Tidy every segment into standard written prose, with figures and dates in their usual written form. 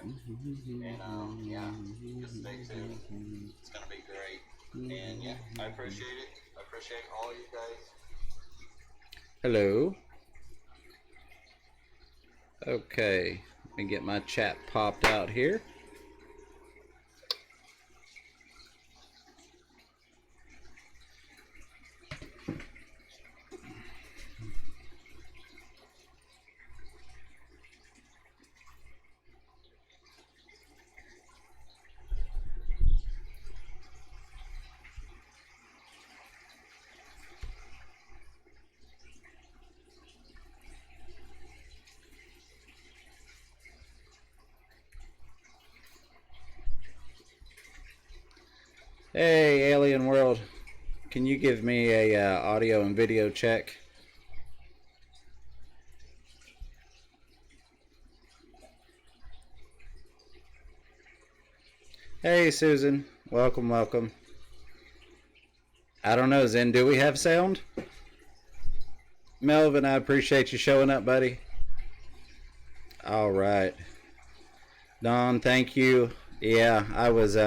And yeah, just stay tuned. It's gonna be great. And yeah, I appreciate it. I appreciate all you guys. Hello. Okay, let me get my chat popped out here. Hey, Alien World, can you give me a audio and video check? Hey, Susan, welcome, welcome. I don't know, Zen, do we have sound? Melvin, I appreciate you showing up, buddy. All right. Don, thank you. Yeah, I was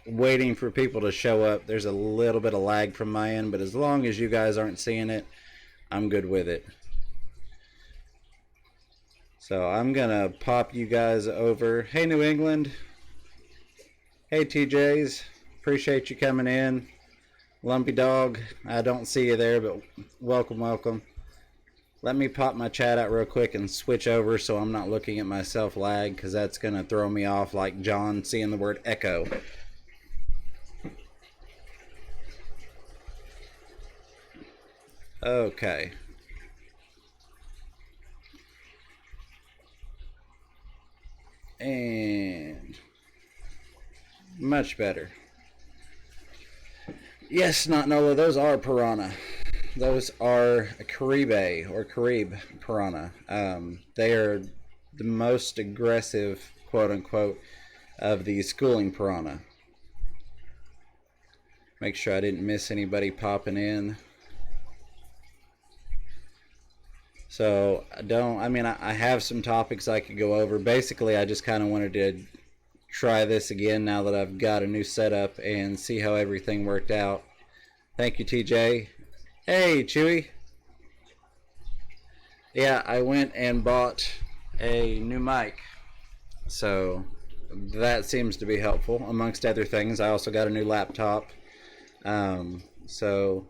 waiting for people to show up. There's a little bit of lag from my end, but as long as you guys aren't seeing it, I'm good with it. So I'm gonna pop you guys over. Hey, New England. Hey, TJs. Appreciate you coming in. Lumpy Dog, I don't see you there, but welcome, welcome. Let me pop my chat out real quick and switch over so I'm not looking at myself lag, because that's going to throw me off like John seeing the word echo. Okay. And much better. Yes, not Nola, those are piranha. Those are Caribe or Caribe piranha. They are the most aggressive, quote unquote, of the schooling piranha. Make sure I didn't miss anybody popping in. So I have some topics I could go over. Basically, I just kind of wanted to try this again now that I've got a new setup and see how everything worked out. Thank you, TJ. Hey, Chewy. Yeah, I went and bought a new mic. So that seems to be helpful, amongst other things. I also got a new laptop. So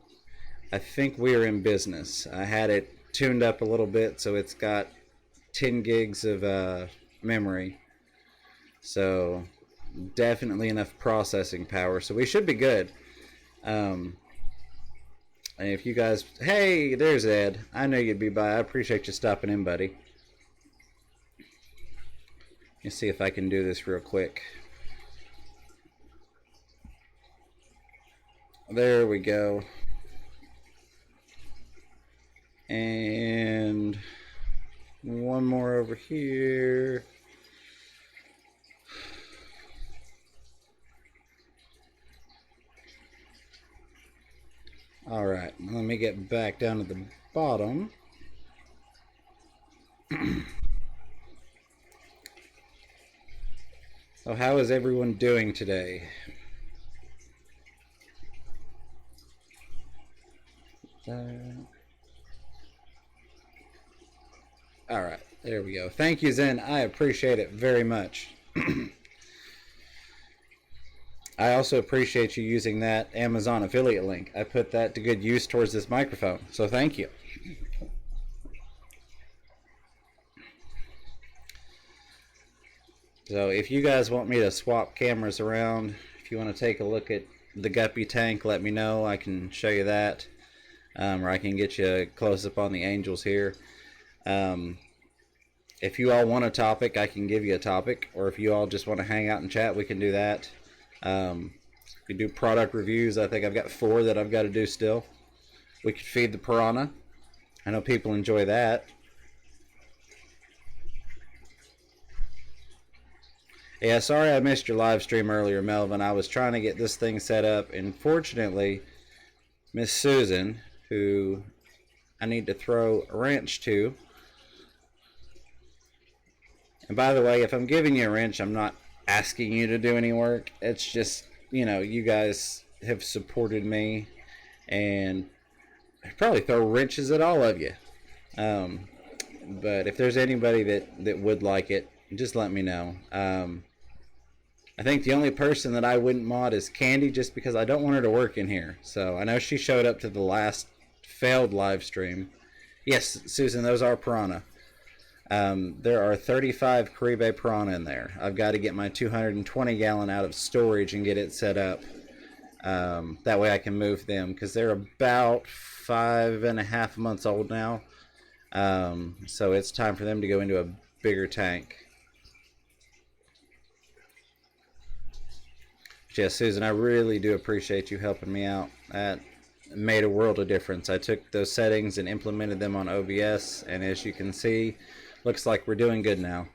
I think we are in business. I had it tuned up a little bit, so it's got 10 gigs of memory. So definitely enough processing power. So we should be good. And if you guys, hey, there's Ed. I know you'd be by. I appreciate you stopping in, buddy. Let me see if I can do this real quick. There we go. And one more over here. All right, let me get back down to the bottom. So how is everyone doing today? All right, there we go. Thank you, Zen. I appreciate it very much. I also appreciate you using that Amazon affiliate link. I put that to good use towards this microphone, so thank you. So if you guys want me to swap cameras around, if you want to take a look at the guppy tank, let me know. I can show you that, or I can get you a close-up on the angels here. If you all want a topic, I can give you a topic, or if you all just want to hang out and chat, we can do that. We do product reviews. I think I've got 4 that I've got to do still. We could feed the piranha. I know people enjoy that. Yeah, sorry I missed your live stream earlier, Melvin. I was trying to get this thing set up, and fortunately, Miss Susan, who I need to throw a wrench to, And by the way, if I'm giving you a wrench, I'm not asking you to do any work. It's just, you know, you guys have supported me, and I'd probably throw wrenches at all of you. But if there's anybody that would like it, just let me know. I think the only person that I wouldn't mod is Candy, just because I don't want her to work in here. So I know she showed up to the last failed live stream. Yes, Susan, those are piranha. There are 35 Caribe piranha in there. I've got to get my 220 gallon out of storage and get it set up. That way I can move them, because they're about 5.5 months old now. So it's time for them to go into a bigger tank. Yeah, Susan, I really do appreciate you helping me out. That made a world of difference. I took those settings and implemented them on OBS, and as you can see, looks like we're doing good now.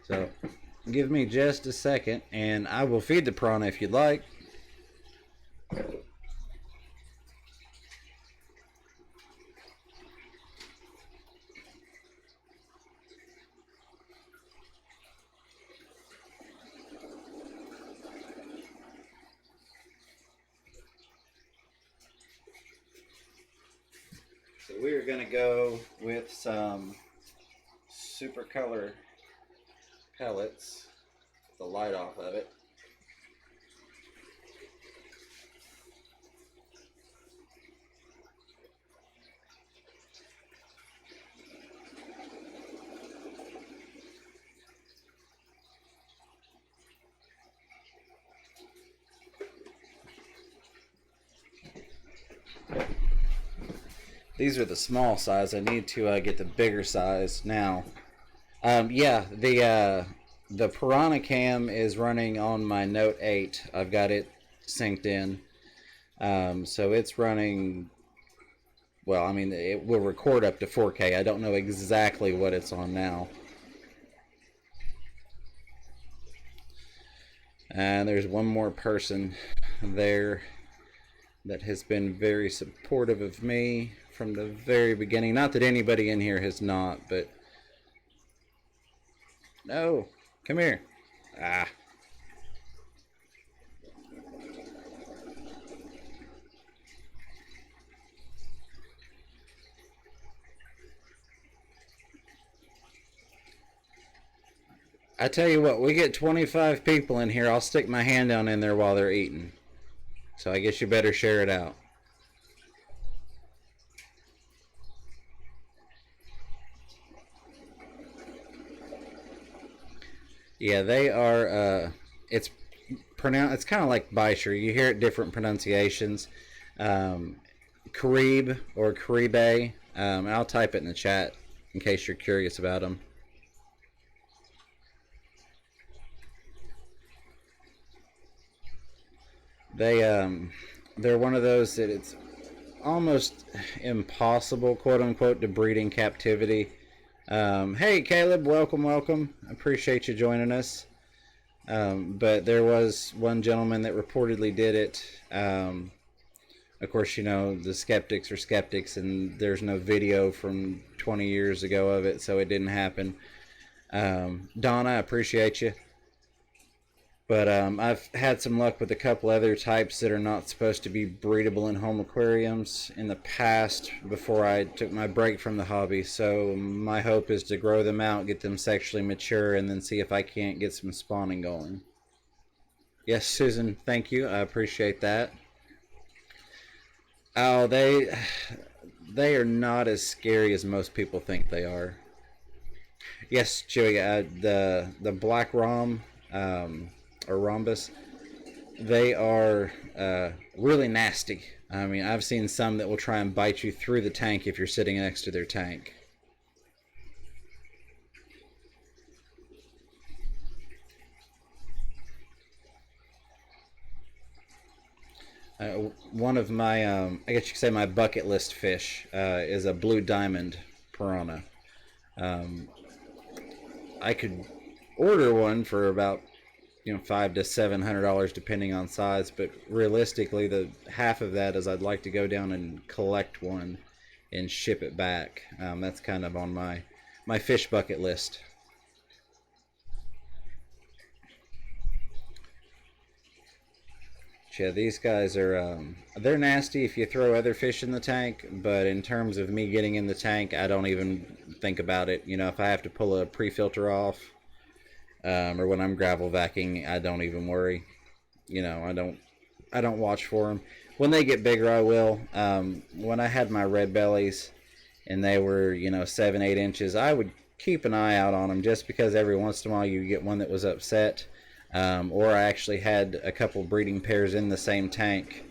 So give me just a second and I will feed the piranha if you'd like. So we are going to go with some super color pellets, the light off of it. These are the small size. I need to get the bigger size now. Yeah, the Piranha Cam is running on my Note 8. I've got it synced in. So it's running, well, I mean, it will record up to 4K. I don't know exactly what it's on now. And there's one more person there that has been very supportive of me from the very beginning. Not that anybody in here has not, but... No, come here. Ah. I tell you what, we get 25 people in here, I'll stick my hand down in there while they're eating. So I guess you better share it out. Yeah, they are, it's kind of like Beischer. You hear it different pronunciations. Caribe or Caribe. I'll type it in the chat in case you're curious about them. They're one of those that it's almost impossible, quote unquote, to breed in captivity. Hey Caleb, welcome. I appreciate you joining us. But there was one gentleman that reportedly did it. Of course, you know, the skeptics are skeptics, and there's no video from 20 years ago of it, so it didn't happen. Donna, I appreciate you. But I've had some luck with a couple other types that are not supposed to be breedable in home aquariums in the past before I took my break from the hobby. So my hope is to grow them out, get them sexually mature, and then see if I can't get some spawning going. Yes, Susan, thank you. I appreciate that. Oh, they are not as scary as most people think they are. Yes, Chewy, the black rom, or rhombus, they are really nasty. I mean, I've seen some that will try and bite you through the tank if you're sitting next to their tank. One of my, I guess you could say my bucket list fish is a blue diamond piranha. I could order one for about, you know, $500 to $700 depending on size, but realistically the half of that is I'd like to go down and collect one and ship it back. That's kind of on my fish bucket list. Yeah, these guys are, they're nasty if you throw other fish in the tank, but in terms of me getting in the tank, I don't even think about it. You know, if I have to pull a pre-filter off, or when I'm gravel vacuuming, I don't even worry. You know, I don't watch for them. When they get bigger, I will. When I had my red bellies and they were, you know, 7-8 inches, I would keep an eye out on them just because every once in a while you get one that was upset. Or I actually had a couple breeding pairs in the same tank.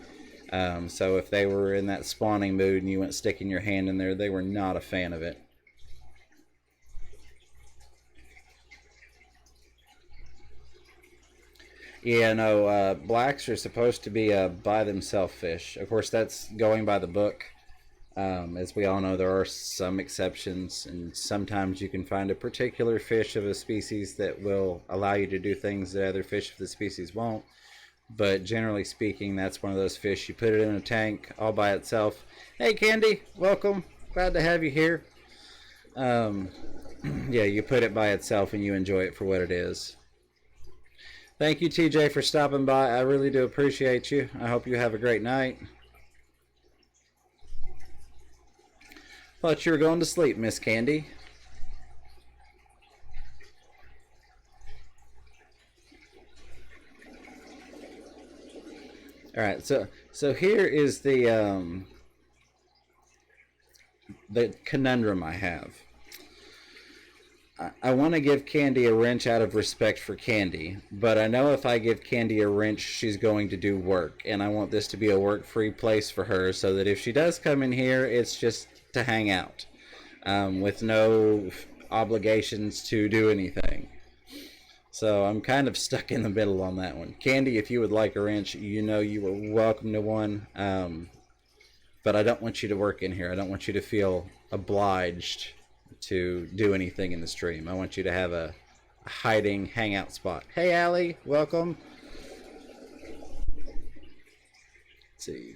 So if they were in that spawning mood and you went sticking your hand in there, they were not a fan of it. Yeah, no, blacks are supposed to be by themselves fish. Of course, that's going by the book. As we all know, there are some exceptions, and sometimes you can find a particular fish of a species that will allow you to do things that other fish of the species won't. But generally speaking, that's one of those fish. You put it in a tank all by itself. Hey, Candy, welcome. Glad to have you here. Yeah, you put it by itself and you enjoy it for what it is. Thank you, TJ, for stopping by. I really do appreciate you. I hope you have a great night. Thought you were going to sleep, Miss Candy. All right, so here is the conundrum I have. I want to give Candy a wrench out of respect for Candy, but I know if I give Candy a wrench, she's going to do work, and I want this to be a work-free place for her so that if she does come in here, it's just to hang out with no obligations to do anything. So I'm kind of stuck in the middle on that one. Candy, if you would like a wrench, you know you are welcome to one, but I don't want you to work in here. I don't want you to feel obliged to do anything in the stream. I want you to have a hiding hangout spot. Hey Allie, welcome. Let's see.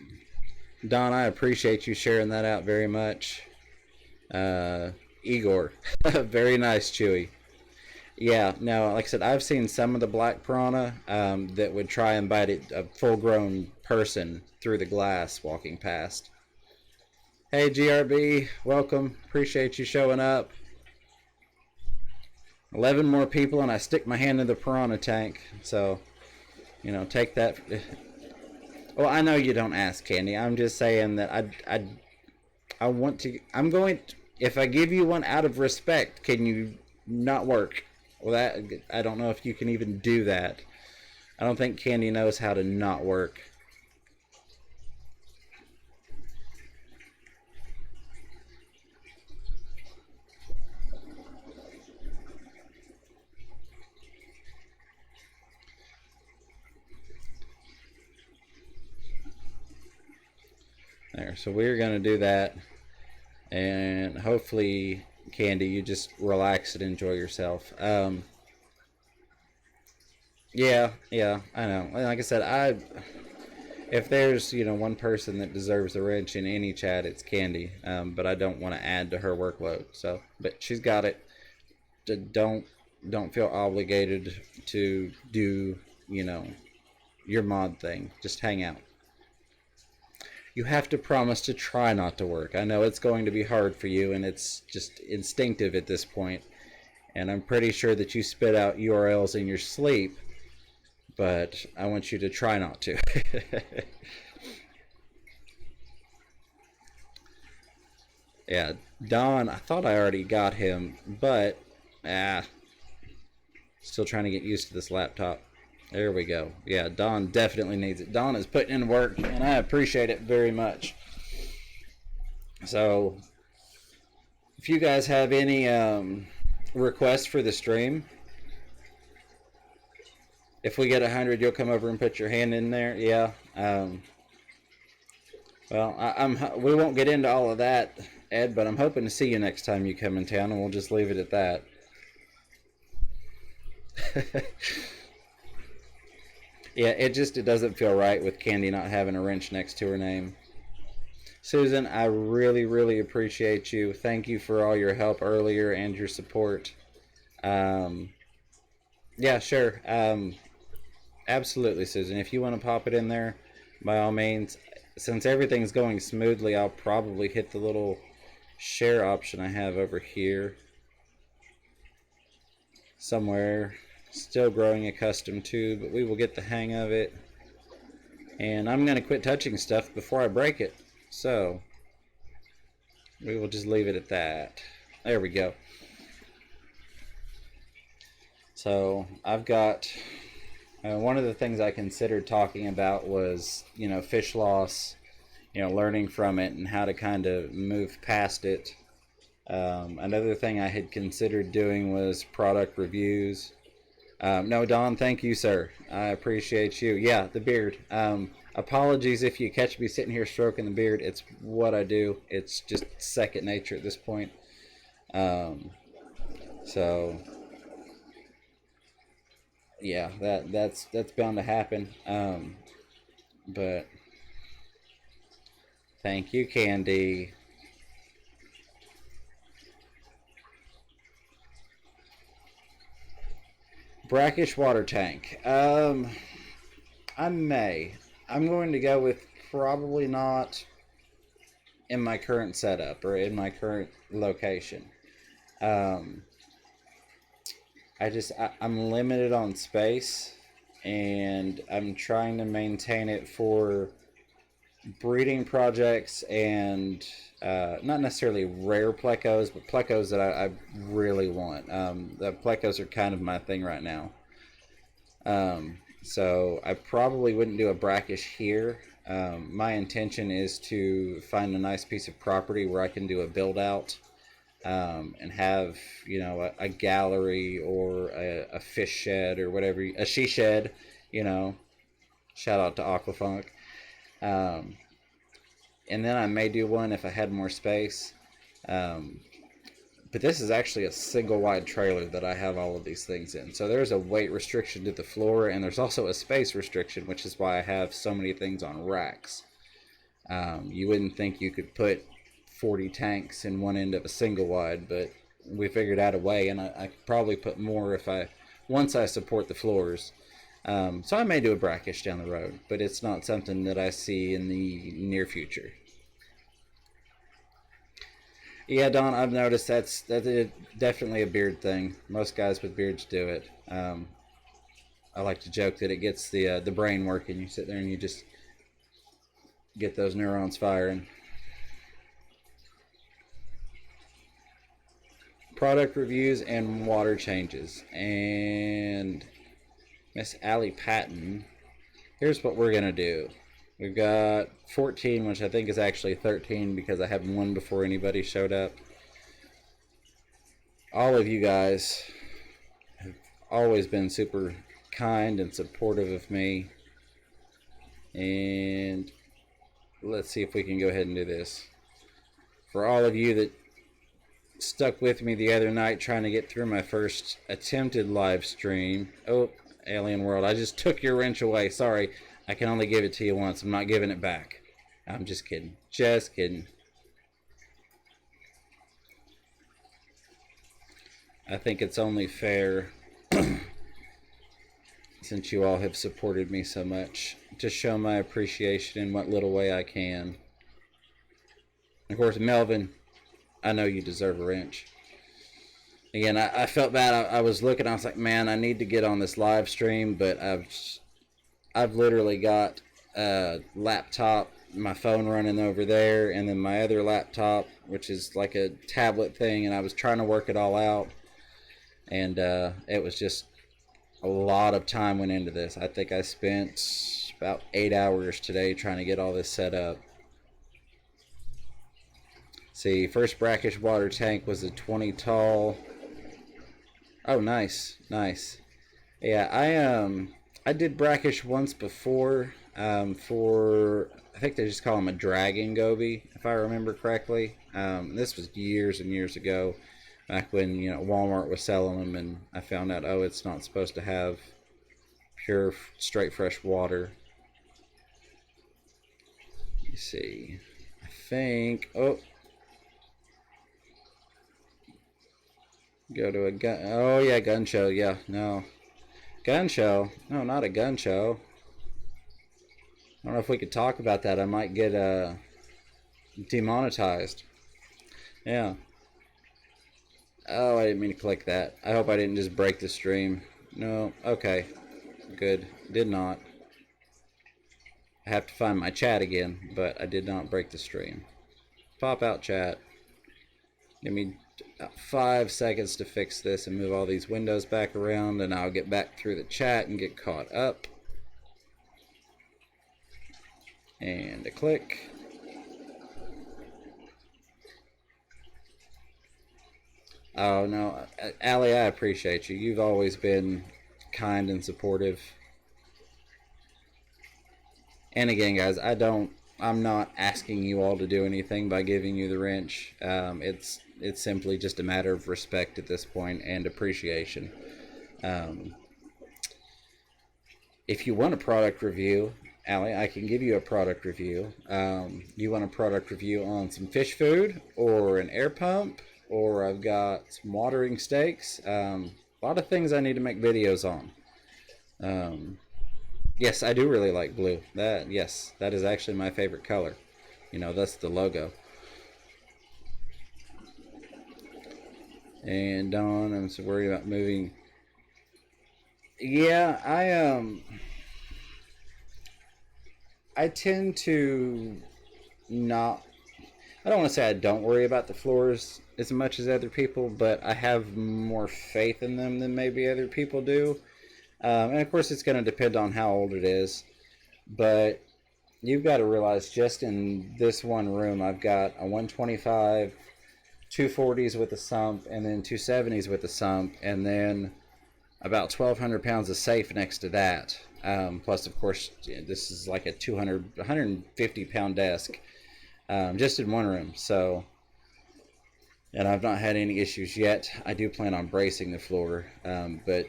Don, I appreciate you sharing that out very much. Igor, very nice, Chewy. Yeah, no, like I said, I've seen some of the black piranha that would try and bite a full-grown person through the glass walking past. Hey GRB, welcome. Appreciate you showing up. 11 more people and I stick my hand in the piranha tank. So, you know, take that. Well, I know you don't ask, Candy. I'm just saying that I want to. I'm going to, if I give you one out of respect, can you not work? Well, that I don't know if you can even do that. I don't think Candy knows how to not work. There, so we're going to do that, and hopefully, Candy, you just relax and enjoy yourself. Yeah, I know. Like I said, if there's, you know, one person that deserves a wrench in any chat, it's Candy. But I don't want to add to her workload. So, but she's got it. Don't feel obligated to do, you know, your mod thing. Just hang out. You have to promise to try not to work. I know it's going to be hard for you, and it's just instinctive at this point. And I'm pretty sure that you spit out URLs in your sleep, but I want you to try not to. Yeah, Don, I thought I already got him, but still trying to get used to this laptop. There we go. Yeah, Don definitely needs it. Don is putting in work, and I appreciate it very much. So, if you guys have any requests for the stream, if we get 100, you'll come over and put your hand in there. Yeah. Well, we won't get into all of that, Ed, but I'm hoping to see you next time you come in town, and we'll just leave it at that. Yeah, it doesn't feel right with Candy not having a wrench next to her name. Susan, I really, really appreciate you. Thank you for all your help earlier and your support. Um, yeah, sure. Absolutely, Susan. If you want to pop it in there, by all means. Since everything's going smoothly, I'll probably hit the little share option I have over here somewhere. Still growing accustomed to, but we will get the hang of it. And I'm going to quit touching stuff before I break it. So, we will just leave it at that. There we go. So, I've got... one of the things I considered talking about was, fish loss, learning from it and how to kind of move past it. Another thing I had considered doing was product reviews. No, Don, thank you, sir. I appreciate you. Yeah, the beard. Apologies if you catch me sitting here stroking the beard. It's what I do. It's just second nature at this point. So yeah, that's bound to happen. But thank you, Candy. Brackish water tank. I may. I'm going to go with probably not in my current setup or in my current location. I'm limited on space, and I'm trying to maintain it for breeding projects and not necessarily rare plecos, but plecos that I really want. The plecos are kind of my thing right now. So I probably wouldn't do a brackish here. My intention is to find a nice piece of property where I can do a build out and have a gallery or a fish shed or whatever, a she shed. Shout out to Aquafunk. And then I may do one if I had more space. But this is actually a single wide trailer that I have all of these things in. So there's a weight restriction to the floor, and there's also a space restriction, which is why I have so many things on racks. You wouldn't think you could put 40 tanks in one end of a single wide, but we figured out a way, and I could probably put more once I support the floors. So I may do a brackish down the road, but it's not something that I see in the near future. Yeah, Don, I've noticed that's definitely a beard thing. Most guys with beards do it. I like to joke that it gets the brain working. You sit there and you just get those neurons firing. Product reviews and water changes. And Miss Allie Patton, here's what we're going to do. We've got 14, which I think is actually 13 because I had one before anybody showed up. All of you guys have always been super kind and supportive of me. And let's see if we can go ahead and do this. For all of you that stuck with me the other night trying to get through my first attempted live stream. Oh, Alien World, I just took your wrench away. Sorry. I can only give it to you once. I'm not giving it back. I'm just kidding. Just kidding. I think it's only fair, since you all have supported me so much, to show my appreciation in what little way I can. Of course, Melvin, I know you deserve a wrench. Again, I felt bad. I was looking. I was like, man, I need to get on this live stream, but I've literally got a laptop, my phone running over there, and then my other laptop, which is like a tablet thing, and I was trying to work it all out, and it was just a lot of time went into this. I think I spent about 8 hours today trying to get all this set up. See, first brackish water tank was a 20 tall. Oh, nice, nice. Yeah, I did brackish once before for, I think they just call them a dragon goby, if I remember correctly. This was years and years ago, back when Walmart was selling them, and I found out, oh, it's not supposed to have pure, straight fresh water. Let me see. I think, oh, go to a gun, oh yeah, gun show, yeah, no. Gun show? No, not a gun show. I don't know if we could talk about that. I might get demonetized. Yeah. Oh, I didn't mean to click that. I hope I didn't just break the stream. No. Okay. Good. Did not. I have to find my chat again, but I did not break the stream. Pop out chat. Give me 5 seconds to fix this and move all these windows back around, and I'll get back through the chat and get caught up. And a click. Oh no, Allie, I appreciate you. You've always been kind and supportive. And again, guys, I'm not asking you all to do anything by giving you the wrench. It's simply just a matter of respect at this point and appreciation. If you want a product review, Allie, I can give you a product review. You want a product review on some fish food or an air pump, or I've got some watering stakes. A lot of things I need to make videos on. Yes, I do really like blue. Yes, that is actually my favorite color. You know, that's the logo. And Dawn, I'm so worried about moving. Yeah, I tend to not. I don't want to say I don't worry about the floors as much as other people, but I have more faith in them than maybe other people do. And of course, it's going to depend on how old it is. But you've got to realize just in this one room, I've got a 125, 240s with a sump, and then 270s with a sump, and then about 1,200 pounds of safe next to that. Plus, of course, this is like a 150 pound desk, just in one room. So, and I've not had any issues yet. I do plan on bracing the floor, but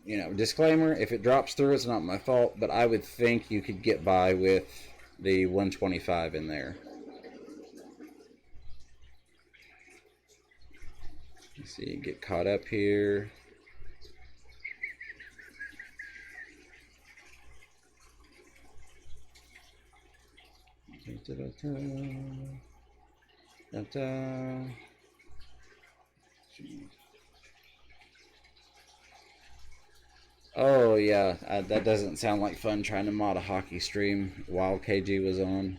you know, disclaimer, if it drops through, it's not my fault, but I would think you could get by with the 125 in there. Let's see, get caught up here. Oh yeah, that doesn't sound like fun trying to mod a hockey stream while KG was on.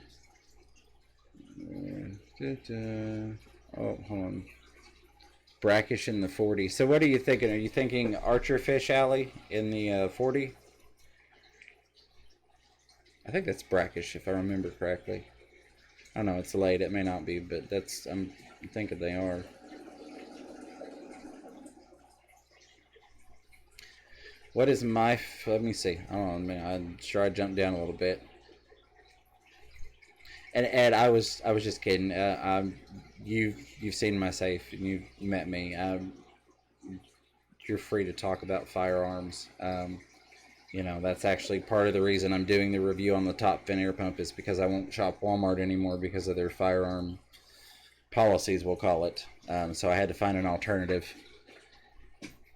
Oh, hold on. Brackish in the 40. So what are you thinking? Are you thinking Archer Fish Alley in the 40? I think that's brackish if I remember correctly. I don't know, it's late, it may not be, but that's, I'm thinking they are. What is my, let me see. Oh, I'm sure I jumped down a little bit. And Ed, I was just kidding. You've seen my safe and you've met me. You're free to talk about firearms. You know, that's actually part of the reason I'm doing the review on the top fin air pump is because I won't shop Walmart anymore because of their firearm policies, we'll call it. So I had to find an alternative.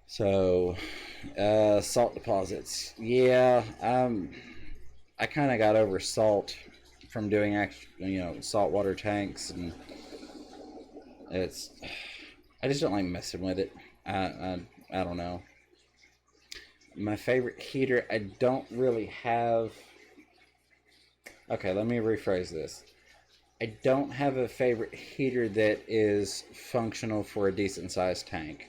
So, salt deposits. Yeah, I kind of got over salt from doing saltwater tanks, and I just don't like messing with it. I don't know. My favorite heater, I don't really have. Okay, let me rephrase this. I don't have a favorite heater that is functional for a decent sized tank.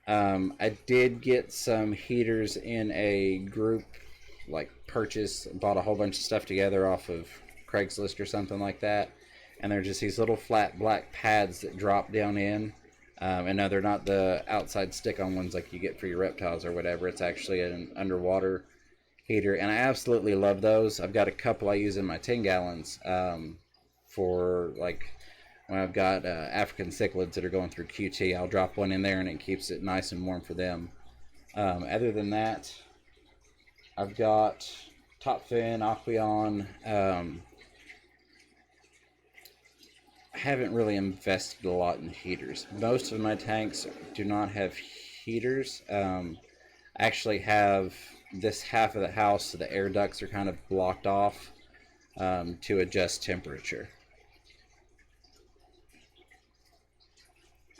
I did get some heaters in a group, like purchase, bought a whole bunch of stuff together off of Craigslist or something like that. And they're just these little flat black pads that drop down in. And no, they're not the outside stick-on ones like you get for your reptiles or whatever. It's actually an underwater heater. And I absolutely love those. I've got a couple I use in my 10 gallons for like when I've got African cichlids that are going through QT. I'll drop one in there and it keeps it nice and warm for them. Other than that, I've got Top Fin, Aqueon, haven't really invested a lot in heaters. Most of my tanks do not have heaters. I actually have this half of the house, so the air ducts are kind of blocked off to adjust temperature.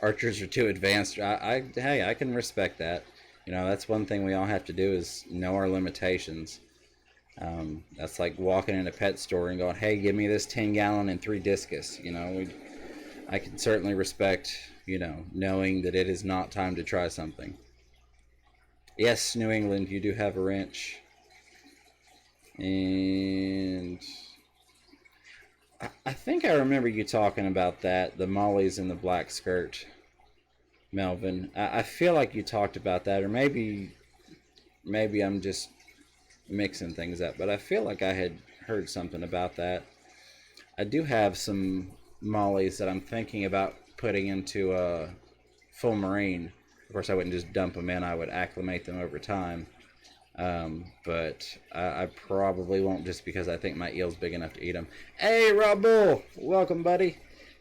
Archers are too advanced. Hey, I can respect that. You know, that's one thing we all have to do is know our limitations. That's like walking in a pet store and going, "Hey, give me this 10-gallon and 3 discus." You know, I can certainly respect, you know, knowing that it is not time to try something. Yes, New England, you do have a wrench. And I think I remember you talking about that, the mollies and the black skirt, Melvin. I feel like you talked about that, or maybe I'm just mixing things up, but I feel like I had heard something about that. I do have some mollies that I'm thinking about putting into a full marine. Of course, I wouldn't just dump them in. I would acclimate them over time. But I probably won't, just because I think my eel's big enough to eat them. Hey, Rob Bull! Welcome, buddy.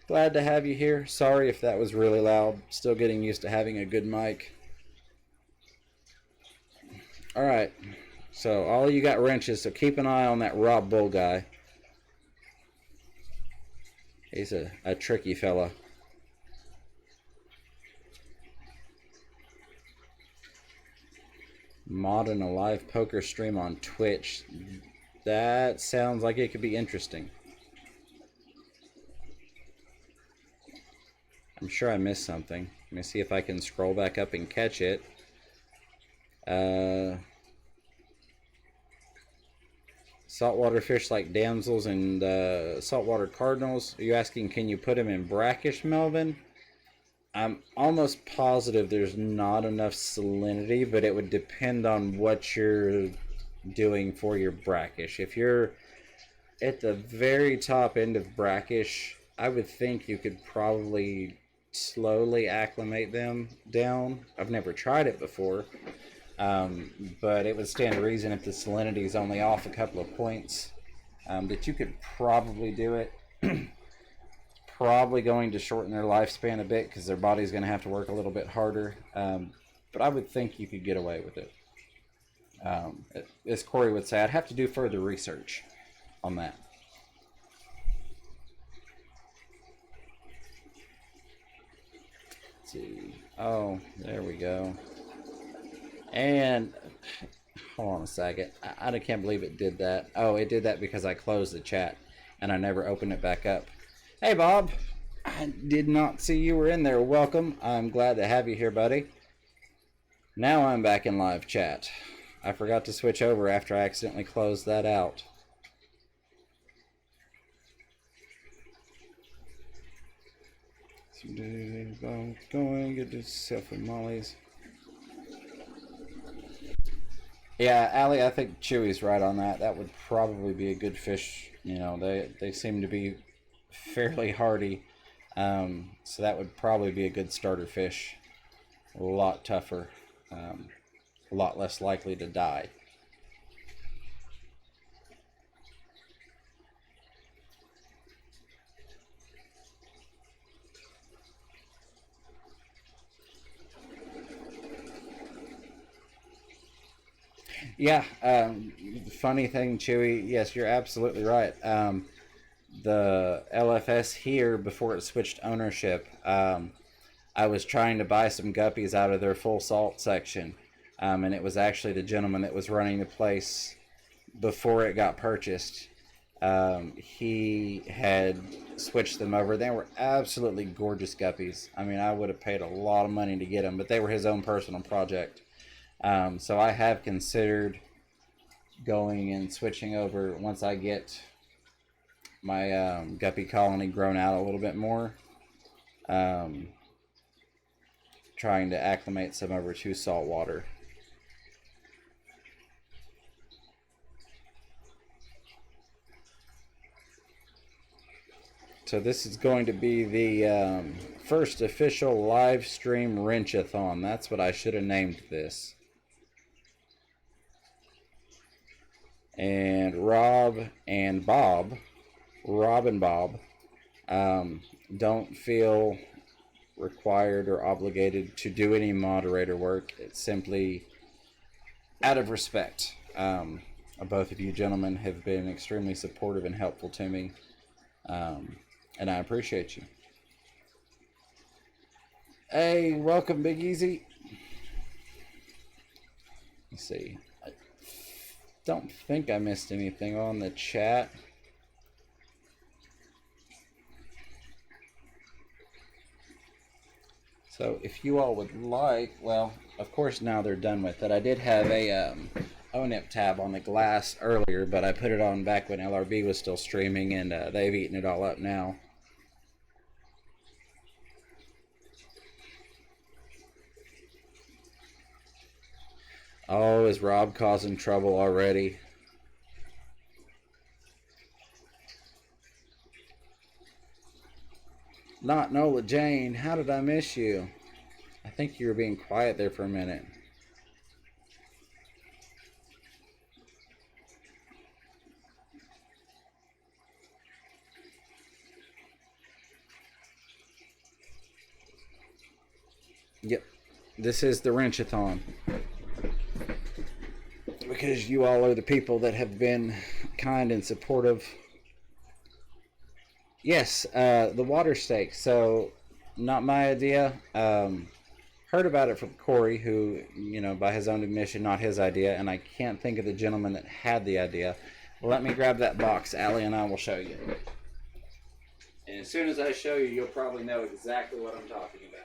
Glad to have you here. Sorry if that was really loud. Still getting used to having a good mic. Alright. So, all of you got wrenches, so keep an eye on that Rob Bull guy. He's a tricky fella. Mod in a live poker stream on Twitch. That sounds like it could be interesting. I'm sure I missed something. Let me see if I can scroll back up and catch it. Saltwater fish like damsels and saltwater cardinals. Are you asking, can you put them in brackish, Melvin? I'm almost positive there's not enough salinity, but it would depend on what you're doing for your brackish. If you're at the very top end of brackish, I would think you could probably slowly acclimate them down. I've never tried it before, but it would stand to reason, if the salinity is only off a couple of points, that you could probably do it. Probably going to shorten their lifespan a bit, because their body's going to have to work a little bit harder, but I would think you could get away with it. As Corey would say, I'd have to do further research on that. Let's see. Oh, there we go. And hold on a second. I can't believe it did that. Oh, it did that because I closed the chat and I never opened it back up. Hey, Bob. I did not see you were in there. Welcome. I'm glad to have you here, buddy. Now I'm back in live chat. I forgot to switch over after I accidentally closed that out. Going, get yourself with mollies. Yeah, Allie, I think Chewy's right on that. That would probably be a good fish. You know, they seem to be fairly hardy. So that would probably be a good starter fish. A lot tougher. A lot less likely to die. Yeah, funny thing, Chewy, yes, you're absolutely right. The LFS here, before it switched ownership, I was trying to buy some guppies out of their full salt section, and it was actually the gentleman that was running the place before it got purchased. He had switched them over. They were absolutely gorgeous guppies. I mean, I would have paid a lot of money to get them, but they were his own personal project. So I have considered going and switching over once I get my guppy colony grown out a little bit more. Trying to acclimate some over to salt water. So this is going to be the first official live stream wrenchathon. That's what I should have named this. And Rob and Bob, Don't feel required or obligated to do any moderator work. It's simply out of respect. Both of you gentlemen have been extremely supportive and helpful to me, and I appreciate you. Hey, welcome, Big Easy. Let's see. I don't think I missed anything on the chat. So if you all would like, well, of course now they're done with it. I did have a ONIP tab on the glass earlier, but I put it on back when LRB was still streaming, and they've eaten it all up now. Oh, is Rob causing trouble already? Not Nola Jane, how did I miss you? I think you were being quiet there for a minute. Yep, this is the Wrenchathon. Because you all are the people that have been kind and supportive. Yes, the water stake. So, not my idea. Heard about it from Corey, who, you know, by his own admission, not his idea, and I can't think of the gentleman that had the idea. Let me grab that box. Allie and I will show you. And as soon as I show you, you'll probably know exactly what I'm talking about.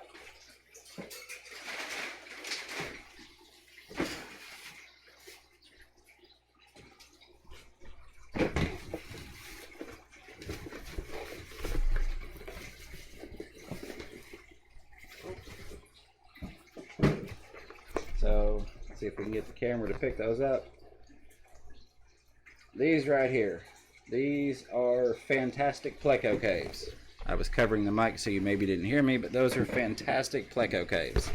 So, let's see if we can get the camera to pick those up. These right here. These are fantastic pleco caves. I was covering the mic so you maybe didn't hear me, but those are fantastic pleco caves.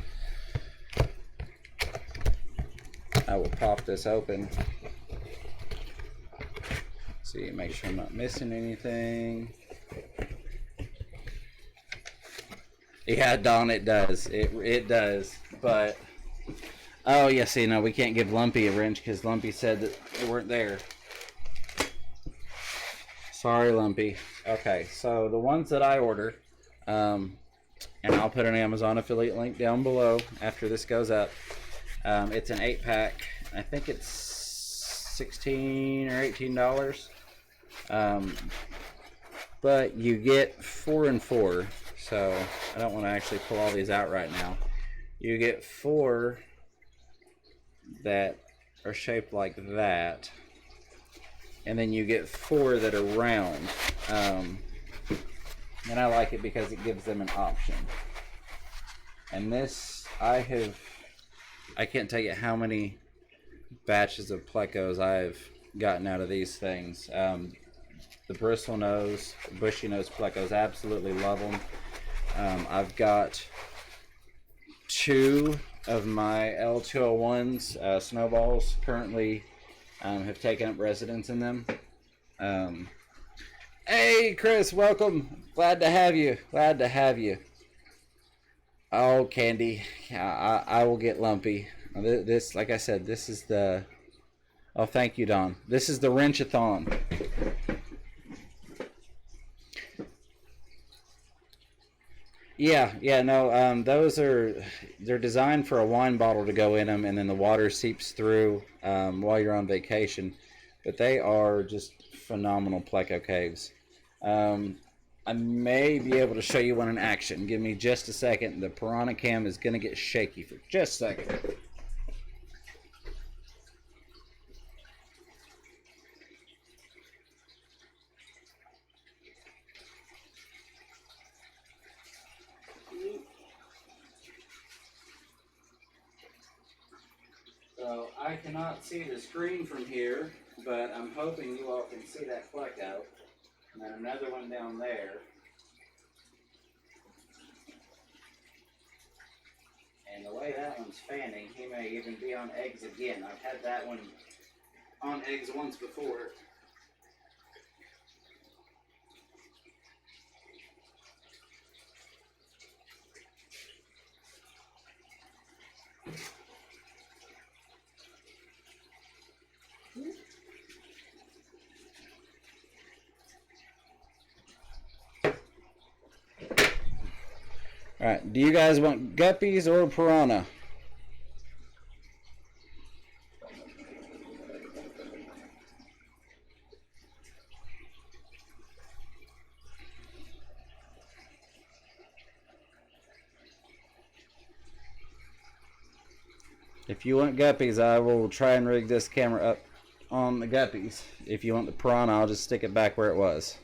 I will pop this open. See, make sure I'm not missing anything. Yeah, Don, it does. It does. But, oh, yeah, see, no, we can't give Lumpy a wrench because Lumpy said that they weren't there. Sorry, Lumpy. Okay, so the ones that I order, and I'll put an Amazon affiliate link down below after this goes up. It's an 8-pack. I think it's $16 or $18. But you get 4 and 4. So I don't want to actually pull all these out right now. You get 4 that are shaped like that. And then you get 4 that are round. And I like it because it gives them an option. And this, I can't tell you how many batches of plecos I've gotten out of these things. The bristle nose, bushy nose plecos, absolutely love them. I've got 2 of my L201s, snowballs, currently have taken up residence in them. Hey, Chris, welcome. Glad to have you. Glad to have you. Oh, Candy, I will get Lumpy. This, like I said, this is the... Oh, thank you, Don. This is the Wrenchathon. Yeah, no, those they're designed for a wine bottle to go in them, and then the water seeps through while you're on vacation. But they are just phenomenal pleco caves. I may be able to show you one in action. Give me just a second. The Piranha Cam is going to get shaky for just a second. So I cannot see the screen from here, but I'm hoping you all can see that pleco. And then another one down there. And the way that one's fanning, he may even be on eggs again. I've had that one on eggs once before. Alright, do you guys want guppies or piranha? If you want guppies, I will try and rig this camera up on the guppies. If you want the piranha, I'll just stick it back where it was.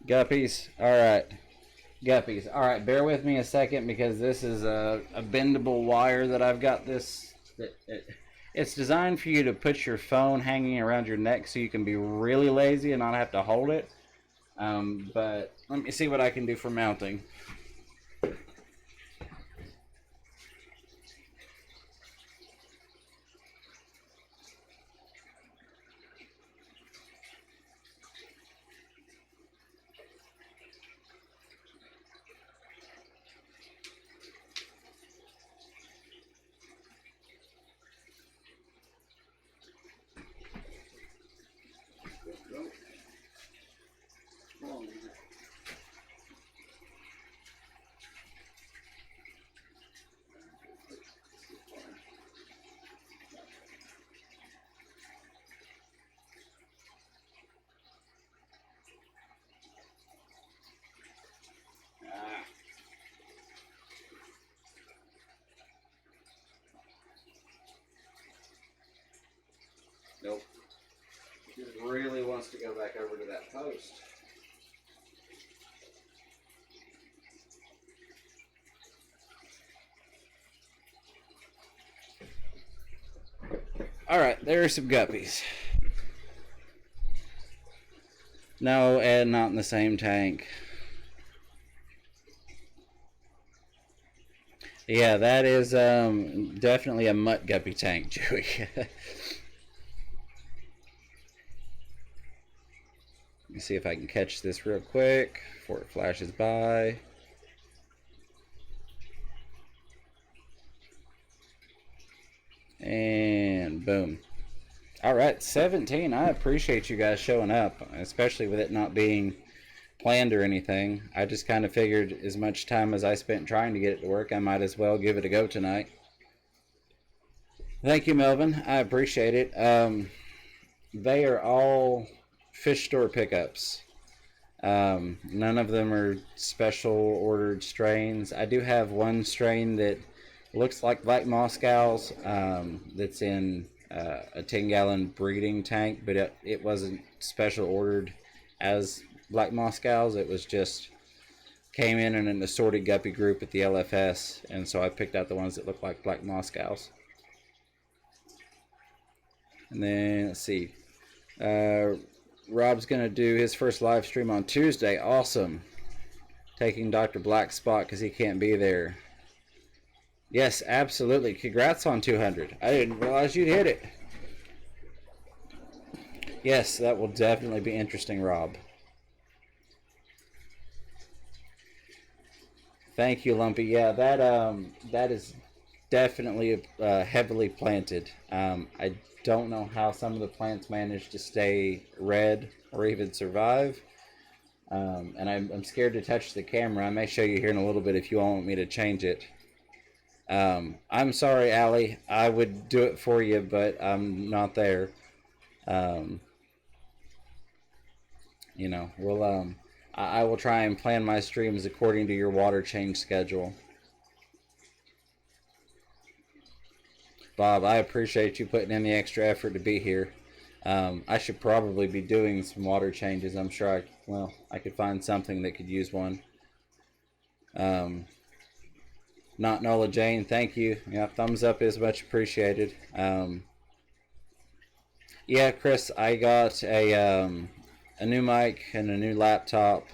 Guppies, alright. Guppies, alright, bear with me a second because this is a bendable wire that I've got this. It's designed for you to put your phone hanging around your neck so you can be really lazy and not have to hold it. But let me see what I can do for mounting. Nope. He really wants to go back over to that post. Alright, there are some guppies. No, and not in the same tank. Yeah, that is definitely a mutt guppy tank, Joey. Let me see if I can catch this real quick before it flashes by. And boom. Alright, 17. I appreciate you guys showing up, especially with it not being planned or anything. I just kind of figured as much time as I spent trying to get it to work, I might as well give it a go tonight. Thank you, Melvin. I appreciate it. They are all fish store pickups. None of them are special ordered strains. I do have one strain that looks like Black Moscow's that's in a 10-gallon breeding tank, but it wasn't special ordered as Black Moscow's. It was just came in an assorted guppy group at the LFS, and so I picked out the ones that look like Black Moscow's. And then let's see, Rob's gonna do his first live stream on Tuesday. Awesome. Taking Dr. Black's spot because he can't be there. Yes, absolutely. Congrats on 200. I didn't realize you'd hit it. Yes, that will definitely be interesting, Rob. Thank you, Lumpy. Yeah, that is definitely heavily planted. I don't know how some of the plants manage to stay red or even survive. And I'm scared to touch the camera. I may show you here in a little bit if you want me to change it. I'm sorry, Allie. I would do it for you, but I'm not there. You know, we'll I will try and plan my streams according to your water change schedule. Bob, I appreciate you putting in the extra effort to be here. I should probably be doing some water changes. I'm sure I could find something that could use one. Not Nola Jane, thank you. Yeah, thumbs up is much appreciated. Yeah, Chris, I got a new mic and a new laptop.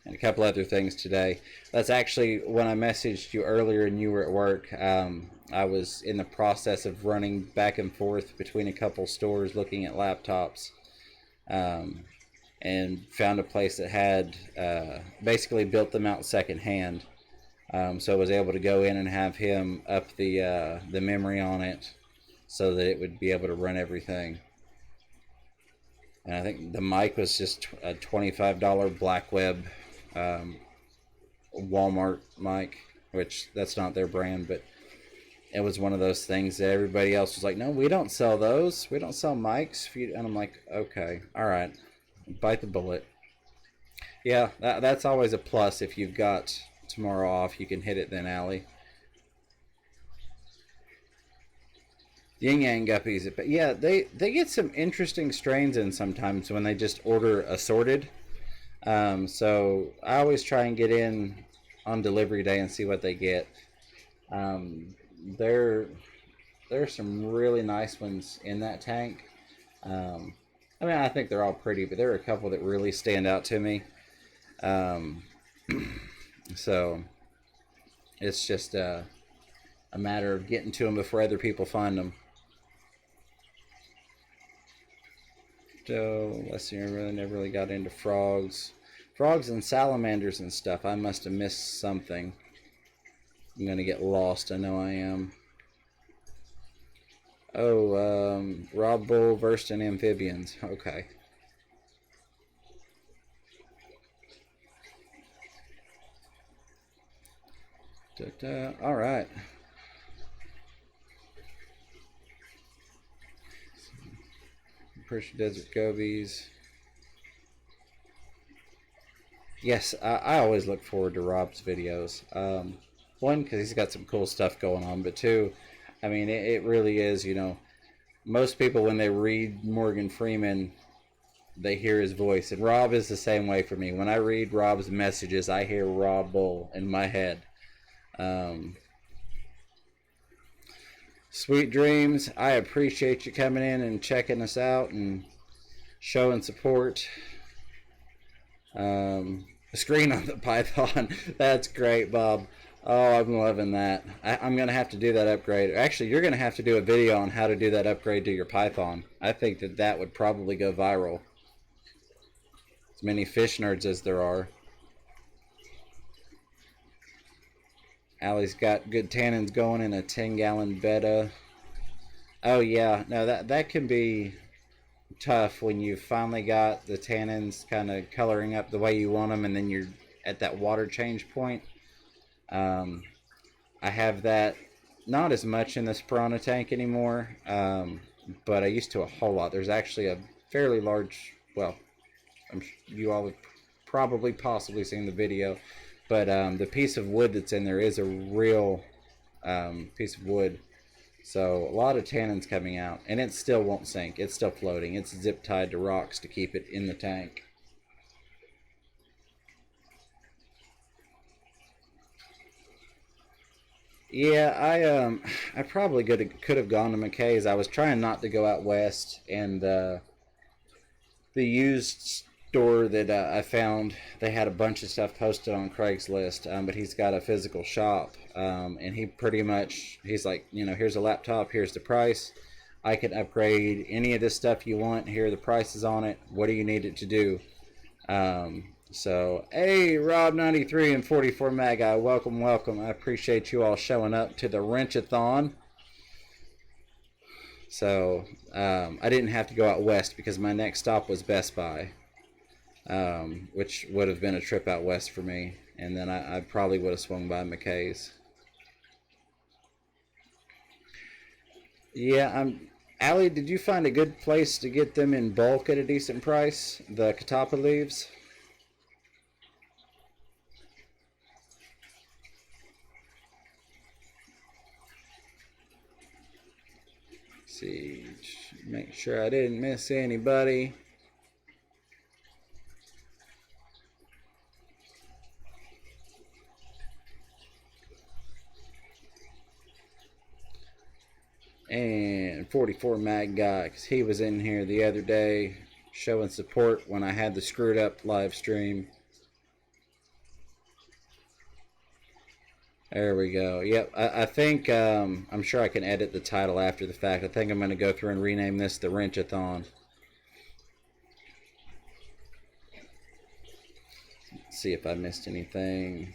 and a couple other things today. That's actually when I messaged you earlier and you were at work. I was in the process of running back and forth between a couple stores looking at laptops, and found a place that had basically built them out secondhand. So I was able to go in and have him up the memory on it so that it would be able to run everything. And I think the mic was just a $25 Black Web Walmart mic, which that's not their brand, but it was one of those things that everybody else was like, no, we don't sell those. We don't sell mics. And I'm like, okay, all right, bite the bullet. Yeah, that's always a plus. If you've got tomorrow off, you can hit it then, Allie. Yin Yang guppies, but yeah, they get some interesting strains in sometimes when they just order assorted. So I always try and get in on delivery day and see what they get. There are some really nice ones in that tank. I mean, I think they're all pretty, but there are a couple that really stand out to me. So it's just a matter of getting to them before other people find them. So let's see, I never really got into frogs and salamanders and stuff. I must have missed something. I'm gonna get lost, I know I am. Oh, Rob Bull versed in amphibians. Okay. All right. Persian Desert Gobies. Yes, I always look forward to Rob's videos. One, because he's got some cool stuff going on, but two, I mean, it really is, you know, most people when they read Morgan Freeman, they hear his voice, and Rob is the same way for me. When I read Rob's messages, I hear Rob Bull in my head. Sweet dreams, I appreciate you coming in and checking us out and showing support. A screen on the Python. That's great, Bob. Oh, I'm loving that. I'm going to have to do that upgrade. Actually, you're going to have to do a video on how to do that upgrade to your Python. I think that would probably go viral. As many fish nerds as there are. Allie's got good tannins going in a 10-gallon betta. Oh yeah, no, that can be tough when you finally got the tannins kind of coloring up the way you want them, and then you're at that water change point. I have that not as much in this piranha tank anymore, but I used to a whole lot. There's actually a fairly large, well, you all have probably possibly seen the video, but the piece of wood that's in there is a real piece of wood. So a lot of tannins coming out, and it still won't sink. It's still floating. It's zip tied to rocks to keep it in the tank. Yeah, I probably could have gone to McKay's. I was trying not to go out west, and the used store that I found, they had a bunch of stuff posted on Craigslist, but he's got a physical shop, and he pretty much, he's like, you know, here's a laptop, here's the price, I can upgrade any of this stuff you want, here are the prices on it, what do you need it to do? So, hey, Rob93 and 44 Magi, welcome, welcome. I appreciate you all showing up to the Wrenchathon. So, I didn't have to go out west because my next stop was Best Buy, which would have been a trip out west for me. And then I probably would have swung by McKay's. Yeah, Allie, did you find a good place to get them in bulk at a decent price? The Catapa leaves? See, make sure I didn't miss anybody. And 44 Mag Guy, because he was in here the other day showing support when I had the screwed up live stream. There we go. Yep, I think I'm sure I can edit the title after the fact. I think I'm going to go through and rename this the Wrenchathon. Let's see if I missed anything.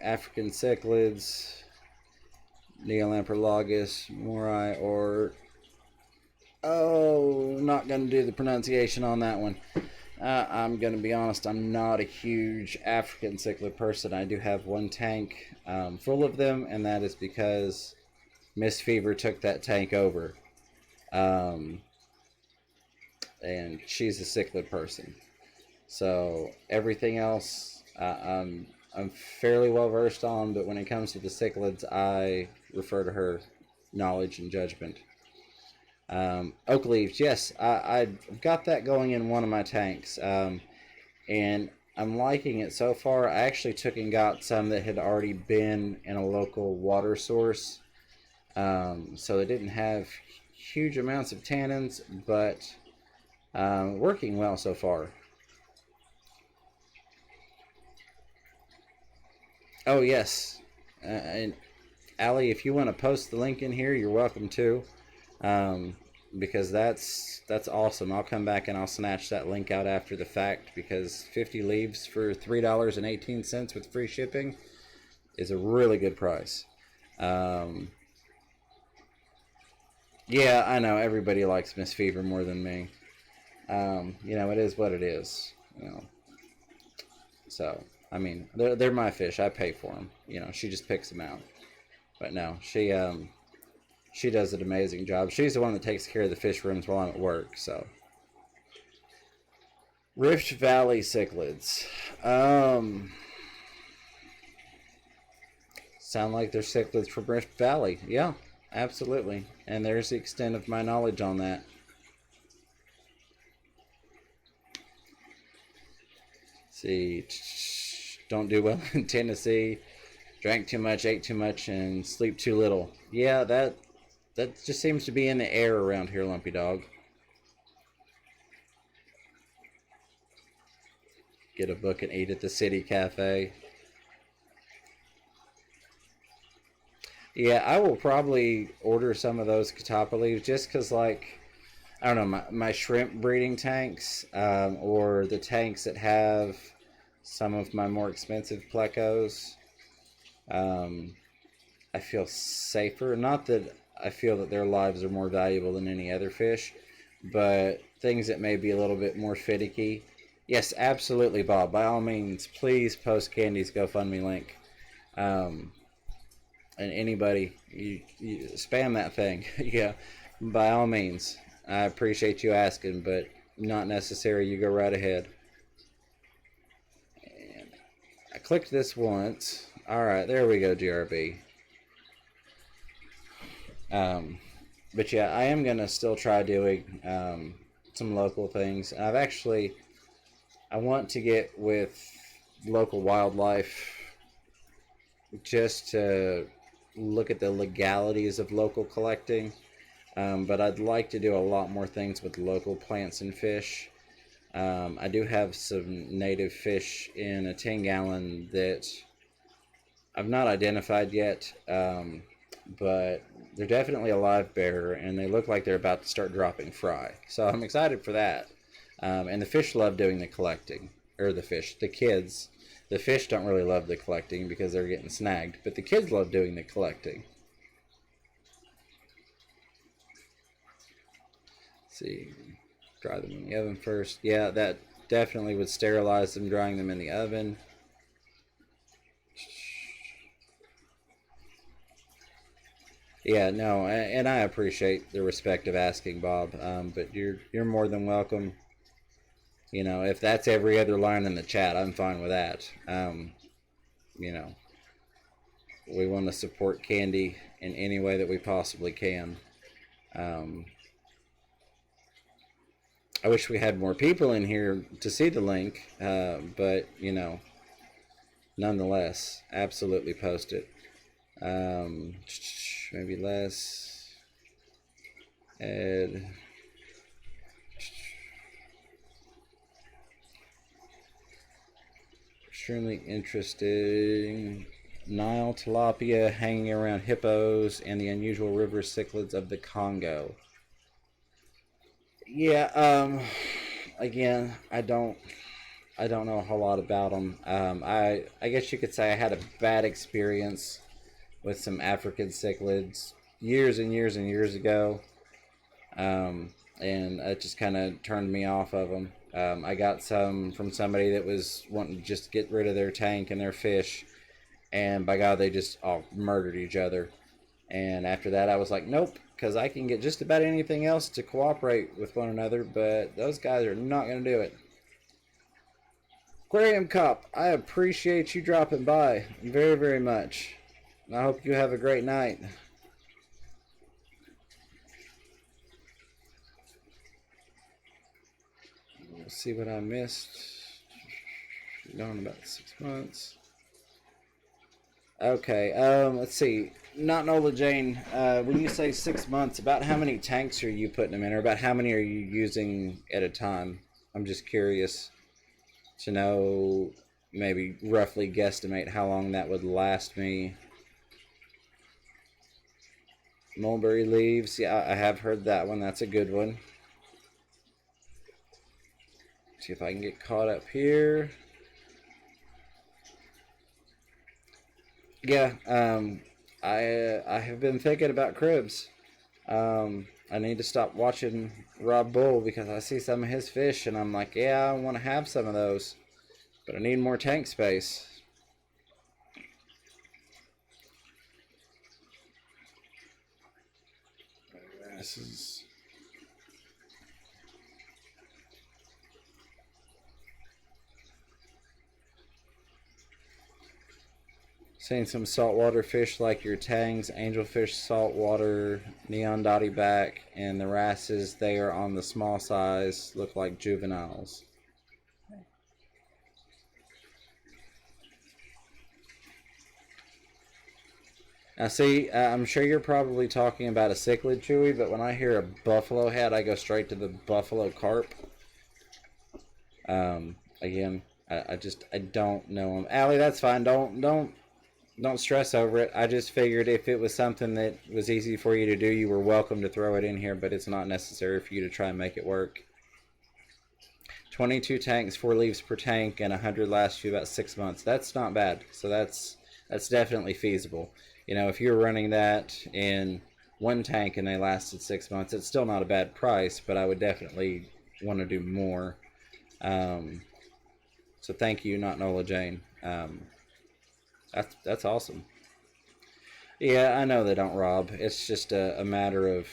African cichlids, Neolamprologus, Morai, or... Oh, not going to do the pronunciation on that one. I'm going to be honest, I'm not a huge African cichlid person. I do have one tank full of them, and that is because Miss Fever took that tank over. And she's a cichlid person. So everything else I'm fairly well versed on, but when it comes to the cichlids, I refer to her knowledge and judgment. Oak leaves, yes, I've got that going in one of my tanks, and I'm liking it so far. I actually took and got some that had already been in a local water source, so it didn't have huge amounts of tannins, but working well so far. Oh yes, and Allie, if you want to post the link in here, you're welcome to. Because that's awesome. I'll come back and I'll snatch that link out after the fact, because 50 leaves for $3.18 with free shipping is a really good price. Yeah, I know everybody likes Miss Fever more than me. You know, it is what it is. You know, so I mean, they're my fish. I pay for them. You know, she just picks them out. But no, she does an amazing job. She's the one that takes care of the fish rooms while I'm at work. So, Rift Valley cichlids. Sound like they're cichlids from Rift Valley. Yeah, absolutely. And there's the extent of my knowledge on that. Let's see, don't do well in Tennessee. Drank too much, ate too much, and sleep too little. Yeah, that just seems to be in the air around here, Lumpy Dog. Get a book and eat at the city cafe. Yeah, I will probably order some of those catappa leaves just because, like, I don't know, my shrimp breeding tanks, or the tanks that have some of my more expensive plecos, I feel safer. Not that I feel that their lives are more valuable than any other fish, but things that may be a little bit more finicky. Yes, absolutely, Bob. By all means, please post Candy's GoFundMe link. And anybody, you spam that thing. Yeah, by all means. I appreciate you asking, but not necessary. You go right ahead. And I clicked this once. All right, there we go, GRB. But yeah, I am gonna still try doing some local things. I want to get with local wildlife just to look at the legalities of local collecting. But I'd like to do a lot more things with local plants and fish. I do have some native fish in a 10-gallon that I've not identified yet, but they're definitely a live bearer, and they look like they're about to start dropping fry. So I'm excited for that. And the fish love doing the collecting, or the kids. The fish don't really love the collecting because they're getting snagged, but the kids love doing the collecting. Let's see, dry them in the oven first. Yeah, that definitely would sterilize them, drying them in the oven. Yeah, no, and I appreciate the respect of asking, Bob. But you're more than welcome. You know, if that's every other line in the chat, I'm fine with that. You know, we want to support Candy in any way that we possibly can. I wish we had more people in here to see the link, but you know, nonetheless, absolutely post it. Maybe less. Add. Extremely interesting. Nile tilapia hanging around hippos and the unusual river cichlids of the Congo. Yeah, again, I don't know a whole lot about them. I guess you could say I had a bad experience with some African cichlids years and years and years ago, and it just kind of turned me off of them. I got some from somebody that was wanting to just get rid of their tank and their fish, and by God, they just all murdered each other. And after that, I was like, nope, because I can get just about anything else to cooperate with one another, but those guys are not going to do it. Aquarium Cop, I appreciate you dropping by very, very much. I hope you have a great night. Let's see what I missed. Gone about 6 months. Okay, let's see. Not Nola Jane, when you say 6 months, about how many tanks are you putting them in, or about how many are you using at a time? I'm just curious to know, maybe roughly guesstimate how long that would last me. Mulberry leaves, yeah, I have heard that one. That's a good one. See if I can get caught up here. Yeah, I have been thinking about cribs. I need to stop watching Rob Bull because I see some of his fish and I'm like, yeah, I want to have some of those, but I need more tank space. This is... Seeing some saltwater fish like your tangs, angelfish, saltwater, neon dotty back, and the wrasses, they are on the small size, look like juveniles. Now see, I'm sure you're probably talking about a cichlid, Chewy, but when I hear a buffalo head, I go straight to the buffalo carp. Again, I don't know them. Allie, that's fine. Don't stress over it. I just figured if it was something that was easy for you to do, you were welcome to throw it in here, but it's not necessary for you to try and make it work. 22 tanks, 4 leaves per tank, and 100 lasts you about 6 months. That's not bad. So that's definitely feasible. You know, if you're running that in one tank and they lasted 6 months, it's still not a bad price, but I would definitely want to do more. So thank you, Not Nola Jane. That's awesome. Yeah, I know they don't rob. It's just a matter of,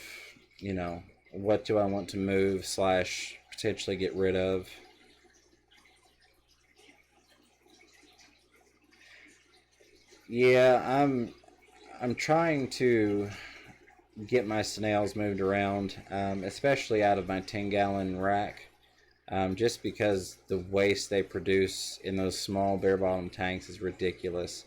you know, what do I want to move / potentially get rid of. Yeah, I'm trying to get my snails moved around, especially out of my 10-gallon rack, just because the waste they produce in those small bare-bottom tanks is ridiculous.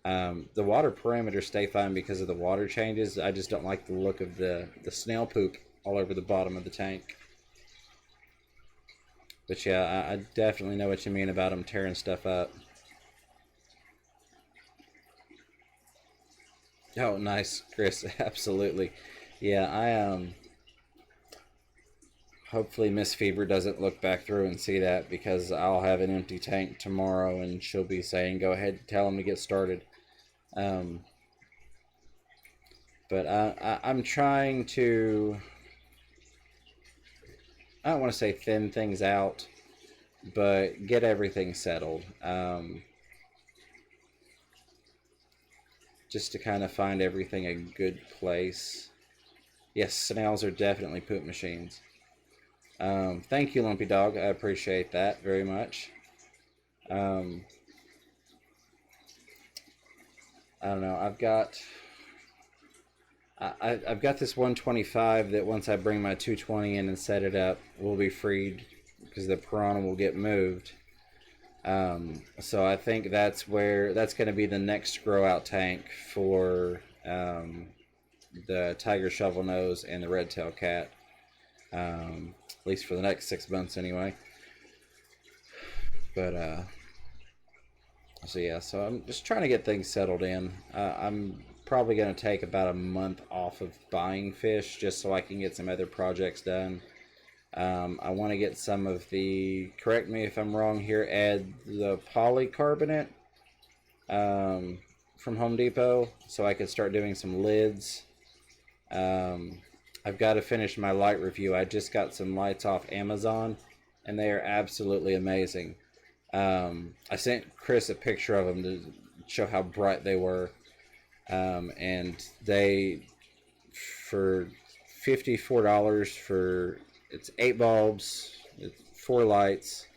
The water parameters stay fine because of the water changes. I just don't like the look of the snail poop all over the bottom of the tank. But yeah, I definitely know what you mean about them tearing stuff up. Oh, nice, Chris. Absolutely. Yeah, hopefully Miss Fever doesn't look back through and see that, because I'll have an empty tank tomorrow and she'll be saying, go ahead and tell them to get started. But I'm trying to, I don't want to say thin things out, but get everything settled. Just to kind of find everything a good place. Yes, snails are definitely poop machines. Thank you, Lumpy Dog. I appreciate that very much. I don't know. I've got this 125 that once I bring my 220 in and set it up, will be freed because the piranha will get moved. So I think that's going to be the next grow out tank for the tiger shovel nose and the red tail cat, at least for the next 6 months anyway. But So yeah, so I'm just trying to get things settled in. I'm probably going to take about a month off of buying fish just so I can get some other projects done. I want to get some of the, correct me if I'm wrong here, add the polycarbonate from Home Depot so I could start doing some lids. I've got to finish my light review. I just got some lights off Amazon and they are absolutely amazing. I sent Chris a picture of them to show how bright they were. And they, for $54 for, it's 8 bulbs, it's 4 lights.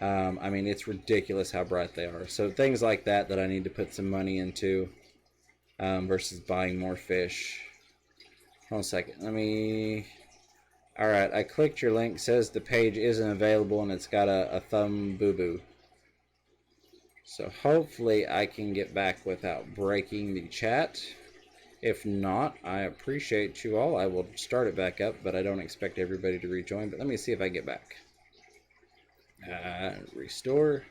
I mean, it's ridiculous how bright they are. So things like that I need to put some money into, versus buying more fish. Hold on a second. Let me... Alright, I clicked your link. It says the page isn't available and it's got a thumb boo-boo. So hopefully I can get back without breaking the chat. If not, I appreciate you all. I will start it back up, but I don't expect everybody to rejoin. But let me see if I get back. Restore.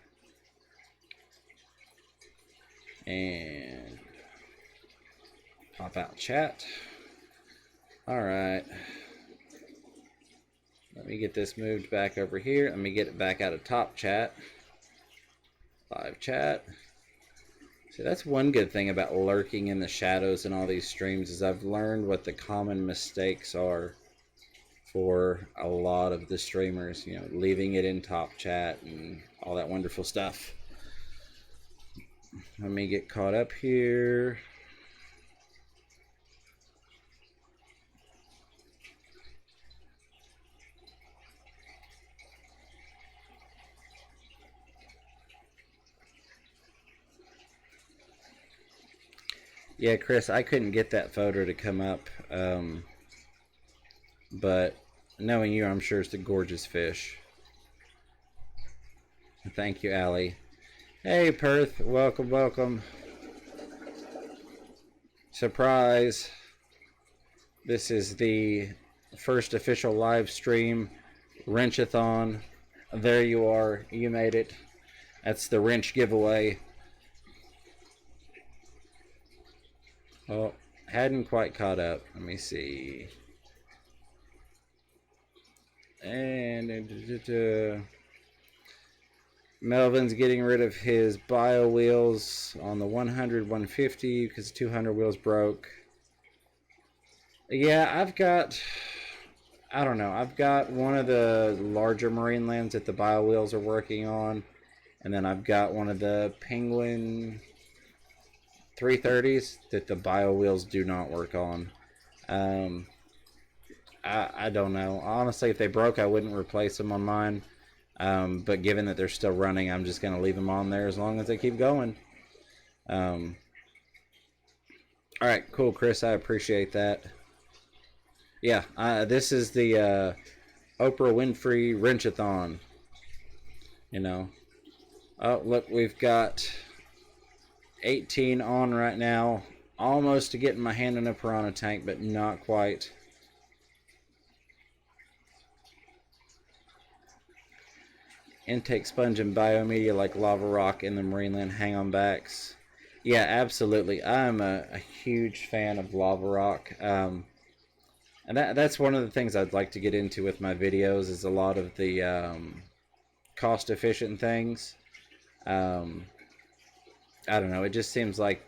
And pop out chat. Alright. Let me get this moved back over here. Let me get it back out of top chat. Live chat. See, that's one good thing about lurking in the shadows in all these streams is I've learned what the common mistakes are for a lot of the streamers. You know, leaving it in top chat and all that wonderful stuff. Let me get caught up here. Yeah, Chris, I couldn't get that photo to come up, but knowing you, I'm sure it's a gorgeous fish. Thank you, Allie. Hey, Perth, welcome, welcome. Surprise. This is the first official live stream, Wrenchathon. There you are, you made it. That's the wrench giveaway. Oh, hadn't quite caught up. Let me see. And Melvin's getting rid of his bio wheels on the 100, 150 because 200 wheels broke. Yeah, I've got, I don't know, I've got one of the larger marine lands that the bio wheels are working on, and then I've got one of the Penguin 330s that the bio wheels do not work on. I don't know. Honestly, if they broke, I wouldn't replace them on mine. But given that they're still running, I'm just going to leave them on there as long as they keep going. Alright, cool, Chris. I appreciate that. Yeah, this is the Oprah Winfrey Wrenchathon. You know. Oh, look, we've got 18 on right now. Almost to getting my hand in a piranha tank, but not quite. Intake sponge and biomedia like lava rock in the marine land hang-on backs. Yeah, absolutely. I'm a huge fan of lava rock. And that's one of the things I'd like to get into with my videos is a lot of the cost-efficient things. I don't know. It just seems like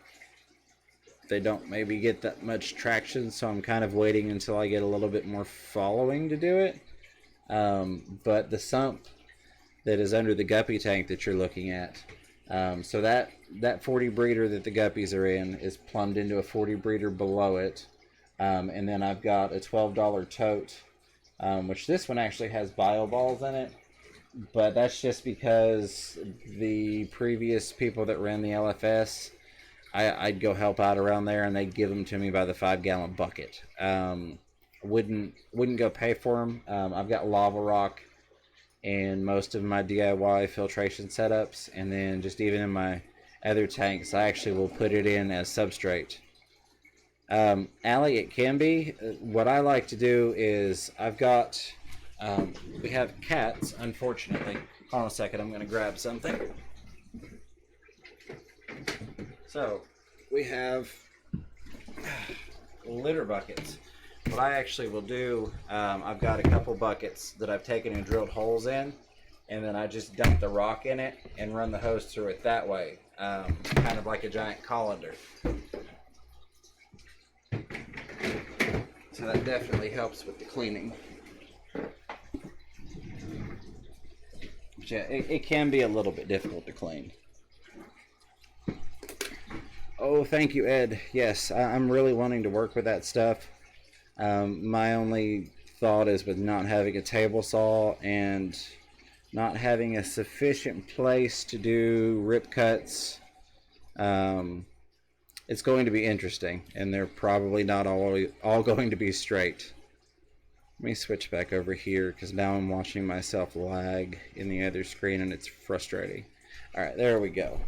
they don't maybe get that much traction, so I'm kind of waiting until I get a little bit more following to do it. But the sump that is under the guppy tank that you're looking at, so that 40 breeder that the guppies are in is plumbed into a 40 breeder below it, and then I've got a $12 tote, which this one actually has bio balls in it, but that's just because the previous people that ran the LFS, I'd go help out around there and they'd give them to me by the 5-gallon bucket. Wouldn't go pay for them. I've got lava rock in most of my DIY filtration setups, and then just even in my other tanks, I actually will put it in as substrate. Allie, it can be. What I like to do is I've got, we have cats, unfortunately. Hold on a second, I'm going to grab something. So we have litter buckets. What I actually will do, I've got a couple buckets that I've taken and drilled holes in, and then I just dump the rock in it and run the hose through it that way, kind of like a giant colander. So that definitely helps with the cleaning. But yeah, it can be a little bit difficult to clean. Oh, thank you, Ed. Yes, I'm really wanting to work with that stuff. My only thought is with not having a table saw and not having a sufficient place to do rip cuts, it's going to be interesting, and they're probably not all going to be straight. Let me switch back over here because now I'm watching myself lag in the other screen and it's frustrating. All right, there we go.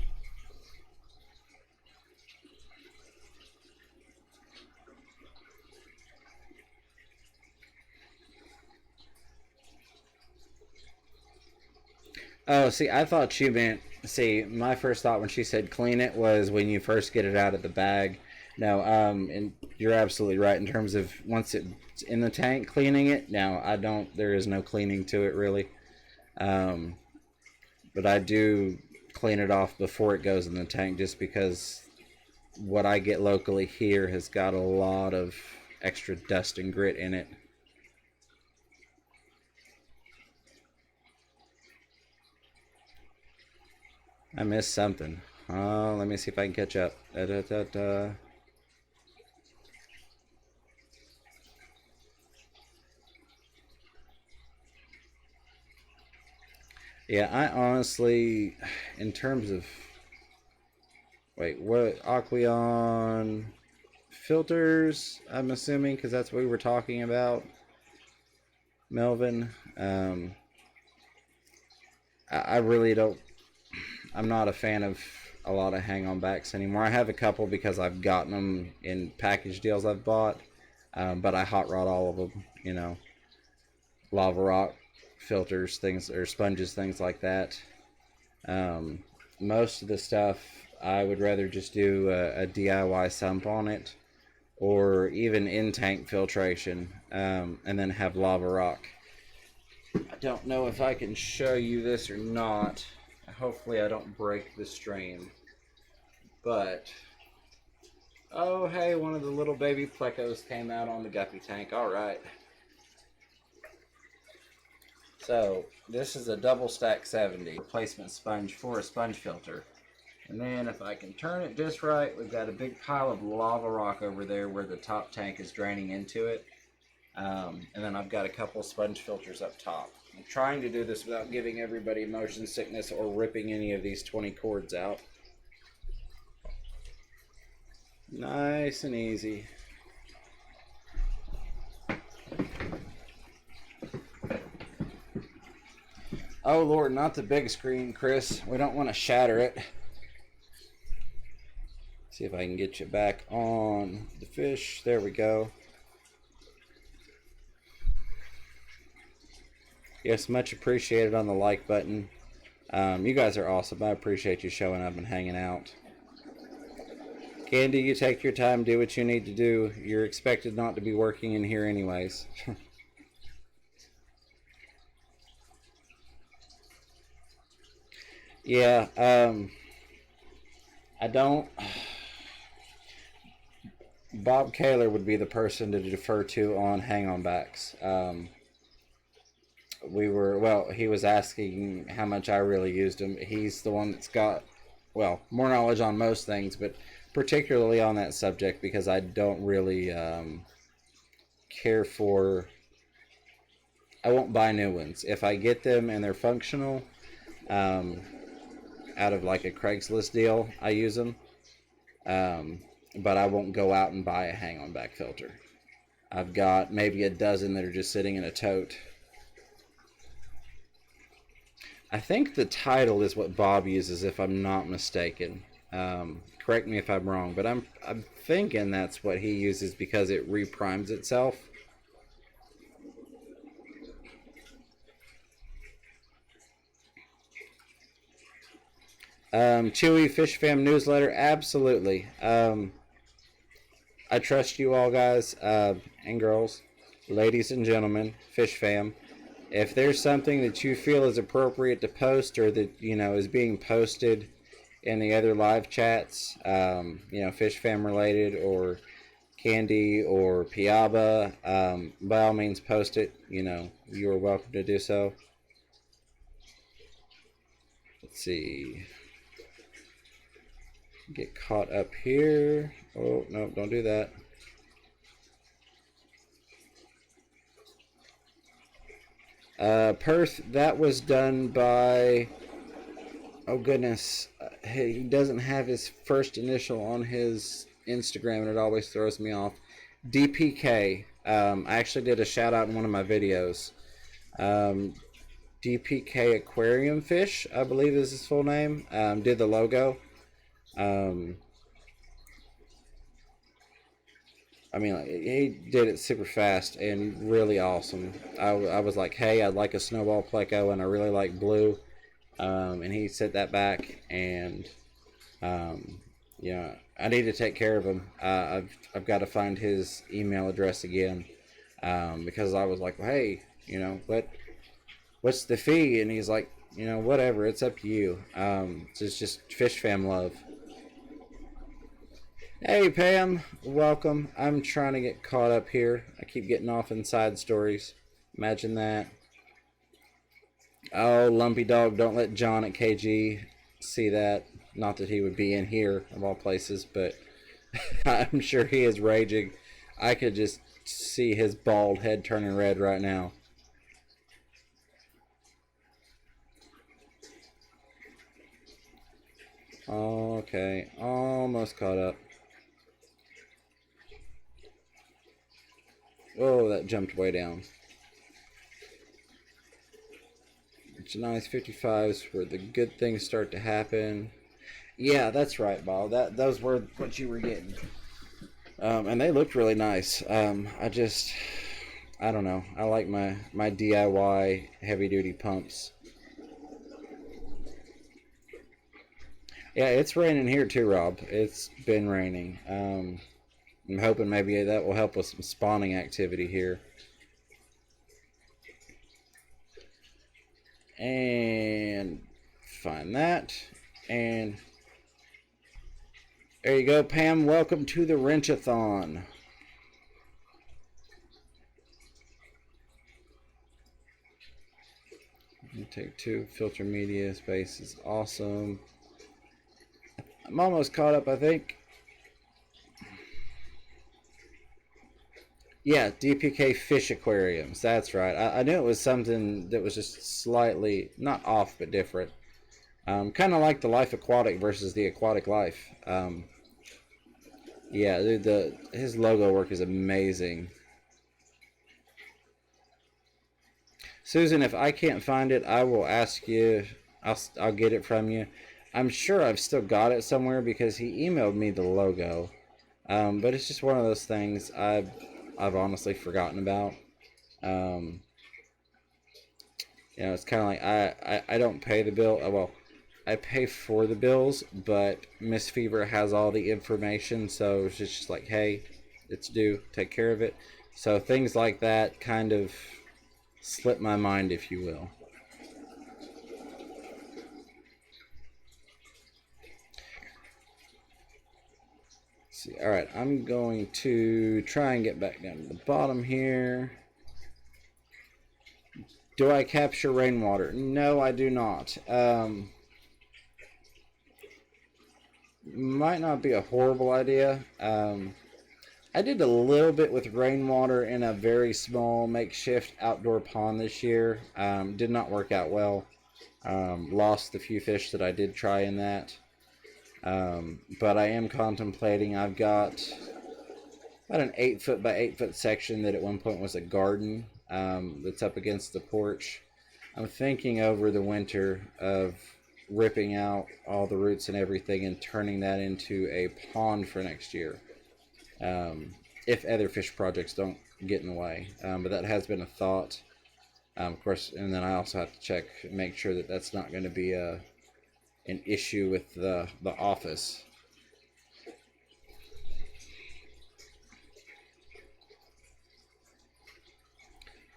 Oh, see, I thought you meant, see, my first thought when she said clean it was when you first get it out of the bag. No, and you're absolutely right in terms of once it's in the tank, cleaning it. Now, there is no cleaning to it really. But I do clean it off before it goes in the tank just because what I get locally here has got a lot of extra dust and grit in it. I missed something. Oh, let me see if I can catch up. Yeah, I honestly, in terms of, wait, what, Aqueon filters, I'm assuming, because that's what we were talking about, Melvin. I really don't, I'm not a fan of a lot of hang-on backs anymore. I have a couple because I've gotten them in package deals I've bought, but I hot rod all of them, you know, lava rock filters, things, or sponges, things like that. Most of the stuff I would rather just do a DIY sump on it, or even in-tank filtration, and then have lava rock. I don't know if I can show you this or not. Hopefully I don't break the stream. But, oh hey, one of the little baby plecos came out on the guppy tank. Alright. So, this is a double stack 70 replacement sponge for a sponge filter. And then if I can turn it just right, we've got a big pile of lava rock over there where the top tank is draining into it. And then I've got a couple sponge filters up top. I'm trying to do this without giving everybody motion sickness or ripping any of these 20 cords out. Nice and easy. Oh Lord, not the big screen, Chris. We don't want to shatter it. See if I can get you back on the fish. There we go. Yes, much appreciated on the like button. You guys are awesome. I appreciate you showing up and hanging out. Candy, you take your time, do what you need to do. You're expected not to be working in here anyways. Yeah, I don't... Bob Kaler would be the person to defer to on hang-on backs. He was asking how much I really used him. He's the one that's got, well, more knowledge on most things, but particularly on that subject because I don't really care for, I won't buy new ones. If I get them and they're functional, out of like a Craigslist deal, I use them. But I won't go out and buy a hang-on back filter. I've got maybe a dozen that are just sitting in a tote. I think the title is what Bob uses, if I'm not mistaken. Correct me if I'm wrong, but I'm thinking that's what he uses because it reprimes itself. Chewy Fish Fam newsletter, absolutely. I trust you all, guys and girls, ladies and gentlemen, Fish Fam. If there's something that you feel is appropriate to post, or that is being posted in the other live chats, Fish Fam related, or Candy or Piaba, by all means post it. You are welcome to do so. Let's see. Get caught up here. Oh, no, don't do that. Perth, that was done by, oh goodness, he doesn't have his first initial on his Instagram, and it always throws me off. DPK. I actually did a shout out in one of my videos. DPK Aquarium Fish, I believe is his full name. Did the logo. He did it super fast and really awesome. I was like, hey, I'd like a snowball pleco, and I really like blue. And he sent that back, and I need to take care of him. I've got to find his email address again, because I was like, well, hey, what's the fee? And he's like, whatever, it's up to you. It's just Fish Fam love. Hey Pam, welcome. I'm trying to get caught up here. I keep getting off in side stories. Imagine that. Oh, Lumpy Dog, don't let John at KG see that. Not that he would be in here, of all places, but I'm sure he is raging. I could just see his bald head turning red right now. Okay, almost caught up. Oh, that jumped way down. It's a nice 55s where the good things start to happen. Yeah, that's right, Bob. Those were what you were getting. And they looked really nice. I don't know. I like my DIY heavy duty pumps. Yeah, it's raining here too, Rob. It's been raining. I'm hoping maybe that will help with some spawning activity here. And find that. And there you go, Pam. Welcome to the Wrenchathon. Take 2. Filter media space is awesome. I'm almost caught up, I think. Yeah, DPK Fish Aquariums. That's right. I knew it was something that was just slightly, not off, but different. Kind of like the Life Aquatic versus the Aquatic Life. Yeah, dude, his logo work is amazing. Susan, if I can't find it, I will ask you. I'll get it from you. I'm sure I've still got it somewhere because he emailed me the logo. But it's just one of those things I've honestly forgotten about. It's kind of like I don't pay the bill. Well, I pay for the bills, but Miss Fever has all the information, so it's just like, hey, it's due, take care of it. So things like that kind of slip my mind, if you will. See, all right, I'm going to try and get back down to the bottom here. Do I capture rainwater? No, I do not. Might not be a horrible idea. I did a little bit with rainwater in a very small makeshift outdoor pond this year. Did not work out well. Lost the few fish that I did try in that. But I am contemplating. I've got about an 8-foot by 8-foot section that at one point was a garden that's up against the porch. I'm thinking over the winter of ripping out all the roots and everything and turning that into a pond for next year, if other fish projects don't get in the way. But that has been a thought, of course. And then I also have to make sure that that's not going to be a an issue with the office.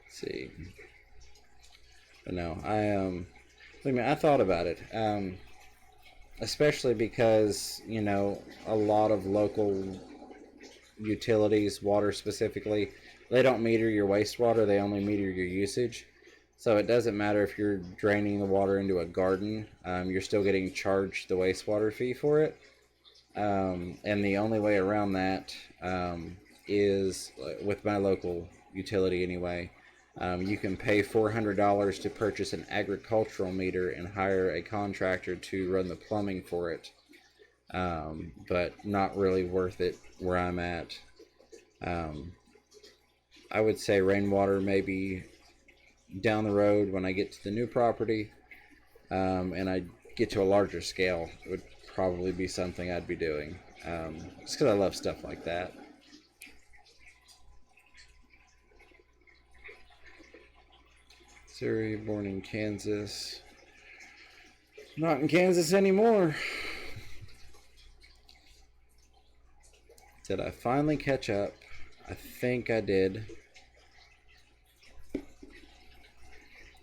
Let's see. But no, I thought about it. Especially because, you know, a lot of local utilities, water specifically, they don't meter your wastewater, they only meter your usage. So it doesn't matter if you're draining the water into a garden, you're still getting charged the wastewater fee for it. And the only way around that is, with my local utility anyway, you can pay $400 to purchase an agricultural meter and hire a contractor to run the plumbing for it. But not really worth it where I'm at. I would say rainwater maybe down the road when I get to the new property, and I get to a larger scale, it would probably be something I'd be doing, just because I love stuff like that. Missouri, born in Kansas. Not in Kansas anymore. Did I finally catch up? I think I did.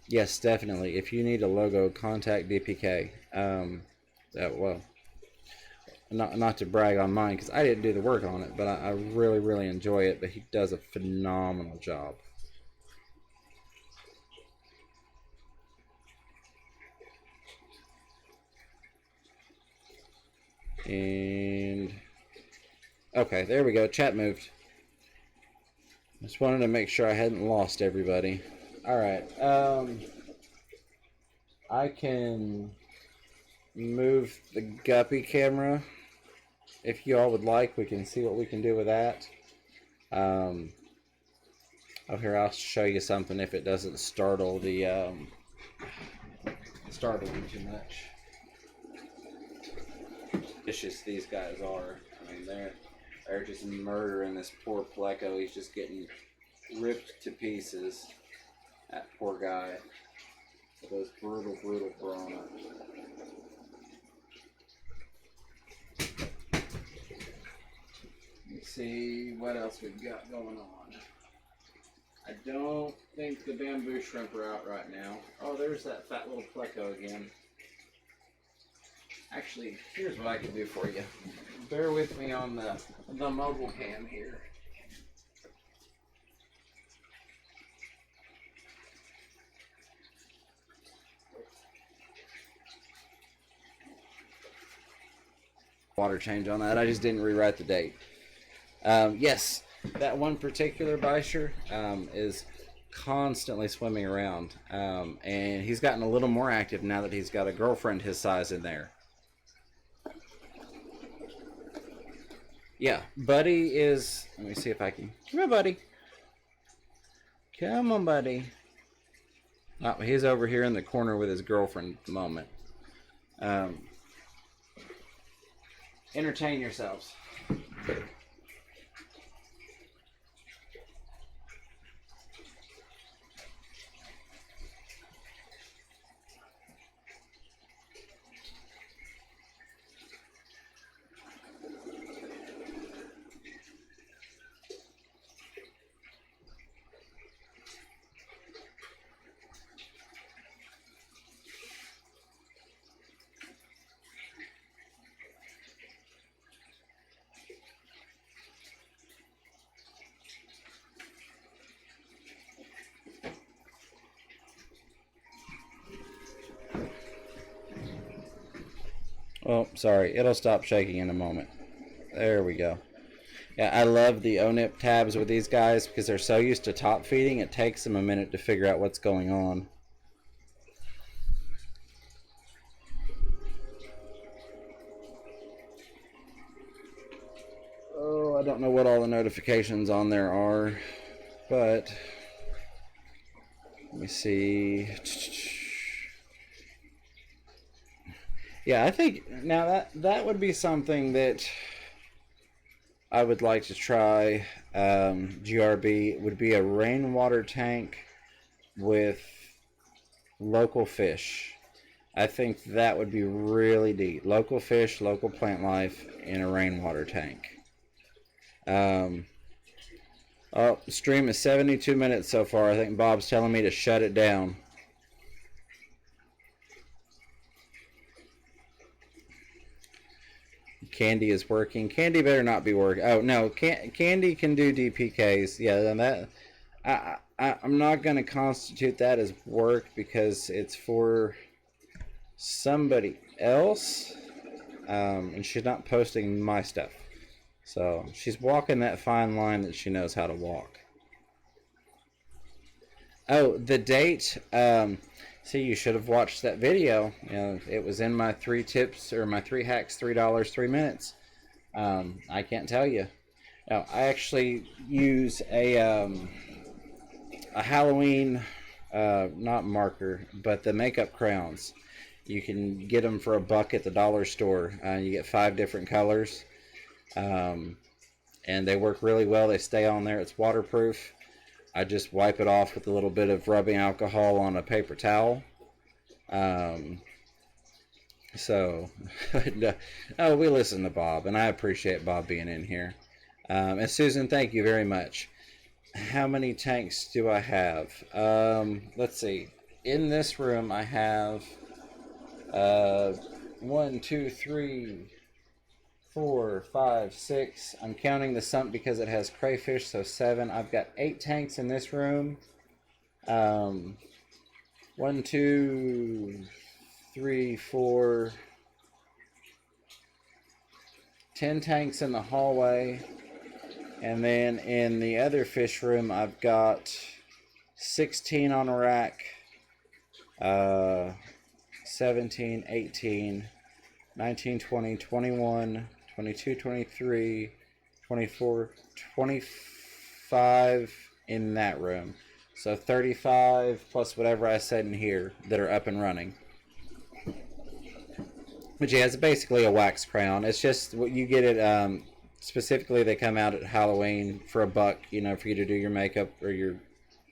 Yes, definitely. If you need a logo, contact DPK. Well, not to brag on mine, because I didn't do the work on it, but I really, really enjoy it. But he does a phenomenal job. And okay, there we go. Chat moved. Just wanted to make sure I hadn't lost everybody. Alright, I can move the guppy camera if you all would like. We can see what we can do with that. Oh, here, I'll show you something if it doesn't startle the startle you too much. Vicious these guys are. I mean, they're just murdering this poor pleco. He's just getting ripped to pieces. That poor guy. With those brutal piranha. Let's see what else we've got going on. I don't think the bamboo shrimp are out right now. Oh, there's that fat little pleco again. Actually, here's what I can do for you. Bear with me on the mobile cam here. Water change on that. I just didn't rewrite the date. Yes, that one particular Beischer is constantly swimming around, and he's gotten a little more active now that he's got a girlfriend his size in there. Yeah, Buddy is... Let me see if I can... Come on, Buddy. Come on, Buddy. Oh, he's over here in the corner with his girlfriend at the moment. Entertain yourselves. Oh, sorry. It'll stop shaking in a moment. There we go. Yeah, I love the ONIP tabs with these guys because they're so used to top feeding, it takes them a minute to figure out what's going on. Oh, I don't know what all the notifications on there are, but let me see. Yeah, I think now that would be something that I would like to try. GRB would be a rainwater tank with local fish. I think that would be really neat. Local fish, local plant life in a rainwater tank. Oh, stream is 72 minutes so far. I think Bob's telling me to shut it down. Candy is working. Candy better not be working. Oh no, Candy can do DPKs. Yeah, then that I'm not going to constitute that as work because it's for somebody else, and she's not posting my stuff. So she's walking that fine line that she knows how to walk. Oh, the date. See, you should have watched that video. You know, it was in my 3 tips or my 3 hacks, $3, 3 minutes. I can't tell you. No, I actually use a Halloween, not marker, but the makeup crayons. You can get them for $1 at the dollar store. You get 5 different colors. And they work really well. They stay on there. It's waterproof. I just wipe it off with a little bit of rubbing alcohol on a paper towel. So, oh, we listen to Bob, and I appreciate Bob being in here. And Susan, thank you very much. How many tanks do I have? Let's see. In this room, I have 1, 2, 3, 4, 5, 6. I'm counting the sump because it has crayfish, so 7. I've got 8 tanks in this room. 1, 2, 3, 4, 10 tanks in the hallway. And then in the other fish room, I've got 16 on a rack, 17, 18, 19, 20, 21, 22, 23, 24, 25 in that room. So 35 plus whatever I said in here that are up and running. But yeah, it's basically a wax crayon. It's just what you get it. Specifically, they come out at Halloween for $1, you know, for you to do your makeup or your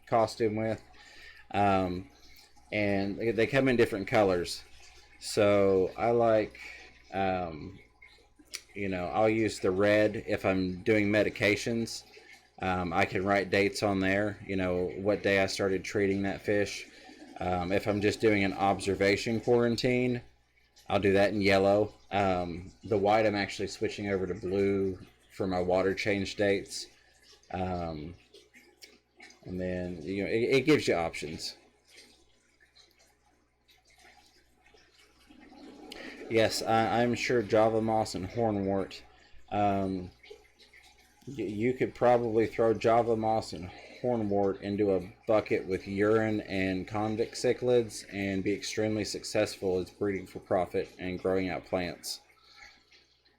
costume with. And they come in different colors. So I like, you know, I'll use the red if I'm doing medications. I can write dates on there, you know, what day I started treating that fish. If I'm just doing an observation quarantine, I'll do that in yellow. The white I'm actually switching over to blue for my water change dates. And then, you know, it gives you options. Yes, I'm sure Java moss and hornwort. You could probably throw Java moss and hornwort into a bucket with urine and convict cichlids and be extremely successful as breeding for profit and growing out plants.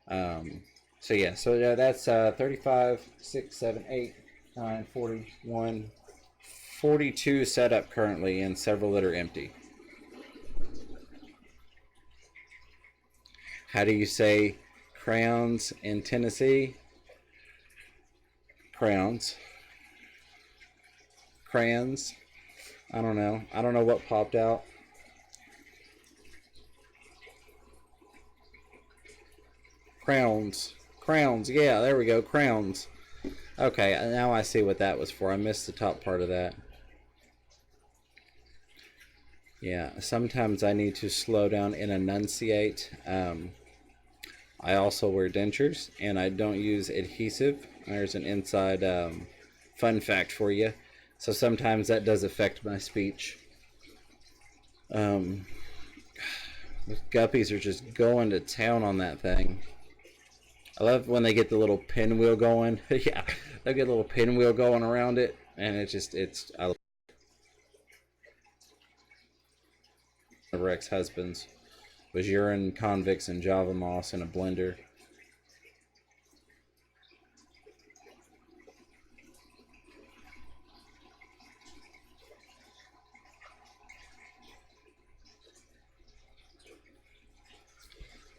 So yeah, so that's 35, 6, 7, 8, 9, 41, 42 set up currently and several that are empty. How do you say crayons in Tennessee? Crayons. Crayons. I don't know. I don't know what popped out. Crowns. Crowns. Yeah, there we go. Crowns. Okay, now I see what that was for. I missed the top part of that. Yeah, sometimes I need to slow down and enunciate. I also wear dentures, and I don't use adhesive. There's an inside fun fact for you. So sometimes that does affect my speech. The guppies are just going to town on that thing. I love when they get the little pinwheel going. Yeah, they get a little pinwheel going around it, and I love the ex-husbands was urine, convicts, and Java moss in a blender.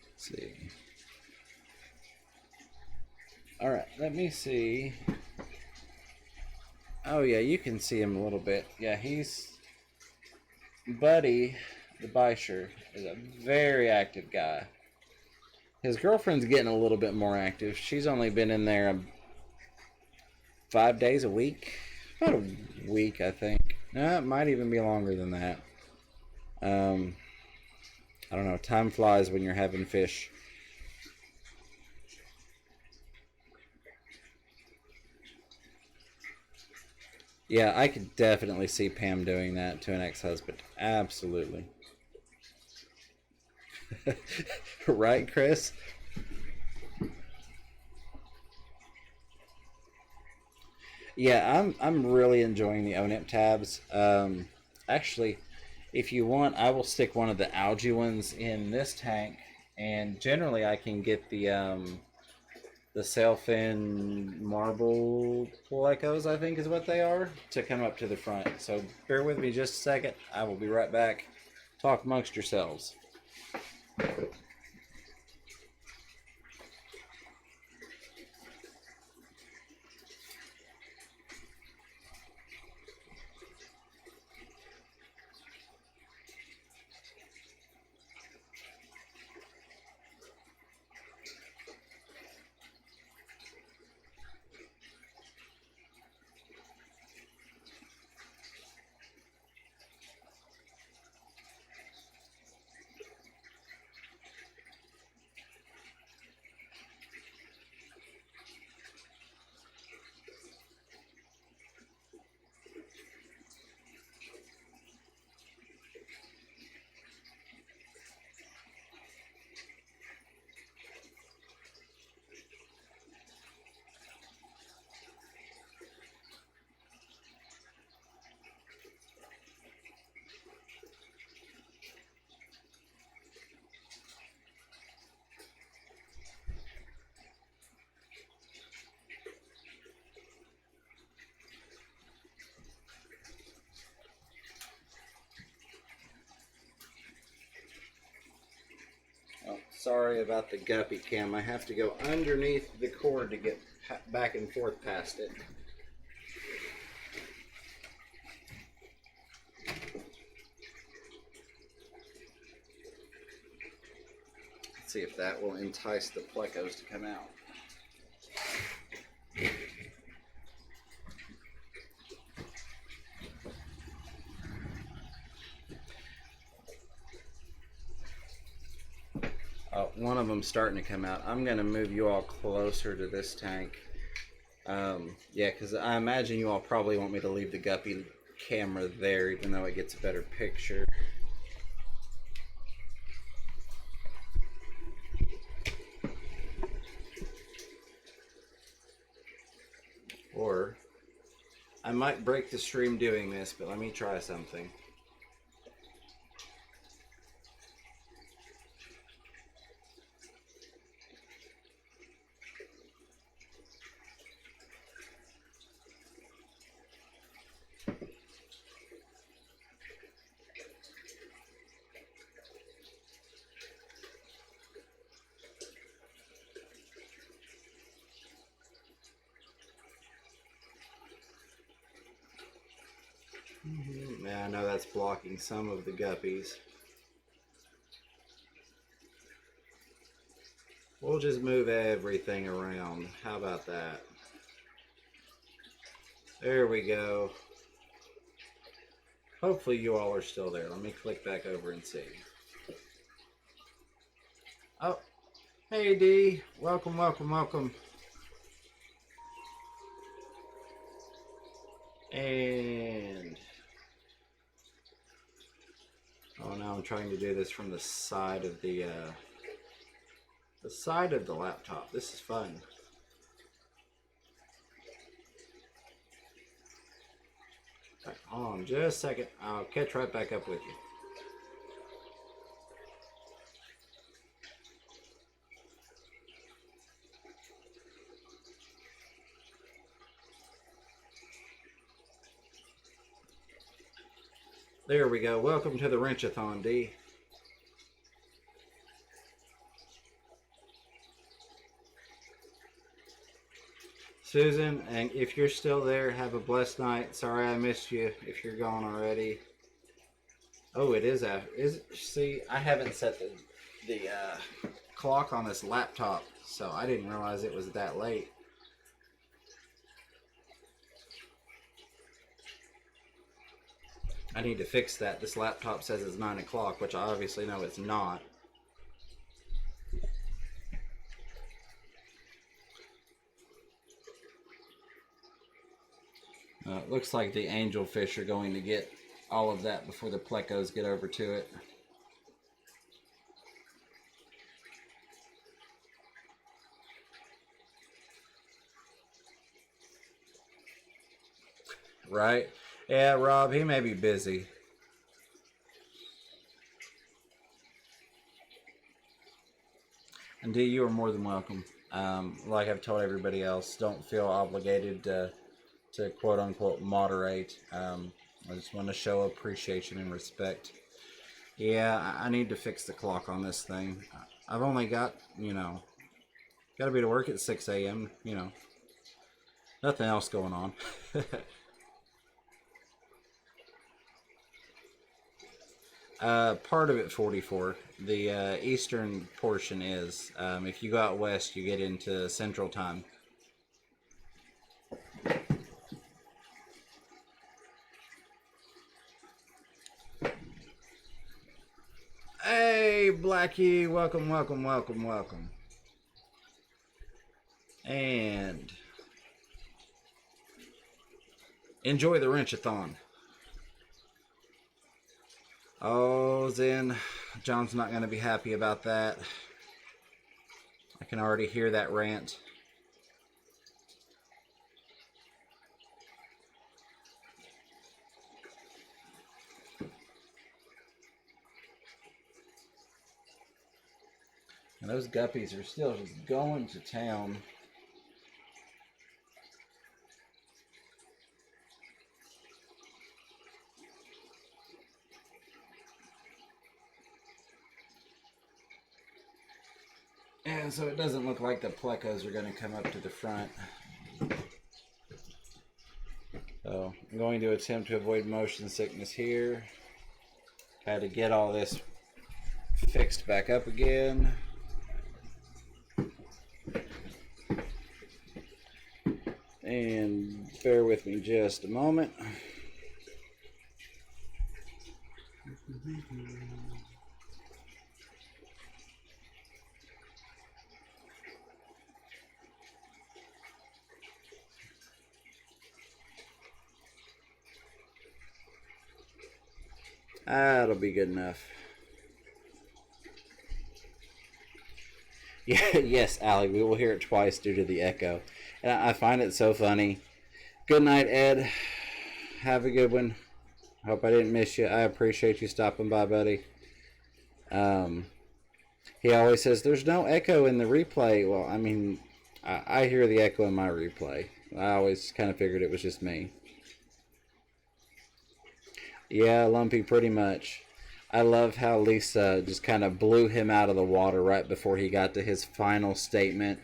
Let's see. All right, let me see. Oh yeah, you can see him a little bit. Yeah, he's Buddy. the Bisher, is a very active guy. His girlfriend's getting a little bit more active. She's only been in there 5 days a week. About a week, I think. No, it might even be longer than that. I don't know. Time flies when you're having fish. Yeah, I could definitely see Pam doing that to an ex-husband. Absolutely. Right, Chris? Yeah, I'm really enjoying the ONIP tabs. Actually, if you want, I will stick one of the algae ones in this tank, and generally I can get the sailfin marble plecos, I think is what they are, to come up to the front. So bear with me just a second. I will be right back. Talk amongst yourselves. Oh, sorry about the guppy cam. I have to go underneath the cord to get back and forth past it. Let's see if that will entice the plecos to come out. One of them's starting to come out. I'm going to move you all closer to this tank. Yeah, because I imagine you all probably want me to leave the guppy camera there, even though it gets a better picture. Or I might break the stream doing this, but let me try something. Yeah, I know that's blocking some of the guppies. We'll just move everything around. How about that? There we go. Hopefully you all are still there. Let me click back over and see. Oh, hey D. Welcome, welcome, welcome. And oh, now I'm trying to do this from the side of the laptop. This is fun. Right, hold on just a second. I'll catch right back up with you. There we go. Welcome to the Wrenchathon, D. Susan, and if you're still there, have a blessed night. Sorry I missed you if you're gone already. Oh, it is after. See, I haven't set the clock on this laptop, so I didn't realize it was that late. I need to fix that. This laptop says it's 9 o'clock, which I obviously know it's not. It looks like the angelfish are going to get all of that before the plecos get over to it. Right? Yeah, Rob, he may be busy. And D, you are more than welcome. Like I've told everybody else, don't feel obligated to quote unquote moderate. I just want to show appreciation and respect. Yeah, I need to fix the clock on this thing. I've only got, got to be to work at 6 a.m., nothing else going on. Part of it 44. The eastern portion is. If you go out west, you get into Central Time. Hey, Blackie, welcome, welcome, welcome, welcome. And enjoy the wrench-a-thon. Oh, Zen, John's not going to be happy about that. I can already hear that rant. And those guppies are still just going to town. And so it doesn't look like the plecos are going to come up to the front. So I'm going to attempt to avoid motion sickness here. Had to get all this fixed back up again. And bear with me just a moment. That'll be good enough. Yeah, yes, Allie, we will hear it twice due to the echo. And I find it so funny. Good night, Ed. Have a good one. Hope I didn't miss you. I appreciate you stopping by, buddy. He always says, there's no echo in the replay. Well, I mean, I hear the echo in my replay. I always kind of figured it was just me. Yeah, Lumpy, pretty much. I love how Lisa just kind of blew him out of the water right before he got to his final statement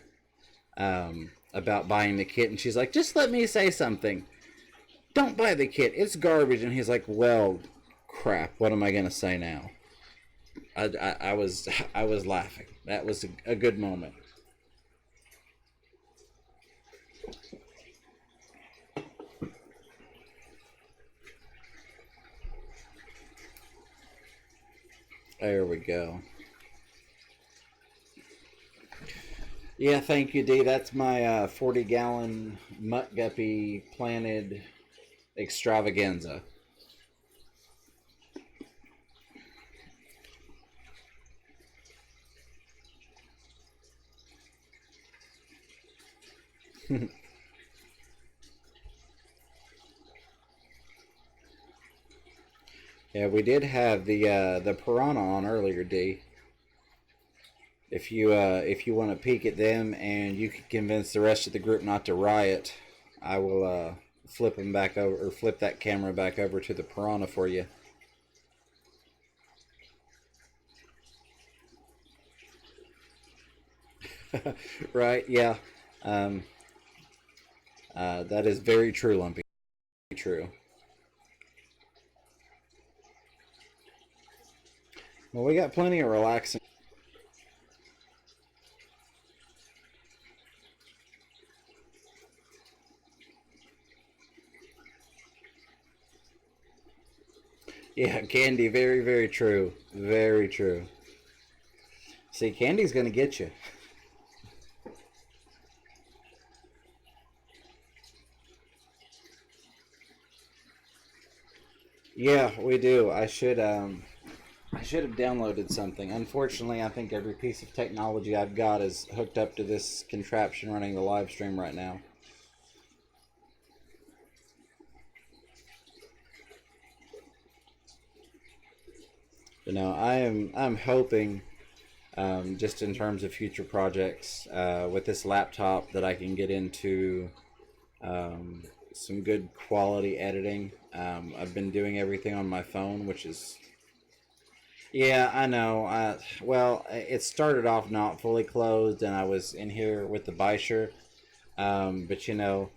about buying the kit. And she's like, just let me say something. Don't buy the kit. It's garbage. And he's like, well, crap. What am I going to say now? I was laughing. That was a good moment. There we go. Yeah, thank you, D. That's my 40-gallon mutt guppy planted extravaganza. Yeah, we did have the piranha on earlier, D. If you want to peek at them and you can convince the rest of the group not to riot, I will flip them back over, or flip that camera back over to the piranha for you. Right? Yeah. That is very true, Lumpy. True. Well, we got plenty of relaxing. Yeah, Candy, very, very true. Very true. See, Candy's gonna get you. Yeah, we do. I should have downloaded something. Unfortunately, I think every piece of technology I've got is hooked up to this contraption running the live stream right now. You know, I'm hoping, just in terms of future projects, with this laptop that I can get into some good quality editing. I've been doing everything on my phone, which is, yeah, I know. Well, it started off not fully closed, and I was in here with the Bisher, but you know,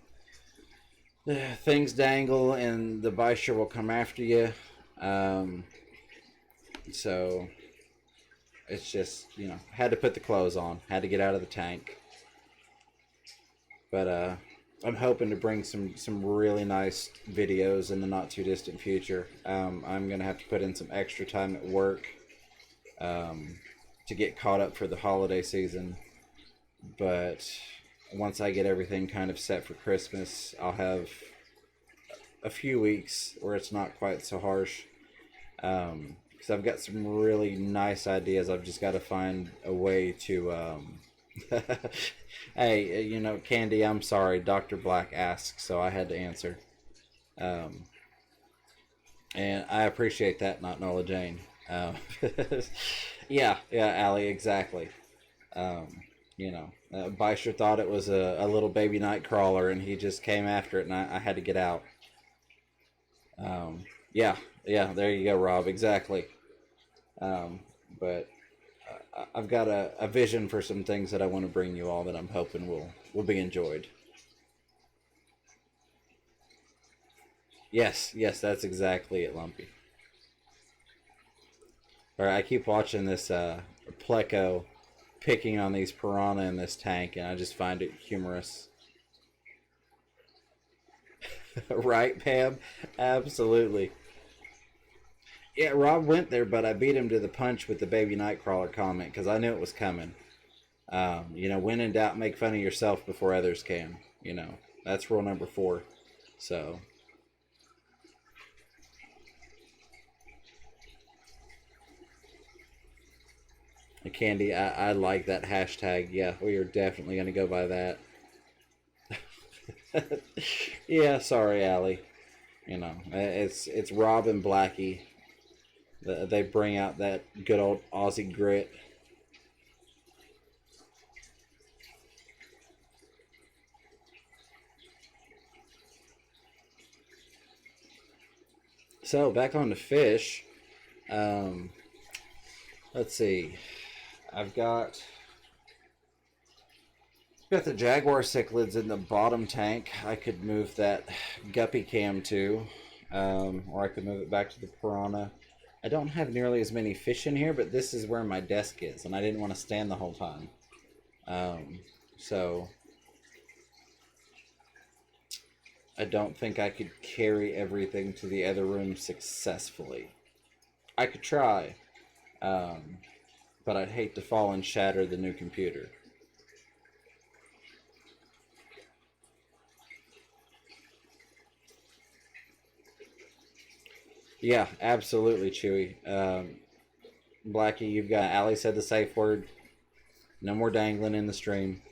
things dangle, and the Bisher will come after you. Um, so it's just, you know, had to put the clothes on, had to get out of the tank. But I'm hoping to bring some really nice videos in the not too distant future. I'm gonna have to put in some extra time at work to get caught up for the holiday season. But once I get everything kind of set for Christmas, I'll have a few weeks where it's not quite so harsh. Because I've got some really nice ideas. I've just got to find a way to. Hey, you know, Candy, I'm sorry. Dr. Black asked, so I had to answer. Um, and I appreciate that, not Nola Jane. Yeah, Allie, exactly. Um, you know, Beischer thought it was a little baby night crawler, and he just came after it, and I had to get out. Um, yeah, there you go, Rob. Exactly. But I've got a vision for some things that I want to bring you all that I'm hoping will be enjoyed. Yes, that's exactly it, Lumpy. All right, I keep watching this Pleco picking on these piranha in this tank, and I just find it humorous. Right, Pam? Absolutely. Yeah, Rob went there, but I beat him to the punch with the baby nightcrawler comment because I knew it was coming. You know, when in doubt, make fun of yourself before others can. You know, that's rule number 4. So, Candy, I like that hashtag. Yeah, we are definitely going to go by that. Yeah, sorry, Allie. You know, it's Rob and Blackie. They bring out that good old Aussie grit. So back on the fish. Um, let's see. I've got the Jaguar cichlids in the bottom tank. I could move that guppy cam to, or I could move it back to the piranha. I don't have nearly as many fish in here, but this is where my desk is, and I didn't want to stand the whole time. So I don't think I could carry everything to the other room successfully. I could try, but I'd hate to fall and shatter the new computer. Yeah, absolutely, Chewy. Blackie, you've got Allie said the safe word. No more dangling in the stream.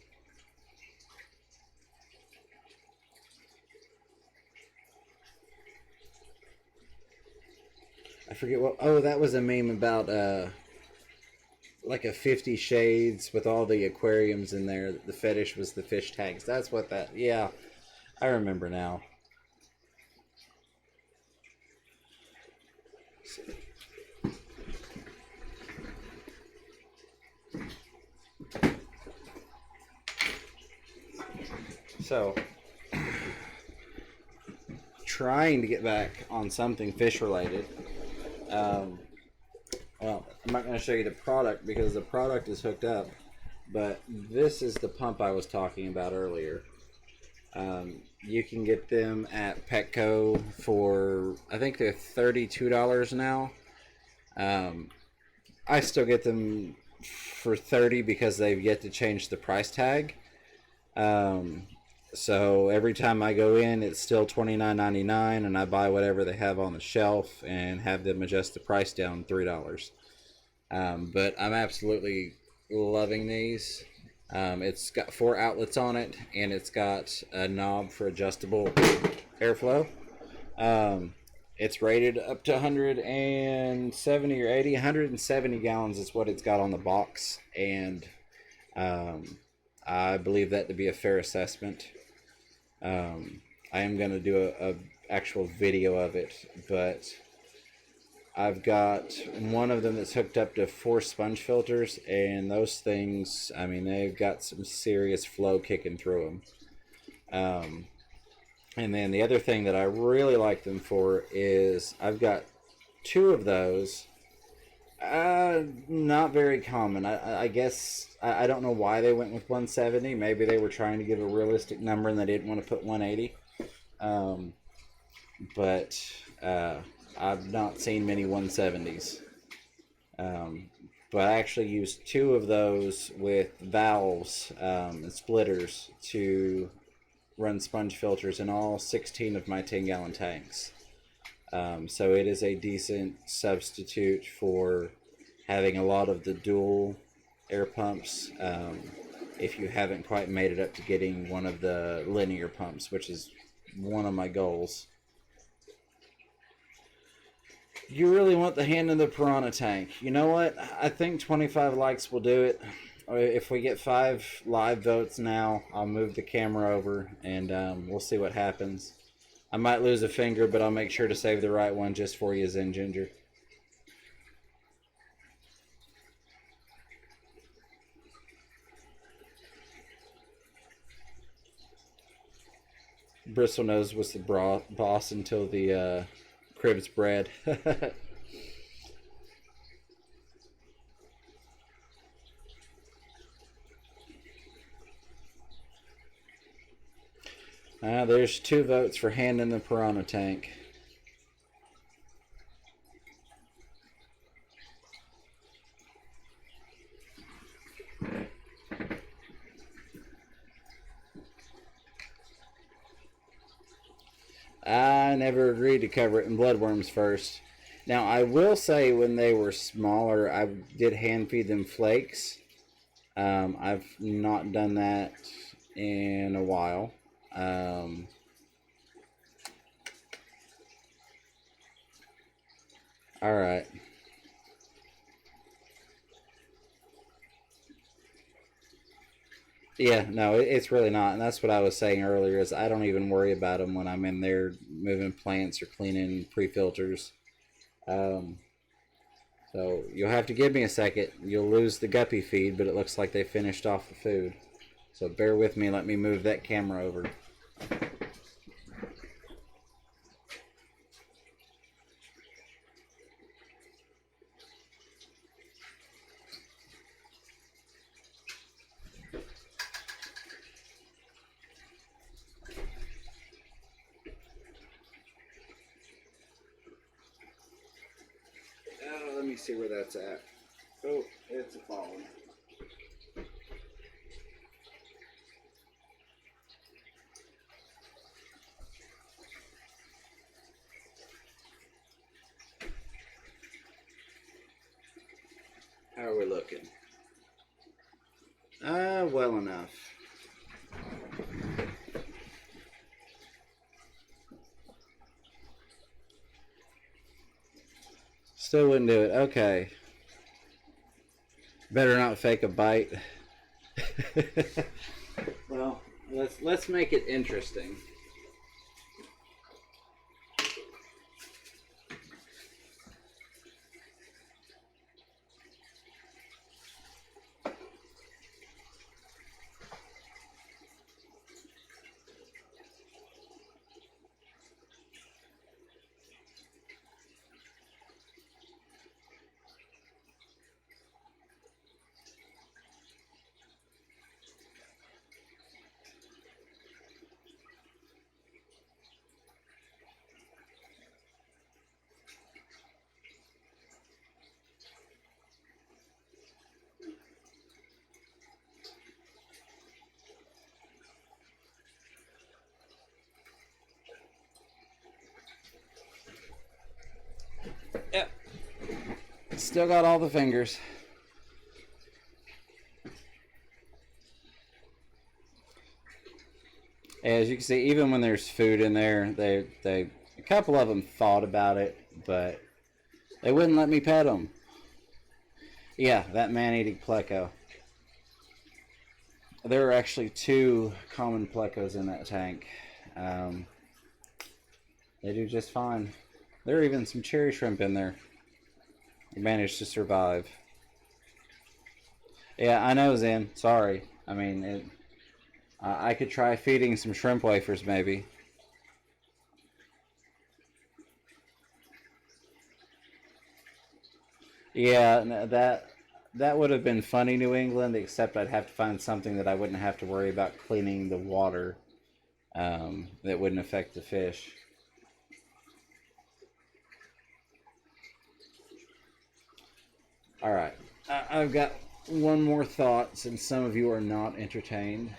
I forget what. Oh, that was a meme about like a 50 Shades with all the aquariums in there. The fetish was the fish tanks. That's what that. Yeah, I remember now. So, trying to get back on something fish related. Well, I'm not going to show you the product because the product is hooked up, but this is the pump I was talking about earlier. You can get them at Petco for, I think they're $32 now. I still get them for $30 because they've yet to change the price tag. So every time I go in, it's still $29.99, and I buy whatever they have on the shelf and have them adjust the price down $3. But I'm absolutely loving these. It's got 4 outlets on it, and it's got a knob for adjustable airflow. It's rated up to 170 or 80. 170 gallons is what it's got on the box, and I believe that to be a fair assessment. I am going to do a actual video of it, but I've got one of them that's hooked up to 4 sponge filters, and those things, I mean, they've got some serious flow kicking through them. And then the other thing that I really like them for is I've got 2 of those. Not very common. I guess I don't know why they went with 170. Maybe they were trying to give a realistic number and they didn't want to put 180. But I've not seen many 170s. But I actually used 2 of those with valves and splitters to run sponge filters in all 16 of my 10-gallon tanks. So it is a decent substitute for having a lot of the dual air pumps if you haven't quite made it up to getting one of the linear pumps, which is one of my goals. You really want the hand in the piranha tank. You know what? I think 25 likes will do it. If we get 5 live votes now, I'll move the camera over and we'll see what happens. I might lose a finger, but I'll make sure to save the right one just for you, Zen Ginger. Bristol Nose was the boss until the crib's bred. There's 2 votes for hand in the piranha tank. I never agreed to cover it in bloodworms first. Now, I will say when they were smaller, I did hand feed them flakes. I've not done that in a while. All right. Yeah, no, it's really not, and that's what I was saying earlier. Is I don't even worry about them when I'm in there moving plants or cleaning pre-filters. Um, so you'll have to give me a second. You'll lose the guppy feed, but it looks like they finished off the food. So bear with me. Let me move that camera over. Let me see where that's at. Oh, it's a falling. How are we looking? Well enough. Still wouldn't do it. Okay. Better not fake a bite. Well, let's make it interesting. Still got all the fingers. As you can see, even when there's food in there, they a couple of them thought about it, but they wouldn't let me pet them. Yeah, that man-eating pleco. There are actually 2 common plecos in that tank. They do just fine. There are even some cherry shrimp in there. They managed to survive. Yeah, I know, Zen. Sorry. I mean, I could try feeding some shrimp wafers, maybe. Yeah, that would have been funny, New England, except I'd have to find something that I wouldn't have to worry about cleaning the water, that wouldn't affect the fish. All right, I've got one more thought since some of you are not entertained.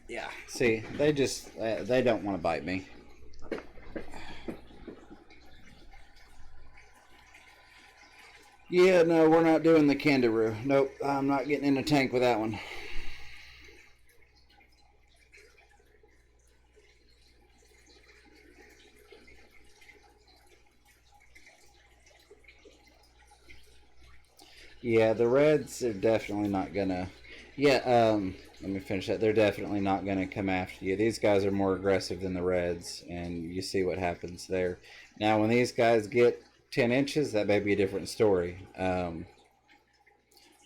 Yeah, see, they don't want to bite me. Yeah, no, we're not doing the kangaroo. Nope, I'm not getting in a tank with that one. Yeah, the reds are definitely not gonna. Yeah, let me finish that. They're definitely not gonna come after you. These guys are more aggressive than the reds, and you see what happens there. Now, when these guys get 10 inches, that may be a different story.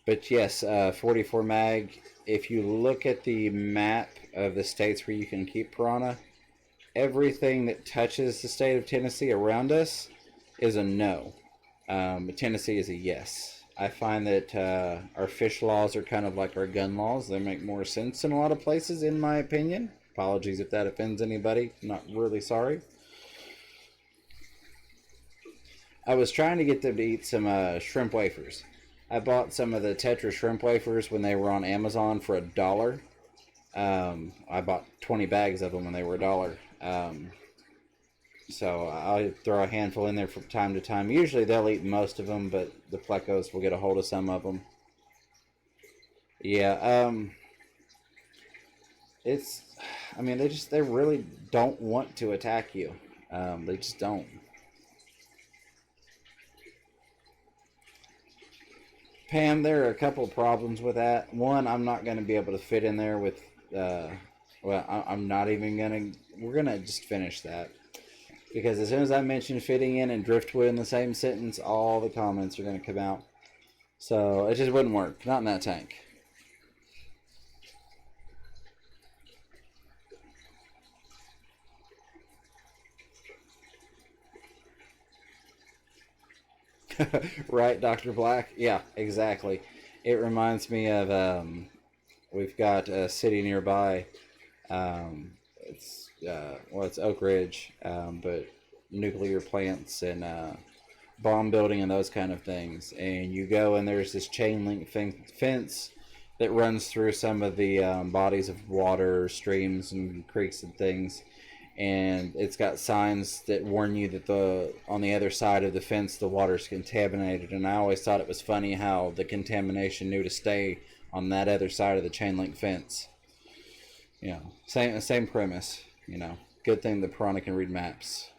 But yes, 44 mag. If you look at the map of the states where you can keep piranha, everything that touches the state of Tennessee around us is a no. Tennessee is a yes. I find that our fish laws are kind of like our gun laws. They make more sense in a lot of places, in my opinion. Apologies if that offends anybody. I'm not really sorry. I was trying to get them to eat some shrimp wafers. I bought some of the Tetra shrimp wafers when they were on Amazon for $1. I bought 20 bags of them when they were $1. So I'll throw a handful in there from time to time. Usually they'll eat most of them, but the plecos will get a hold of some of them. Yeah, it's, I mean, they really don't want to attack you. They just don't. Pam, there are a couple of problems with that. One, I'm not going to be able to fit in there with, well, I'm not even going to, we're going to just finish that. Because as soon as I mention fitting in and driftwood in the same sentence, all the comments are going to come out. So it just wouldn't work. Not in that tank. Right, Dr. Black? Yeah, exactly. It reminds me of, we've got a city nearby. Well, it's Oak Ridge, but nuclear plants and bomb building and those kind of things. And you go and there's this chain link fence that runs through some of the bodies of water, streams and creeks and things. And it's got signs that warn you that on the other side of the fence the water's contaminated. And I always thought it was funny how the contamination knew to stay on that other side of the chain link fence. You know, same premise. You know, good thing the piranha can read maps.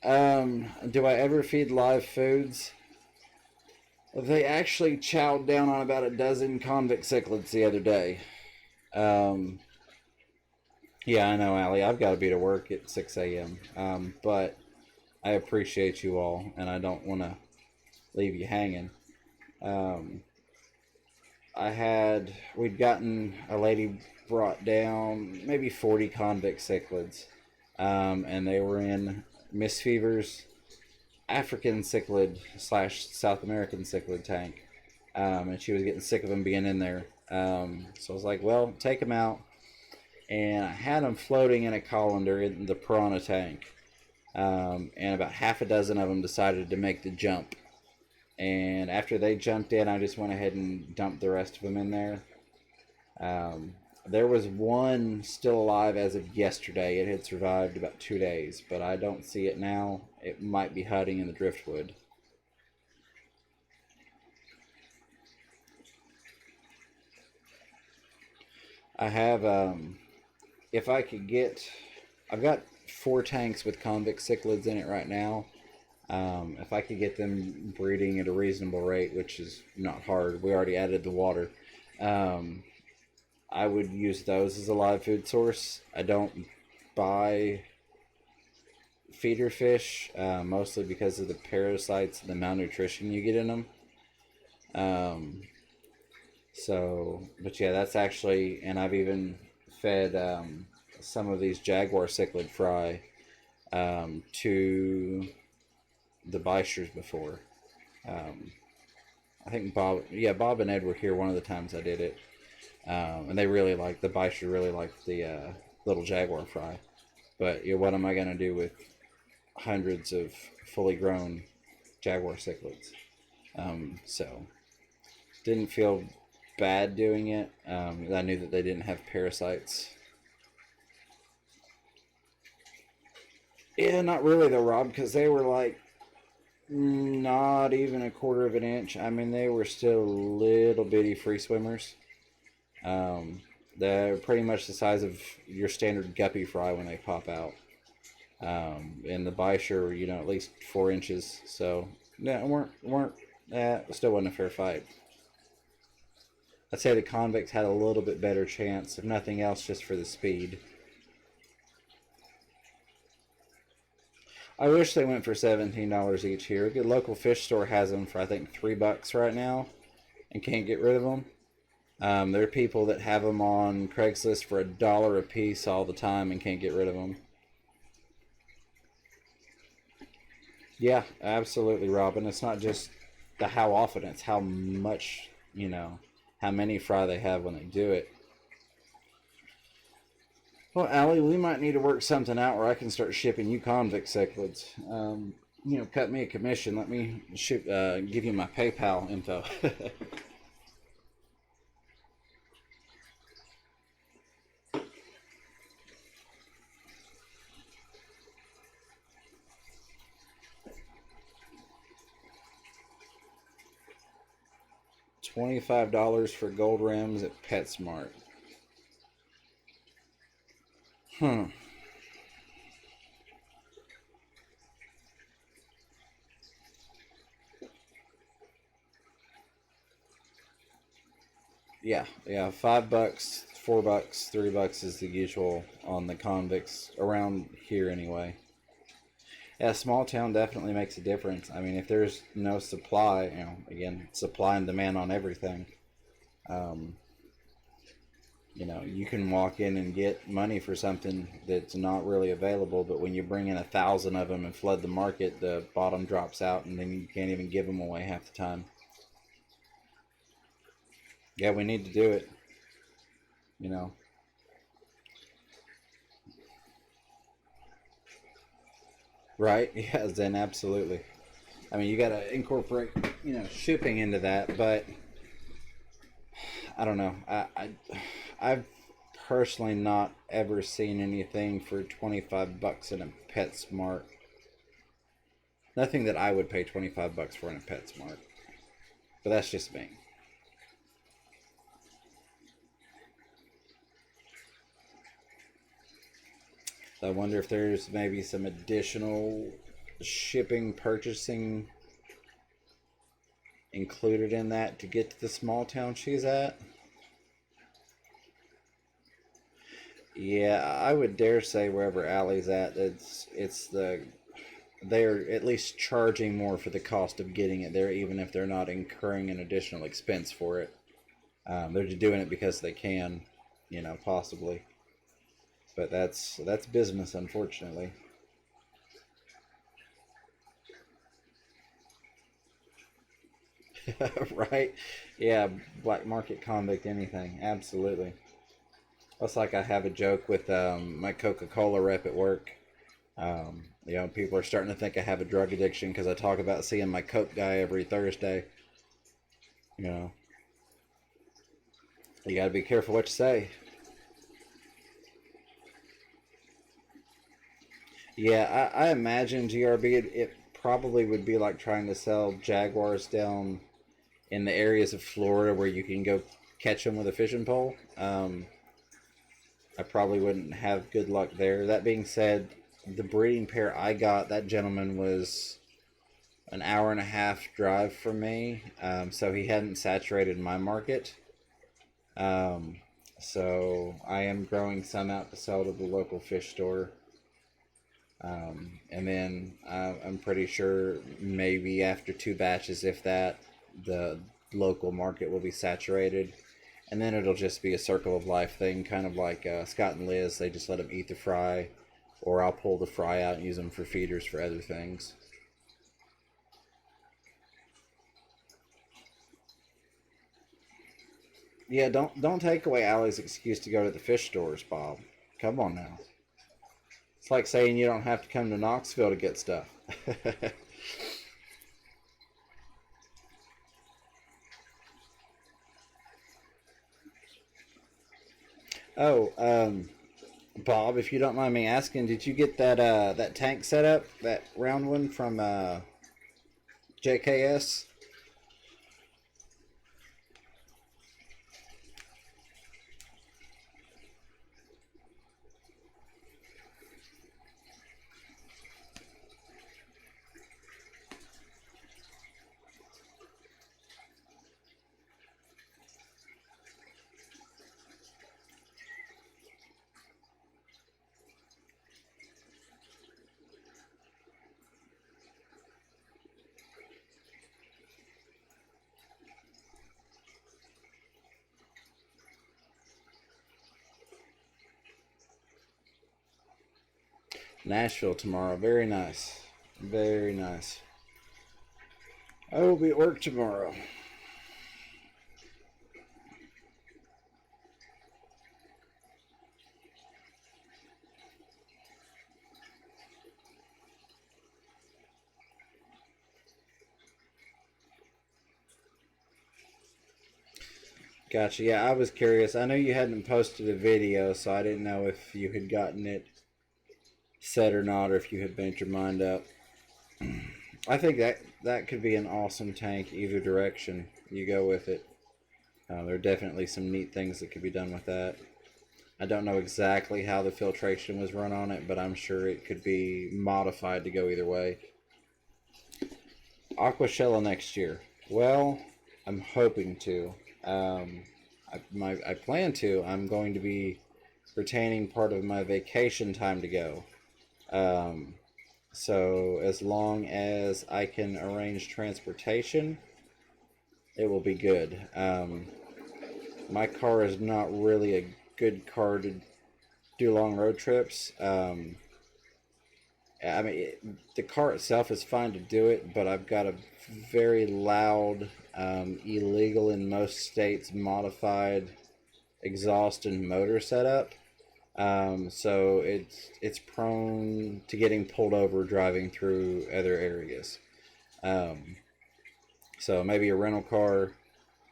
Do I ever feed live foods? They actually chowed down on about a dozen convict cichlids the other day. Yeah, I know, Allie. I've got to be to work at 6 a.m. But I appreciate you all, and I don't want to leave you hanging. We'd gotten a lady brought down maybe 40 convict cichlids, and they were in Miss Fever's African cichlid / South American cichlid tank, and she was getting sick of them being in there. So I was like, well, take them out. And I had them floating in a colander in the piranha tank. And about half a dozen of them decided to make the jump. And after they jumped in, I just went ahead and dumped the rest of them in there. There was one still alive as of yesterday. It had survived about 2 days, but I don't see it now. It might be hiding in the driftwood. I have, if I could get, I've got 4 tanks with convict cichlids in it right now. If I could get them breeding at a reasonable rate, which is not hard, we already added the water, I would use those as a live food source. I don't buy feeder fish, mostly because of the parasites and the malnutrition you get in them. But yeah, that's actually, and I've even fed some of these jaguar cichlid fry to the Bysters before. I think Bob and Ed were here one of the times I did it. And they really liked, the Byster really liked the little jaguar fry. But what am I going to do with hundreds of fully grown jaguar cichlids? So, didn't feel bad doing it. I knew that they didn't have parasites. Yeah, not really though, Rob, because they were like not even a quarter of an inch. I mean, they were still little bitty free swimmers. They're pretty much the size of your standard guppy fry when they pop out. And the Bysher were, at least 4 inches. So, yeah, still wasn't a fair fight. I'd say the convicts had a little bit better chance, if nothing else, just for the speed. I wish they went for $17 each here. A good local fish store has them for, I think, $3 right now, and can't get rid of them. There are people that have them on Craigslist for $1 a piece all the time and can't get rid of them. Yeah, absolutely, Robin. It's not just the how often, it's how much, how many fry they have when they do it. Well, Allie, we might need to work something out where I can start shipping you convict cichlids. Cut me a commission. Let me give you my PayPal info. $25 for gold rims at PetSmart. Yeah, $5, $4, $3 is the usual on the convicts around here anyway. Yeah, small town definitely makes a difference. I mean, if there's no supply, again, supply and demand on everything. You can walk in and get money for something that's not really available, but when you bring in 1,000 of them and flood the market, the bottom drops out, and then you can't even give them away half the time. Yeah, we need to do it. Right? Yeah, then absolutely. I mean, you got to incorporate, shipping into that, but I don't know. I've personally not ever seen anything for $25 in a PetSmart. Nothing that I would pay $25 for in a PetSmart. But that's just me. I wonder if there's maybe some additional shipping, purchasing included in that to get to the small town she's at. Yeah, I would dare say wherever Allie's at, they're at least charging more for the cost of getting it there, even if they're not incurring an additional expense for it. They're just doing it because they can, possibly. But that's business, unfortunately. Right? Yeah, black market convict, anything. Absolutely. That's like I have a joke with my Coca-Cola rep at work. People are starting to think I have a drug addiction because I talk about seeing my Coke guy every Thursday. You know, you got to be careful what you say. Yeah, I imagine GRB, it probably would be like trying to sell Jaguars down in the areas of Florida where you can go catch them with a fishing pole. I probably wouldn't have good luck there. That being said, the breeding pair I got, that gentleman was an hour and a half drive from me, so he hadn't saturated my market. Um, so I am growing some out to sell to the local fish store. And then I'm pretty sure maybe after 2 batches, if that, the local market will be saturated. And then it'll just be a circle of life thing, kind of like Scott and Liz. They just let them eat the fry, or I'll pull the fry out and use them for feeders for other things. Yeah, don't take away Allie's excuse to go to the fish stores, Bob. Come on now. It's like saying you don't have to come to Knoxville to get stuff. Oh, Bob, if you don't mind me asking, did you get that tank set up, that round one from JKS? Nashville tomorrow. Very nice. Very nice. I will be at work tomorrow. Gotcha. Yeah, I was curious. I know you hadn't posted a video, so I didn't know if you had gotten it set or not, or if you had made your mind up. I think that could be an awesome tank either direction you go with it. There are definitely some neat things that could be done with that. I don't know exactly how the filtration was run on it, but I'm sure it could be modified to go either way. Aquashella next year. Well, I'm hoping to. I plan to. I'm going to be retaining part of my vacation time to go. Um, so as long as I can arrange transportation, it will be good. My car is not really a good car to do long road trips. The car itself is fine to do it, but I've got a very loud, illegal in most states, modified exhaust and motor setup. So it's prone to getting pulled over driving through other areas. Um, so maybe a rental car,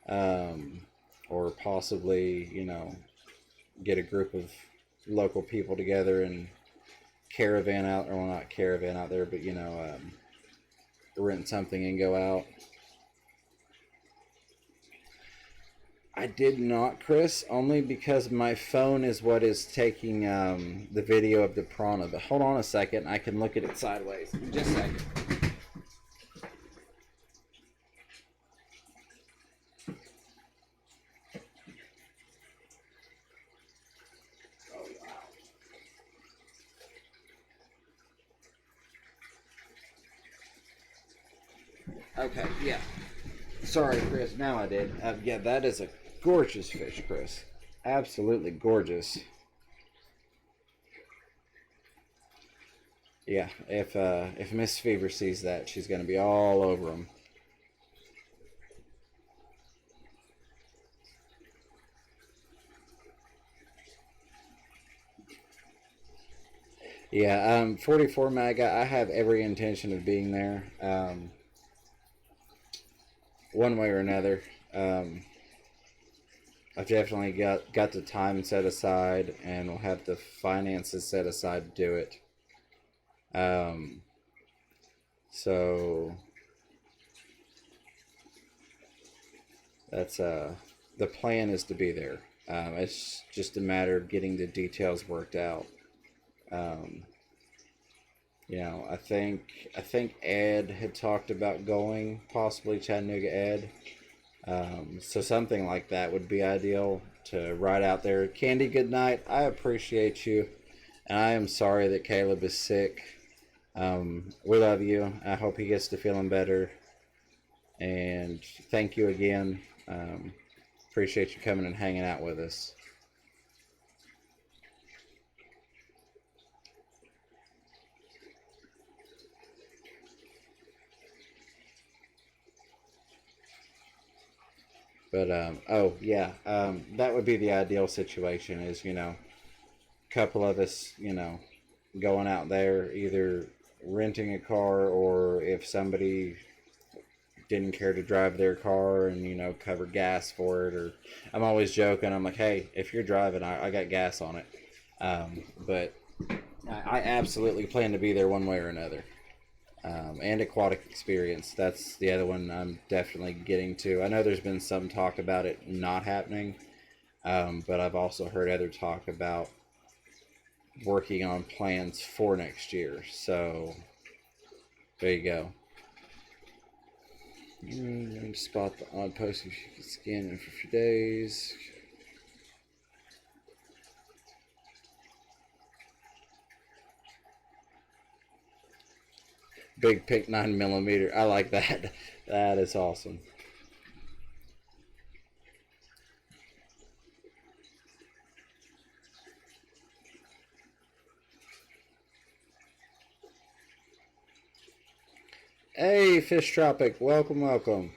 um, or possibly, get a group of local people together and caravan out, or well, not caravan out there, but rent something and go out. I did not, Chris, only because my phone is what is taking the video of the piranha. But hold on a second, I can look at it sideways. Just a second. Oh, wow. Okay, yeah. Sorry, Chris. Now I did. Yeah, that is a gorgeous fish, Chris. Absolutely gorgeous. Yeah, if Miss Fever sees that, she's gonna be all over him. Yeah, 44 mag. I have every intention of being there, one way or another. Um, I've definitely got the time set aside, and will have the finances set aside to do it. Um, so that's the plan is to be there. It's just a matter of getting the details worked out. Um, I think Ed had talked about going, possibly Chattanooga Ed. So something like that would be ideal to ride out there. Candy, good night. I appreciate you, and I am sorry that Caleb is sick. We love you. I hope he gets to feeling better. And thank you again. Appreciate you coming and hanging out with us. But oh yeah, that would be the ideal situation. Is a couple of us, going out there, either renting a car, or if somebody didn't care to drive their car and cover gas for it. Or I'm always joking. I'm like, hey, if you're driving, I got gas on it. But I absolutely plan to be there one way or another. And aquatic experience. That's the other one I'm definitely getting to. I know there's been some talk about it not happening, but I've also heard other talk about working on plans for next year. So there you go. Spot the odd post if you can scan it for a few days. Big pink 9mm. I like that. That is awesome. Hey, Fish Tropic. Welcome, welcome.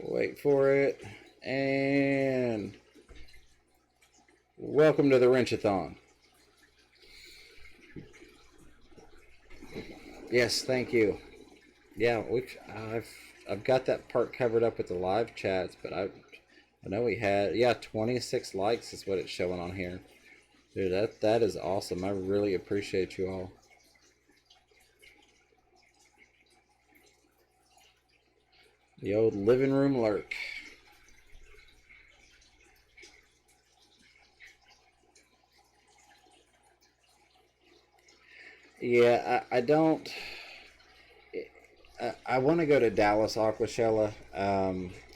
Wait for it. And welcome to the Wrenchathon. Yes, thank you. Yeah, I've got that part covered up with the live chats, but I know we had 26 likes is what it's showing on here. Dude, that is awesome. I really appreciate you all. The old living room lurk. Yeah, I don't. I want to go to Dallas Aquashella.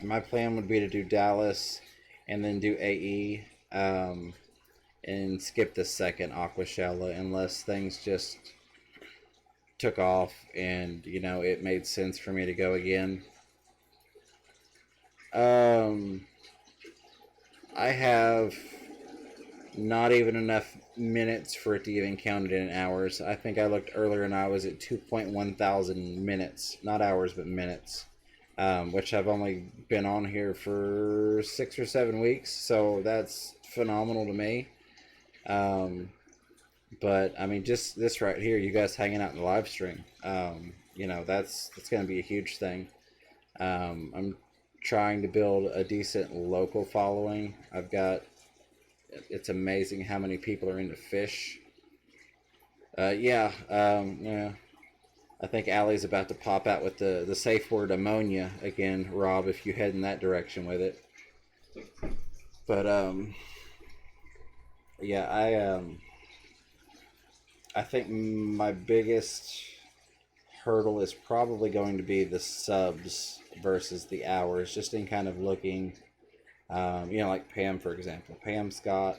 My plan would be to do Dallas and then do AE, and skip the second Aquashella unless things just took off and it made sense for me to go again. I have not even enough minutes for it to even count it in hours. I think I looked earlier and I was at 2.1 thousand minutes, not hours but minutes, which I've only been on here for 6 or 7 weeks, so that's phenomenal to me. But I mean, just this right here, you guys hanging out in the live stream, that's going to be a huge thing. I'm trying to build a decent local following. It's amazing how many people are into fish. Yeah. I think Allie's about to pop out with the safe word ammonia again, Rob, if you head in that direction with it. But yeah, I think my biggest hurdle is probably going to be the subs versus the hours, just in kind of looking, like Pam, for example. Pam's got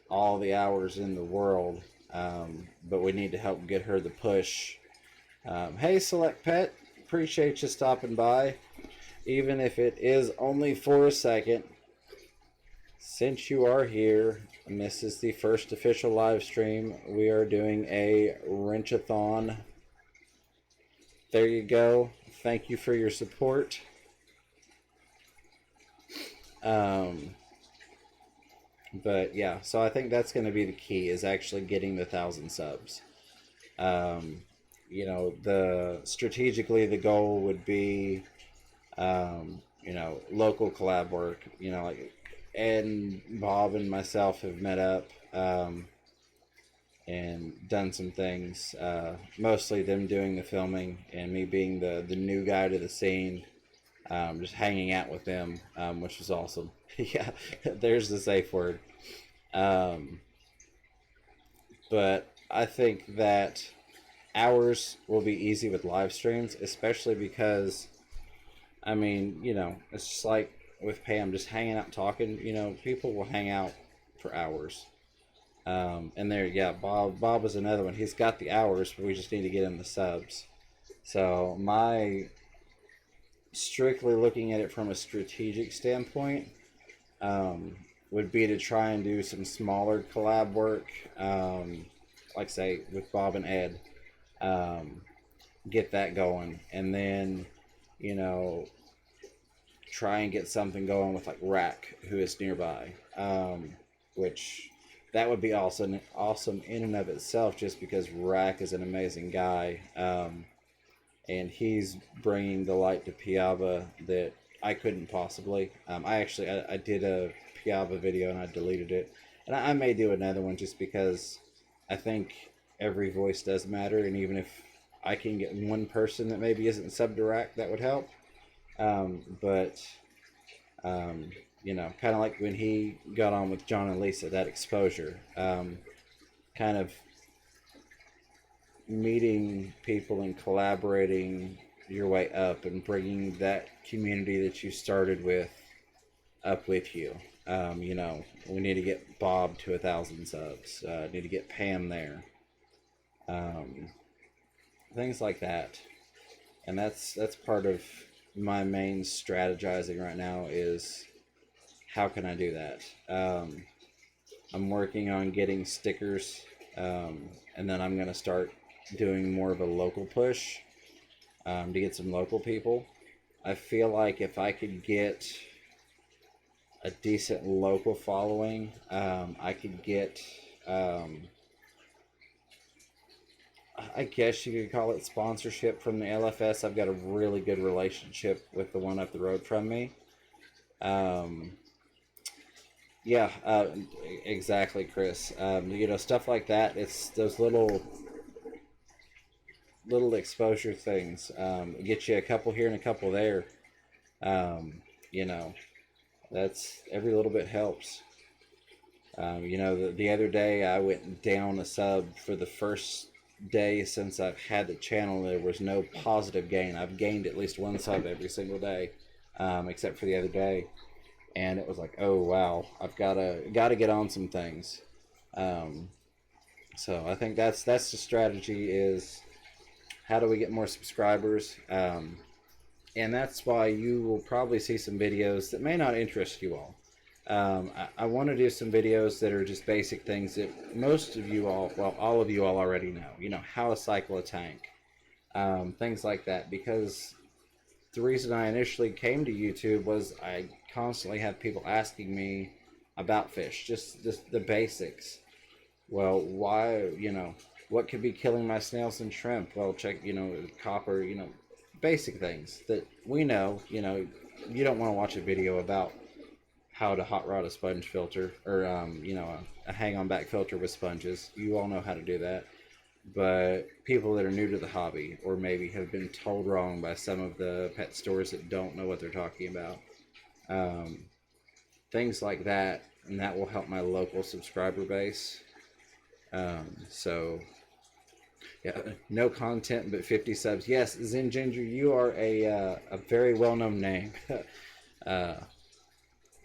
all the hours in the world, but we need to help get her the push. Hey, Select Pet, appreciate you stopping by, even if it is only for a second. Since you are here, and this is the first official live stream, we are doing a wrenchathon. There you go. Thank you for your support. But yeah, so I think that's going to be the key, is actually getting the 1,000 subs. Strategically the goal would be, local collab work. Like Ed and Bob and myself have met up and done some things. Mostly them doing the filming and me being the new guy to the scene. Just hanging out with them, which was awesome. Yeah, there's the safe word. But I think that hours will be easy with live streams, especially because, it's just like with Pam, just hanging out talking. People will hang out for hours. And there, yeah, Bob was another one. He's got the hours, but we just need to get him the subs. So strictly looking at it from a strategic standpoint, would be to try and do some smaller collab work, like say with Bob and Ed, get that going, and then try and get something going with like Rack, who is nearby, which that would be awesome in and of itself, just because Rack is an amazing guy. And he's bringing the light to Piaba that I couldn't possibly. I did a Piaba video and I deleted it, and I may do another one, just because I think every voice does matter, and even if I can get one person that maybe isn't subbed to Rack, that would help. Kind of like when he got on with John and Lisa, that exposure, kind of meeting people and collaborating your way up and bringing that community that you started with up with you. We need to get Bob to 1,000 subs. Need to get Pam there. Things like that. And that's part of my main strategizing right now, is how can I do that? I'm working on getting stickers, and then I'm going to start doing more of a local push, to get some local people. I feel like if I could get a decent local following, I could get, I guess you could call it sponsorship from the LFS. I've got a really good relationship with the one up the road from me. Exactly, Chris. Stuff like that. It's those little exposure things. Get you a couple here and a couple there. That's every little bit helps. The other day I went down a sub for the first day since I've had the channel. There was no positive gain. I've gained at least one sub every single day, except for the other day, and it was like, oh wow, I've gotta get on some things. So I think that's the strategy, is how do we get more subscribers? And that's why you will probably see some videos that may not interest you all. I want to do some videos that are just basic things that most of you all, well, all of you all already know. How to cycle a tank, things like that. Because the reason I initially came to YouTube was I constantly have people asking me about fish, just the basics. Well, why, what could be killing my snails and shrimp? Well, check, copper, basic things that we know. You don't want to watch a video about how to hot rod a sponge filter, or a hang-on back filter with sponges. You all know how to do that. But people that are new to the hobby, or maybe have been told wrong by some of the pet stores that don't know what they're talking about, things like that, and that will help my local subscriber base. So yeah, no content but 50 subs. Yes, Zen Ginger, you are a very well-known name.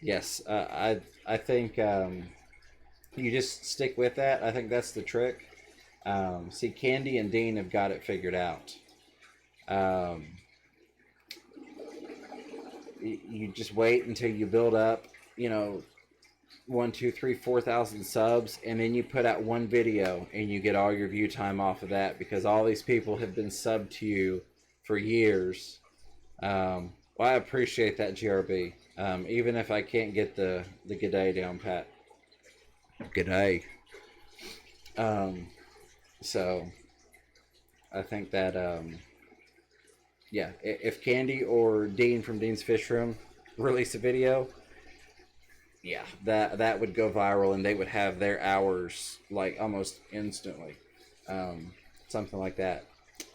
Yes, I think you just stick with that. I think that's the trick. See, Candy and Dean have got it figured out. You just wait until you build up, 1, 2, 3, 4,000 subs, and then you put out one video and you get all your view time off of that, because all these people have been subbed to you for years. Well, I appreciate that, GRB. Even if I can't get the g'day down pat. G'day. So I think that yeah, if Candy or Dean from Dean's Fish Room release a video, yeah, that would go viral, and they would have their hours like almost instantly. Something like that.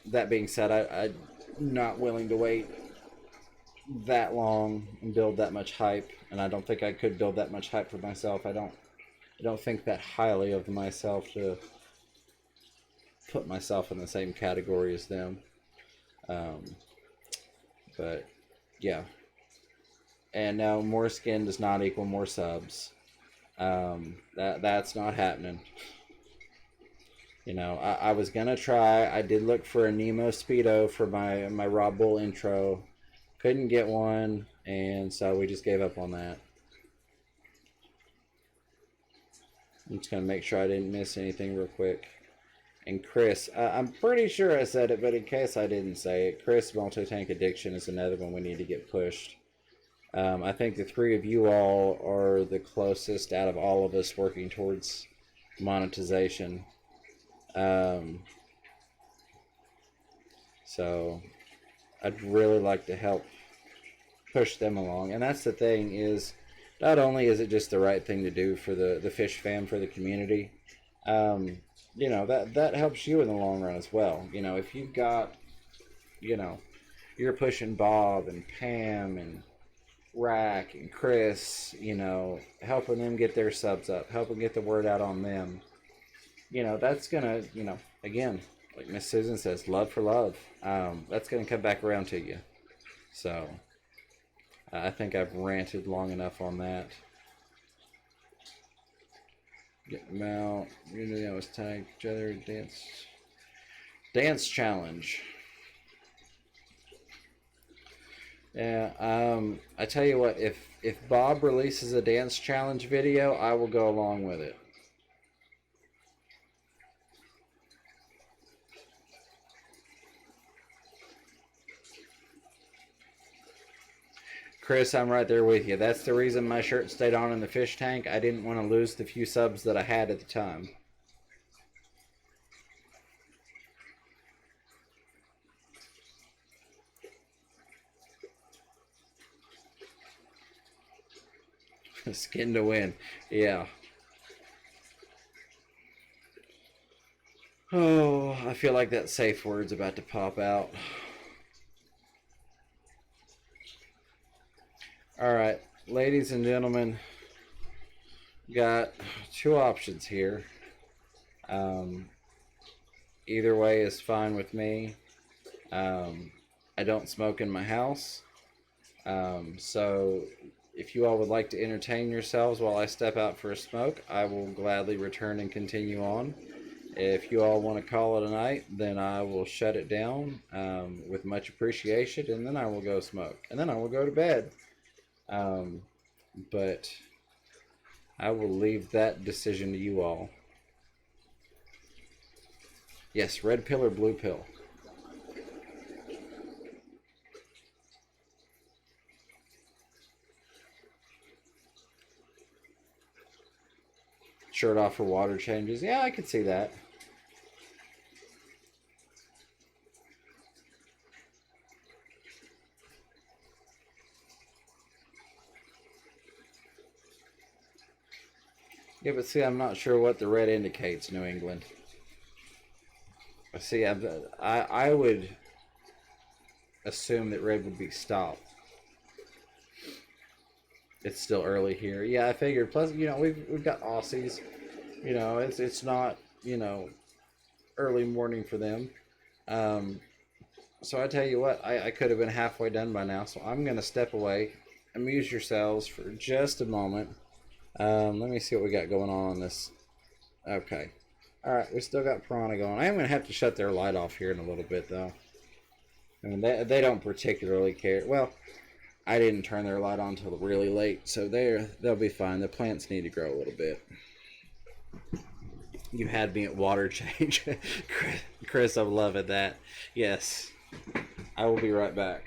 That being said, I'm not willing to wait that long and build that much hype, and I don't think I could build that much hype for myself. I don't think that highly of myself to put myself in the same category as them. But yeah, and now more skin does not equal more subs. That's not happening. I was gonna try. I did look for a Nemo Speedo for my Rob Bull intro. Couldn't get one, and so we just gave up on that. I'm just gonna make sure I didn't miss anything real quick. And Chris, I'm pretty sure I said it, but in case I didn't say it, Chris, Multi-Tank Addiction is another one we need to get pushed. I think the three of you all are the closest out of all of us working towards monetization. So I'd really like to help push them along. And that's the thing, is not only is it just the right thing to do for the fish fam, for the community, that helps you in the long run as well. If you've got, you're pushing Bob and Pam and Rack and Chris, helping them get their subs up, helping get the word out on them, that's gonna, again, like Miss Susan says, love for love. That's gonna come back around to you. So I think I've ranted long enough on that. Get them out. That was tagged each other. Dance challenge. Yeah. I tell you what. If Bob releases a dance challenge video, I will go along with it. Chris, I'm right there with you. That's the reason my shirt stayed on in the fish tank. I didn't want to lose the few subs that I had at the time. Skin to win. Yeah. Oh, I feel like that safe word's about to pop out. Alright, ladies and gentlemen, got two options here. Either way is fine with me. I don't smoke in my house. So if you all would like to entertain yourselves while I step out for a smoke, I will gladly return and continue on. If you all want to call it a night, then I will shut it down with much appreciation, and then I will go smoke. And then I will go to bed. But I will leave that decision to you all. Yes, red pill or blue pill? Shirt off for water changes. Yeah, I could see that. Yeah, but see, I'm not sure what the red indicates, New England. See, I would assume that red would be stop. It's still early here. Yeah, I figured. Plus, you know, we've got Aussies. You know, it's not, you know, early morning for them. Um, so I tell you what, I could have been halfway done by now. So I'm gonna step away. Amuse yourselves for just a moment. Let me see what we got going on this. Okay. All right, we still got piranha going. I am gonna have to shut their light off here in a little bit, though. I mean, they don't particularly care. Well, I didn't turn their light on until really late, so they'll be fine. The plants need to grow a little bit. You had me at water change. Chris, I'm loving that. Yes. I will be right back.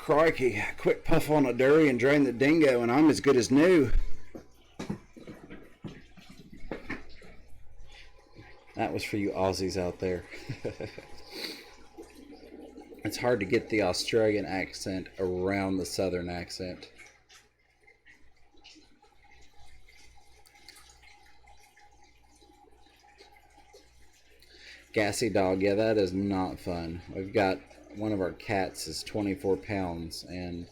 Crikey, quick puff on a durry and drain the dingo and I'm as good as new. That was for you Aussies out there. It's hard to get the Australian accent around the Southern accent. Gassy dog, yeah, that is not fun. We've got one of our cats is 24 pounds, and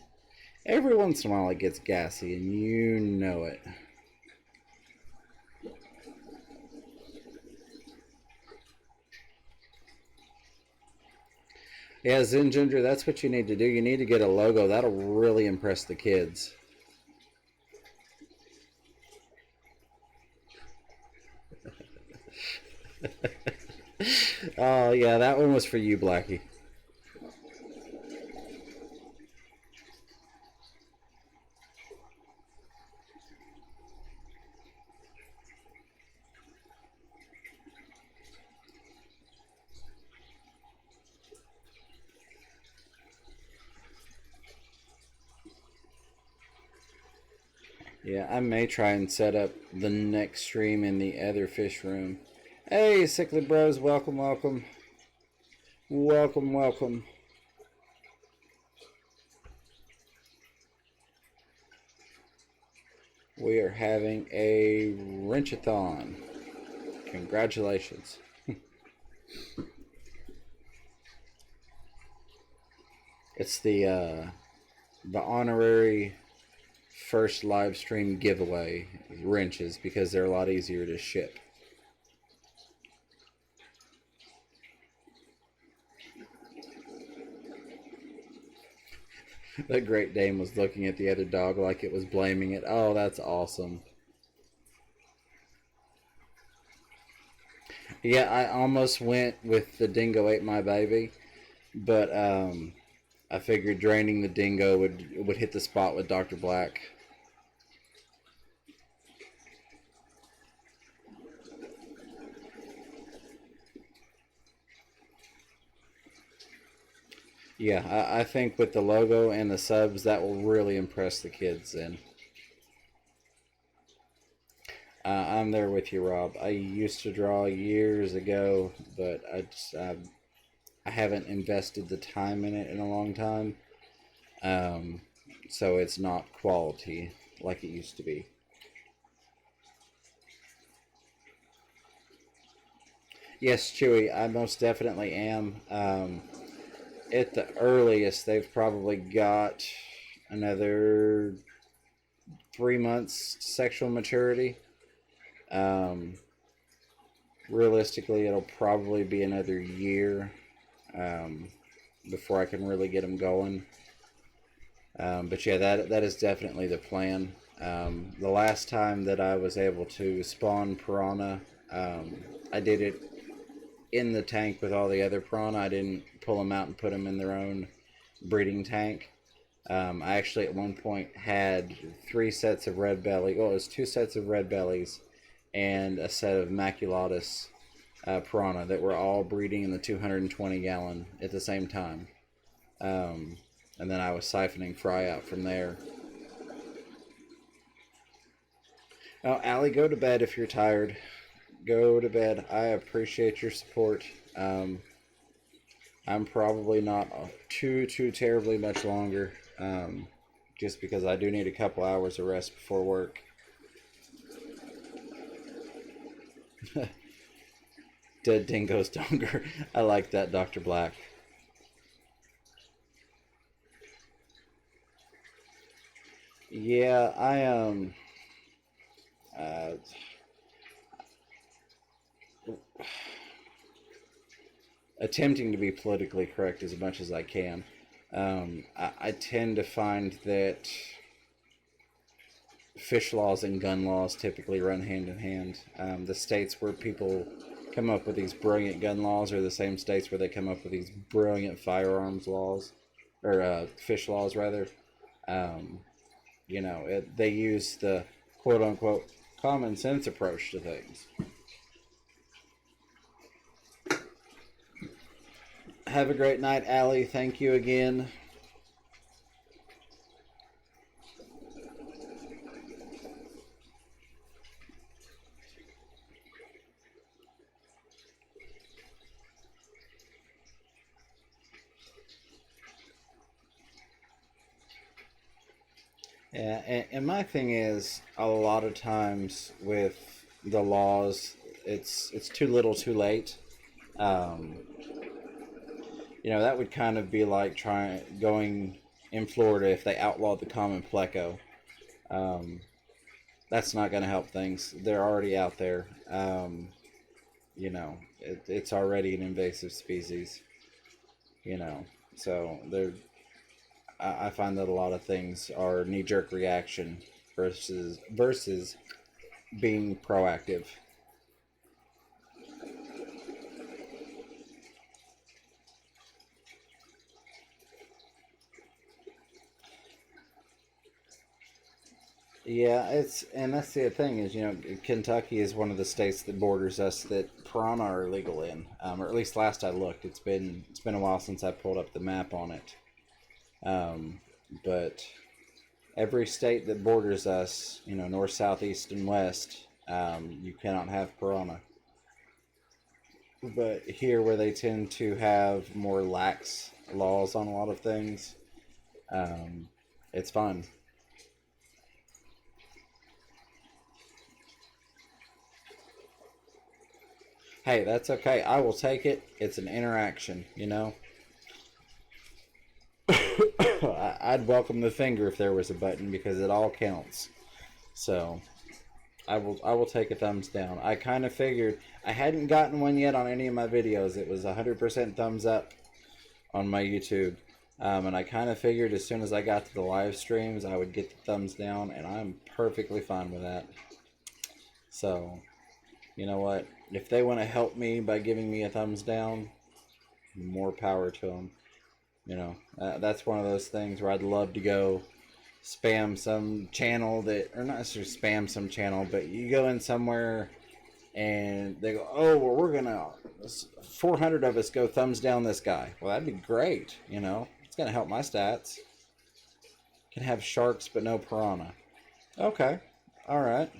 every once in a while it gets gassy, and you know it. Yeah, Zen Ginger, that's what you need to do. You need to get a logo. That'll really impress the kids. Oh, yeah, that one was for you, Blackie. Yeah, I may try and set up the next stream in the other fish room. Hey, Sickly Bros, welcome, welcome. Welcome, welcome. We are having a wrenchathon. Congratulations. It's the honorary first live stream giveaway wrenches because they're a lot easier to ship. That Great Dane was looking at the other dog like it was blaming it. Oh, that's awesome. Yeah, I almost went with the dingo ate my baby, but I figured draining the dingo would hit the spot with Dr. Black. Yeah, I think with the logo and the subs, that will really impress the kids then. I'm there with you, Rob. I used to draw years ago, but I haven't invested the time in it in a long time. So it's not quality like it used to be. Yes, Chewy, I most definitely am. At the earliest, they've probably got another 3 months sexual maturity. Realistically, it'll probably be another year before I can really get them going. But yeah, that is definitely the plan. The last time that I was able to spawn piranha, I did it in the tank with all the other piranha. I didn't pull them out and put them in their own breeding tank. I actually at one point had 3 sets of red belly. Well, it was 2 sets of red bellies and a set of maculatus piranha that were all breeding in the 220 gallon at the same time. And then I was siphoning fry out from there. Oh, Allie, go to bed if you're tired. Go to bed. I appreciate your support. I'm probably not too terribly much longer, just because I do need a couple hours of rest before work. Dead dingoes donger. I like that, Dr. Black. Yeah, I attempting to be politically correct as much as I can. I tend to find that fish laws and gun laws typically run hand in hand. The states where people come up with these brilliant gun laws are the same states where they come up with these brilliant firearms laws, or fish laws rather. You know, they use the quote-unquote common sense approach to things. Have a great night, Allie. Thank you again. Yeah, and my thing is, a lot of times with the laws, it's too little, too late. Um, that would kind of be like trying going in Florida if they outlawed the common pleco. Um, that's not going to help things. They're already out there. It's already an invasive species. You know, so they're. I find that a lot of things are knee jerk reaction versus being proactive. Yeah, and that's the thing is, Kentucky is one of the states that borders us that piranha are illegal in, or at least last I looked. It's been a while since I pulled up the map on it. But every state that borders us, north, south, east, and west, you cannot have piranha. But here, where they tend to have more lax laws on a lot of things, um, it's fun. Hey, that's okay. I will take it. It's an interaction. I'd welcome the finger if there was a button because it all counts. So I will take a thumbs down. I kind of figured I hadn't gotten one yet on any of my videos. It was 100% thumbs up on my YouTube. And I kind of figured as soon as I got to the live streams, I would get the thumbs down, and I'm perfectly fine with that. So, you know what? If they want to help me by giving me a thumbs down, more power to them. That's one of those things where I'd love to go spam some channel or not necessarily spam some channel, but you go in somewhere and they go, oh, well, we're gonna 400 of us go thumbs down this guy. Well, that'd be great. It's gonna help my stats. Can have sharks but no piranha. Okay, all right.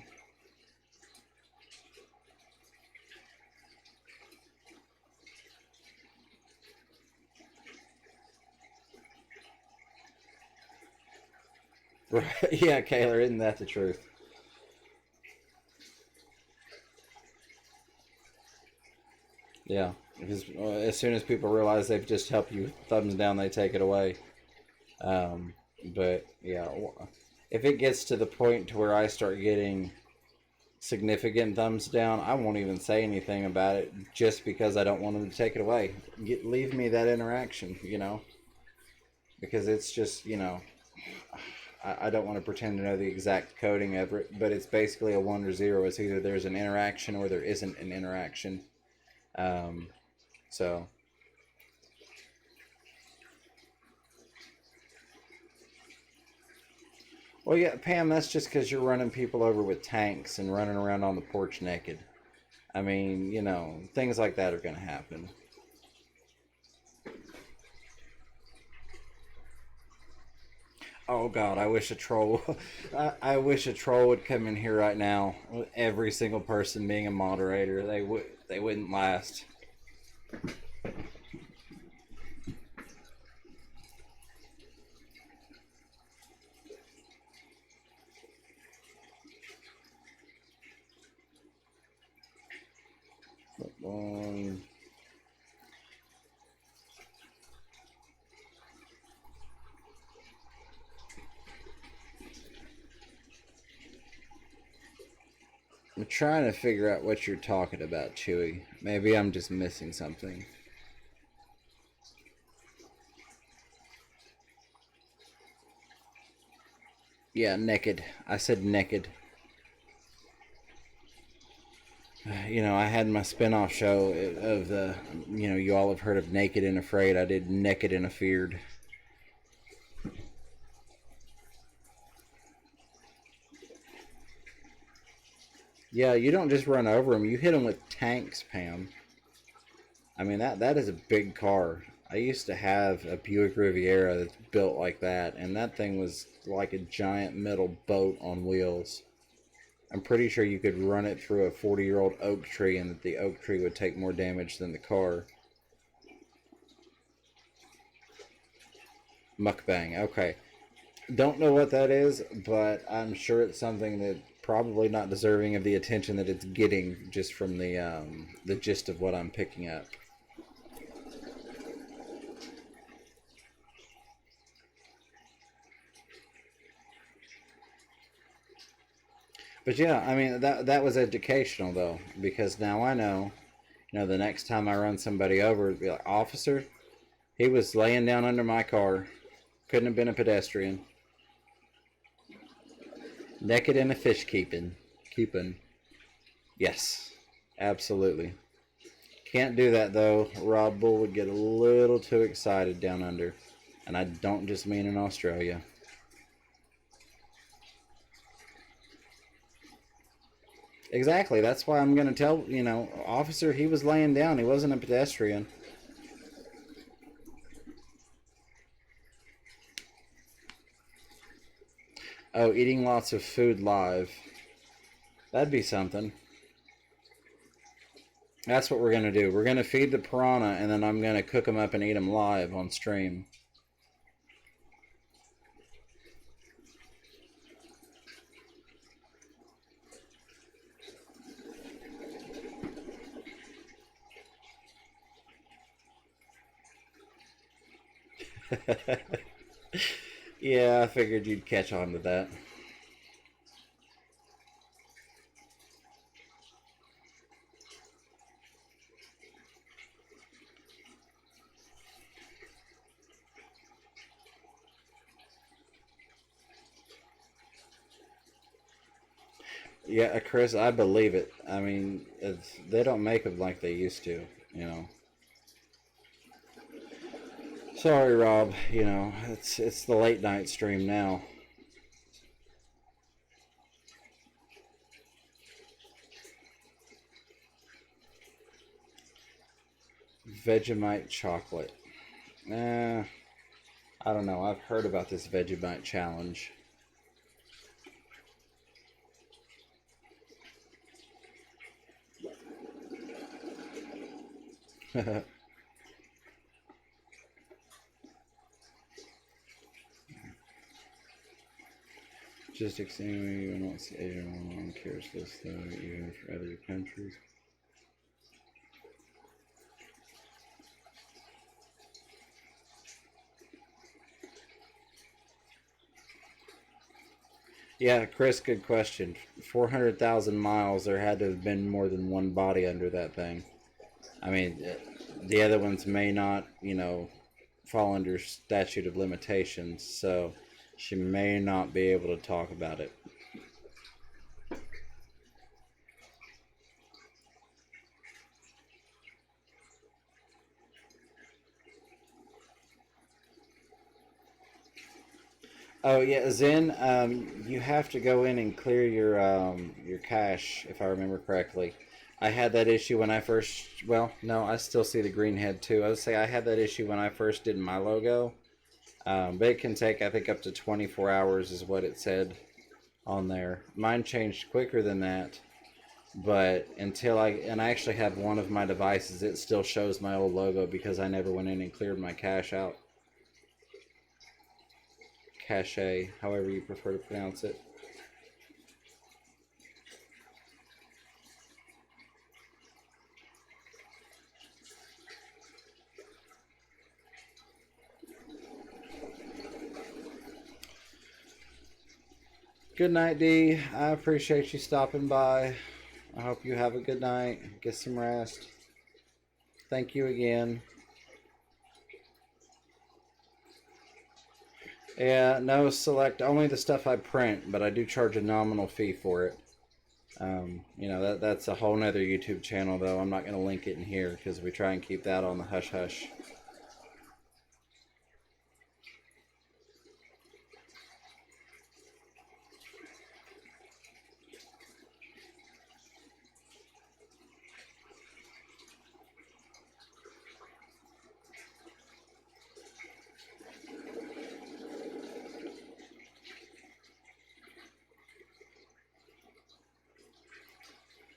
Right. Yeah, Kaylor, isn't that the truth? Yeah, because as soon as people realize they've just helped you thumbs down, they take it away. But yeah, if it gets to the point to where I start getting significant thumbs down, I won't even say anything about it just because I don't want them to take it away. Leave me that interaction, because it's just, I don't want to pretend to know the exact coding of it, but it's basically a 1 or 0. It's either there's an interaction or there isn't an interaction. Um, so. Well, yeah, Pam, that's just because you're running people over with tanks and running around on the porch naked. I mean, things like that are going to happen. Oh God, I wish a troll. I wish a troll would come in here right now. With every single person being a moderator, they wouldn't last. Um, I'm trying to figure out what you're talking about, Chewy. Maybe I'm just missing something. Yeah, naked. I said naked. I had my spin-off show of the, you all have heard of Naked and Afraid. I did Naked and Afeared. Yeah, you don't just run over them. You hit them with tanks, Pam. I mean, that is a big car. I used to have a Buick Riviera that's built like that, and that thing was like a giant metal boat on wheels. I'm pretty sure you could run it through a 40-year-old oak tree and that the oak tree would take more damage than the car. Mukbang, okay. Don't know what that is, but I'm sure it's something that probably not deserving of the attention that it's getting just from the gist of what I'm picking up. But yeah, I mean that was educational though, because now I know, the next time I run somebody over, it'd be like, officer, he was laying down under my car, couldn't have been a pedestrian, naked in a fish keeping. Yes, absolutely. Can't do that though. Rob Bull would get a little too excited down under, and I don't just mean in Australia. Exactly. That's why I'm going to tell, officer, he was laying down. He wasn't a pedestrian. Oh, eating lots of food live. That'd be something. That's what we're going to do. We're going to feed the piranha, and then I'm going to cook them up and eat them live on stream. Yeah, I figured you'd catch on to that. Yeah, Chris, I believe it. I mean, they don't make them like they used to. Sorry, Rob. It's the late night stream now. Vegemite chocolate. I don't know. I've heard about this Vegemite challenge. Just extremely, you don't see Asian on cares list though, even for other countries. Yeah, Chris, good question. 400,000 miles, there had to have been more than one body under that thing. I mean, the other ones may not, fall under statute of limitations, so she may not be able to talk about it. Oh yeah, Zen. You have to go in and clear your cache, if I remember correctly. I had that issue when I first. Well, no, I still see the green head too. I would say I had that issue when I first did my logo, but it can take I think up to 24 hours is what it said on there. Mine changed quicker than that, but I actually have one of my devices. It still shows my old logo because I never went in and cleared my cache out. Cache, however you prefer to pronounce it. Good night, D. I appreciate you stopping by. I hope you have a good night. Get some rest. Thank you again. Yeah, no, select only the stuff I print, but I do charge a nominal fee for it. That's a whole nother YouTube channel, though. I'm not going to link it in here because we try and keep that on the hush hush.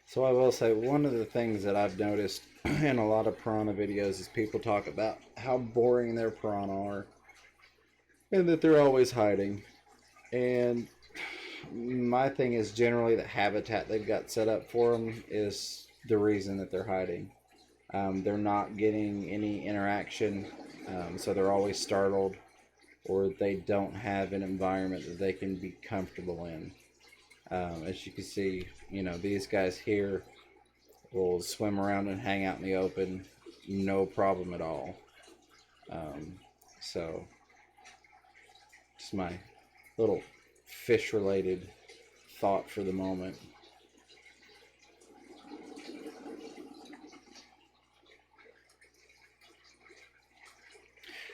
So I will say, one of the things that I've noticed in a lot of piranha videos is people talk about how boring their piranha are and that they're always hiding. And my thing is generally the habitat they've got set up for them is the reason that they're hiding. They're not getting any interaction, so they're always startled, or they don't have an environment that they can be comfortable in. As you can see, these guys here will swim around and hang out in the open, no problem at all. So, just my little fish related thought for the moment.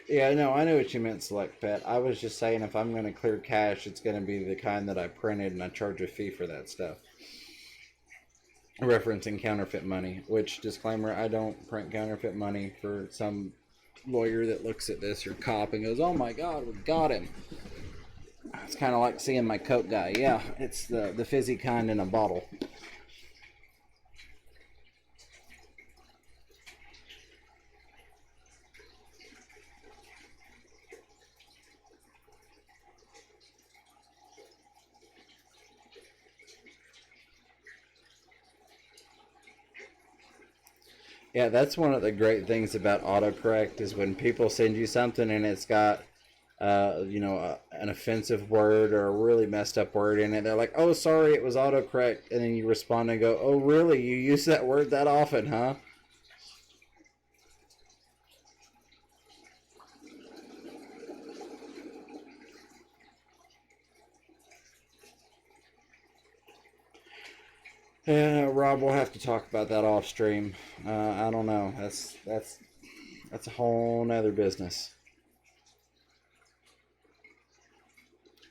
Yeah, no, I know what you meant, Select Pet. I was just saying if I'm going to clear cache, it's going to be the kind that I printed and I charge a fee for that stuff. Referencing counterfeit money, which, disclaimer, I don't print counterfeit money for some lawyer that looks at this or cop and goes, oh my god, we got him. It's kind of like seeing my Coke guy. Yeah, it's the fizzy kind in a bottle. Yeah, that's one of the great things about autocorrect is when people send you something and it's got, an offensive word or a really messed up word in it. They're like, "Oh, sorry, it was autocorrect," and then you respond and go, "Oh, really? You use that word that often, huh?" Yeah, Rob, we'll have to talk about that off stream. I don't know. That's a whole nother business.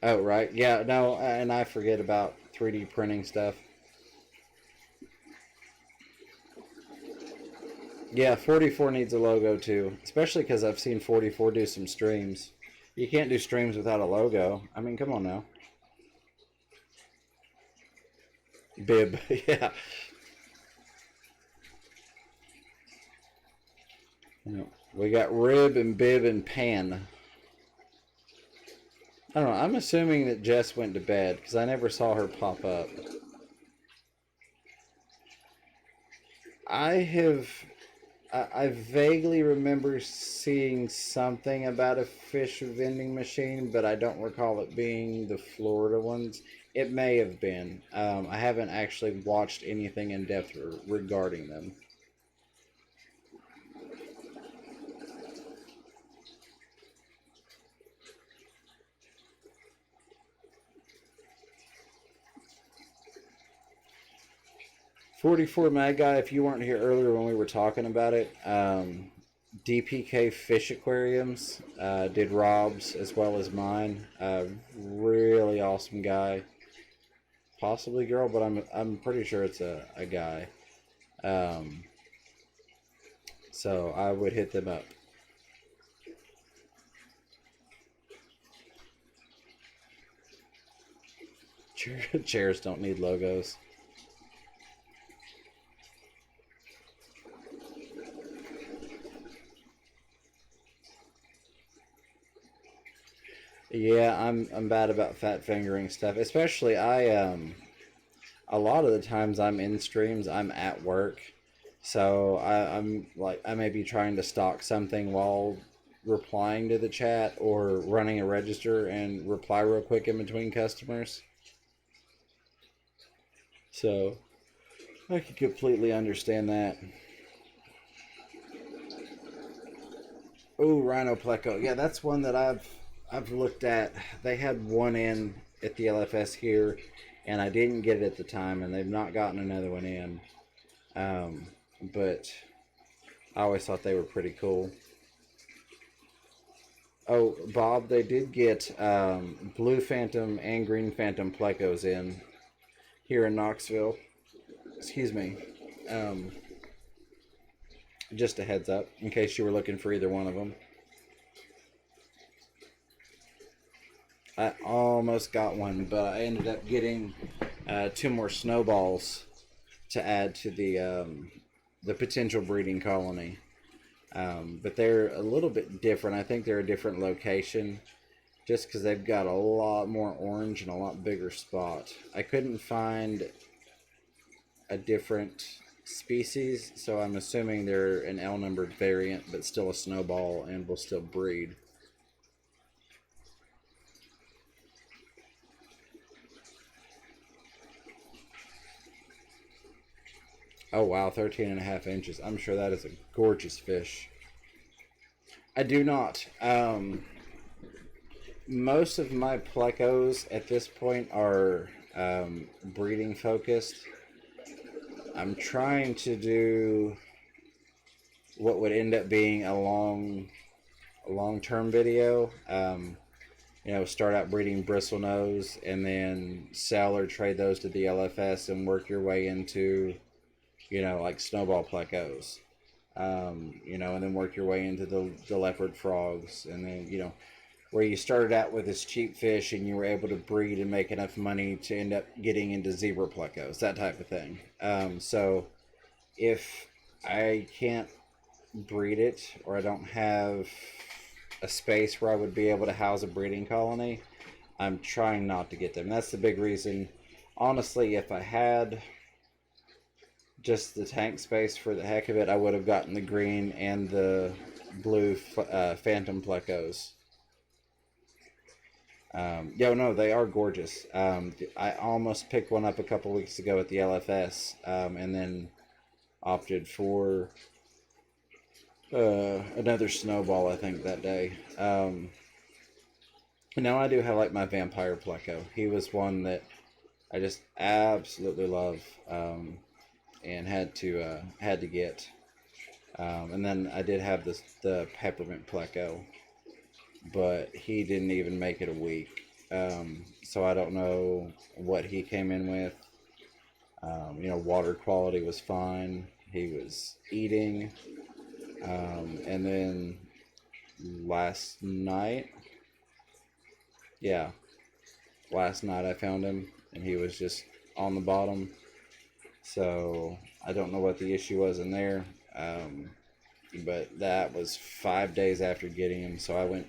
Oh, right. Yeah, no, and I forget about 3D printing stuff. Yeah, 44 needs a logo too, especially because I've seen 44 do some streams. You can't do streams without a logo. I mean, come on now. Bib, yeah. Yeah. We got rib and bib and pan. I don't know. I'm assuming that Jess went to bed because I never saw her pop up. I have I vaguely remember seeing something about a fish vending machine, but I don't recall it being the Florida ones. It may have been. I haven't actually watched anything in depth regarding them. 44 Mad Guy, if you weren't here earlier when we were talking about it, DPK Fish Aquariums did Rob's as well as mine. Really awesome guy. Possibly girl, but I'm pretty sure it's a guy. Um, so I would hit them up. Chairs don't need logos. Yeah, I'm bad about fat fingering stuff. Especially a lot of the times I'm in streams, I'm at work. So I'm like I may be trying to stock something while replying to the chat or running a register and reply real quick in between customers. So I can completely understand that. Oh, Rhino Pleco. Yeah, that's one that I've looked at. They had one in at the LFS here, and I didn't get it at the time, and they've not gotten another one in. But I always thought they were pretty cool. Oh, Bob, they did get Blue Phantom and Green Phantom Plecos in here in Knoxville. Excuse me. Um, just a heads up in case you were looking for either one of them. I almost got one, but I ended up getting two more snowballs to add to the potential breeding colony. But they're a little bit different. I think they're a different location. just because they've got a lot more orange and a lot bigger spot. I couldn't find a different species, so I'm assuming they're an L-numbered variant, but still a snowball and will still breed. Oh wow, 13.5 inches. I'm sure that is a gorgeous fish. I do not. Most of my plecos at this point are breeding focused. I'm trying to do what would end up being a long-term video. You know, start out breeding bristlenose and then sell or trade those to the LFS and work your way into, you know, like snowball plecos. You know, and then work your way into the leopard frogs, and then, you know, where you started out with this cheap fish and you were able to breed and make enough money to end up getting into zebra plecos, that type of thing. So if I can't breed it, or I don't have a space where I would be able to house a breeding colony, I'm trying not to get them. That's the big reason. Honestly, if I had just the tank space for the heck of it, I would have gotten the green and the blue phantom plecos. Yo, no, they are gorgeous. I almost picked one up a couple weeks ago at the LFS, and then opted for another snowball, I think, that day. Now I do have like my vampire pleco. He was one that I just absolutely love, and had to get. And then I did have the peppermint pleco, but he didn't even make it a week. So I don't know what he came in with. You know, water quality was fine. He was eating. And then last night I found him and he was just on the bottom. So I don't know what the issue was in there. But that was 5 days after getting him. So I went,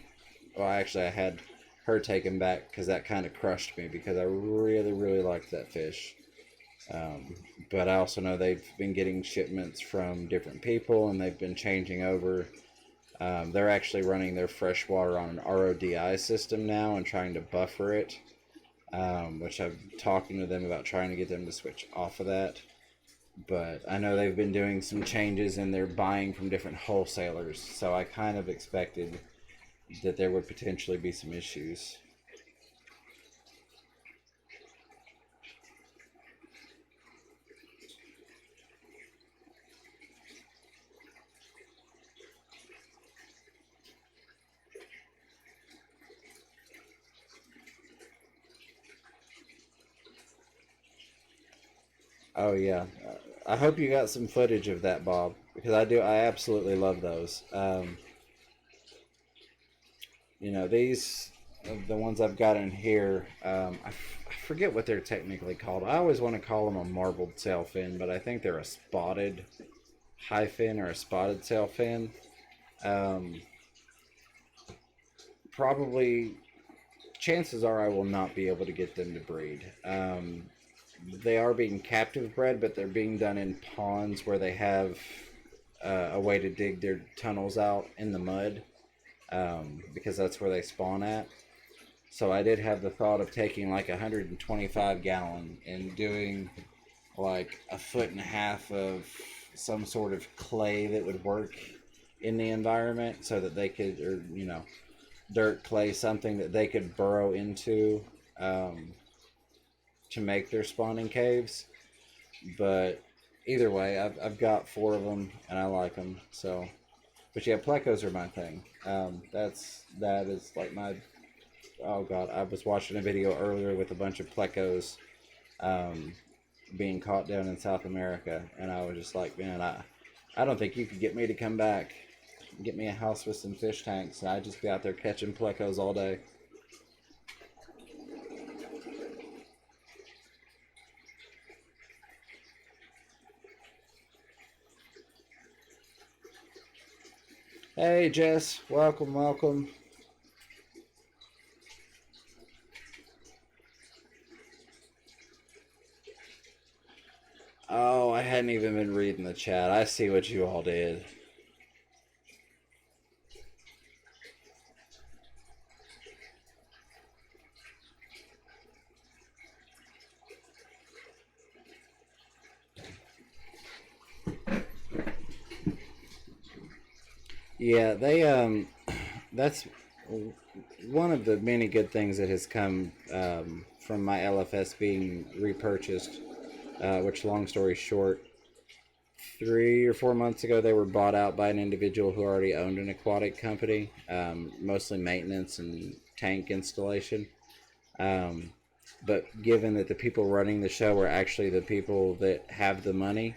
well, actually I had her take him back because that kind of crushed me, because I really, really liked that fish. But I also know they've been getting shipments from different people and they've been changing over. They're actually running their freshwater on an RODI system now and trying to buffer it, which I'm talking to them about trying to get them to switch off of that. But I know they've been doing some changes and they're buying from different wholesalers, so I kind of expected that there would potentially be some issues. Oh yeah, I hope you got some footage of that, Bob, because I do. I absolutely love those. You know, these the ones I've got in here. I forget what they're technically called. I always want to call them a marbled sailfin, but I think they're a spotted high fin or a spotted sailfin. Um, Probably, chances are I will not be able to get them to breed. They are being captive bred, but they're being done in ponds where they have a way to dig their tunnels out in the mud, because that's where they spawn at. So I did have the thought of taking like 125 gallon and doing like a foot and a half of some sort of clay that would work in the environment, so that they could, or you know, dirt, clay, something that they could burrow into, to make their spawning caves. But either way, I've got 4 of them and I like them. So, but yeah, plecos are my thing. That is like my, oh god, I was watching a video earlier with a bunch of plecos being caught down in South America, and I was just like, man, I don't think you could get me to come back, get me a house with some fish tanks, and I'd just be out there catching plecos all day. Hey Jess, welcome, welcome. hadn't even been reading the chat. I see what you all did. Yeah, they that's one of the many good things that has come from my LFS being repurchased. Which, long story short, 3 or 4 months ago, they were bought out by an individual who already owned an aquatic company, mostly maintenance and tank installation. But given that the people running the show are actually the people that have the money,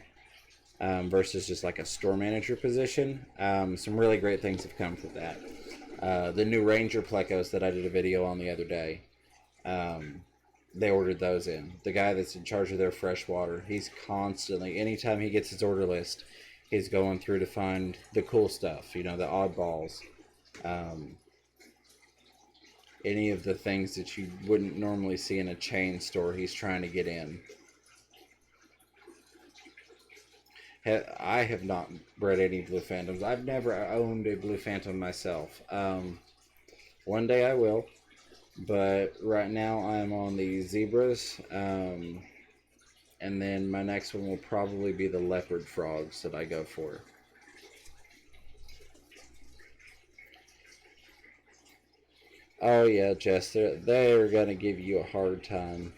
versus just like a store manager position, some really great things have come from that. The new Ranger plecos that I did a video on the other day, they ordered those in. The guy that's in charge of their freshwater, he's constantly, anytime he gets his order list, he's going through to find the cool stuff, you know, the oddballs. Any of the things that you wouldn't normally see in a chain store, he's trying to get in. I have not bred any Blue Phantoms. I've never owned a Blue Phantom myself. One day I will. But right now I'm on the zebras, and then my next one will probably be the leopard frogs that I go for. Oh yeah, Jess, they're gonna give you a hard time.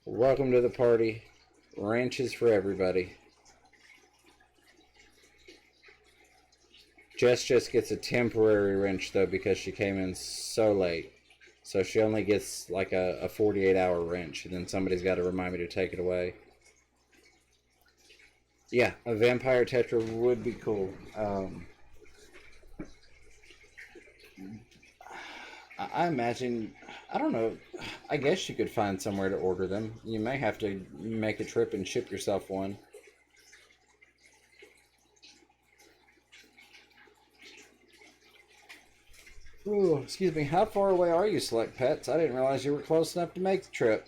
Welcome to the party. Ranches for everybody. Jess just gets a temporary wrench though because she came in so late. So she only gets like a 48-hour wrench, and then somebody's got to remind me to take it away. Yeah, a vampire tetra would be cool. I imagine, I don't know, I guess you could find somewhere to order them. You may have to make a trip and ship yourself one. Ooh, excuse me, how far away are you, Select Pets? I didn't realize you were close enough to make the trip.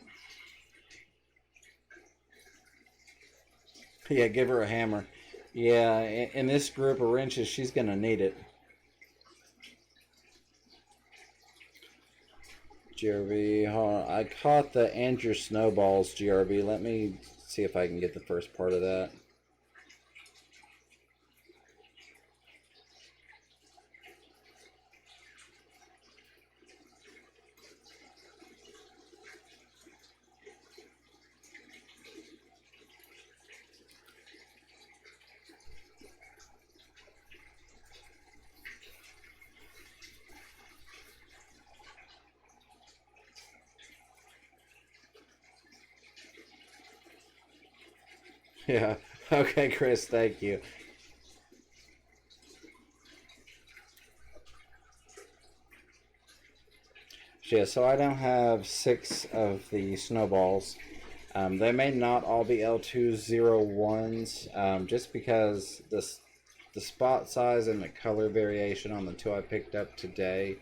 Yeah, give her a hammer. Yeah, in this group of wrenches, she's going to need it. GRB, hold on. I caught the Andrew Snowballs, GRB. Let me see if I can get the first part of that. Yeah. Okay, Chris, thank you. Yeah, so I now have 6 of the snowballs. They may not all be L201s, just because the spot size and the color variation on the 2 I picked up today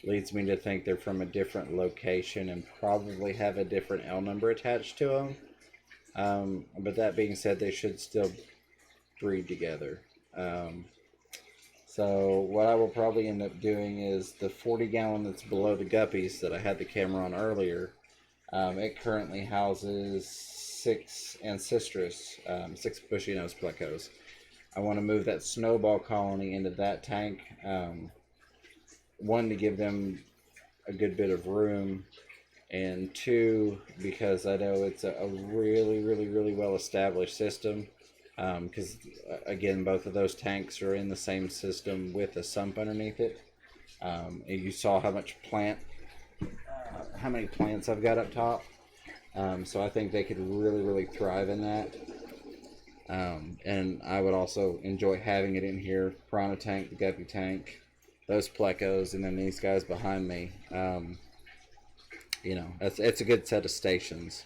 leads me to think they're from a different location and probably have a different L number attached to them. But that being said, they should still breed together. So what I will probably end up doing is the 40-gallon that's below the guppies that I had the camera on earlier. It currently houses 6 Ancestris, 6 bushy nose plecos. I want to move that snowball colony into that tank. One, to give them a good bit of room, and 2, because I know it's a really, really, really well-established system. Because, again, both of those tanks are in the same system with a sump underneath it. And you saw how much how many plants I've got up top. So I think they could really, really thrive in that. And I would also enjoy having it in here. Piranha tank, the guppy tank, those plecos, and then these guys behind me. You know, it's a good set of stations,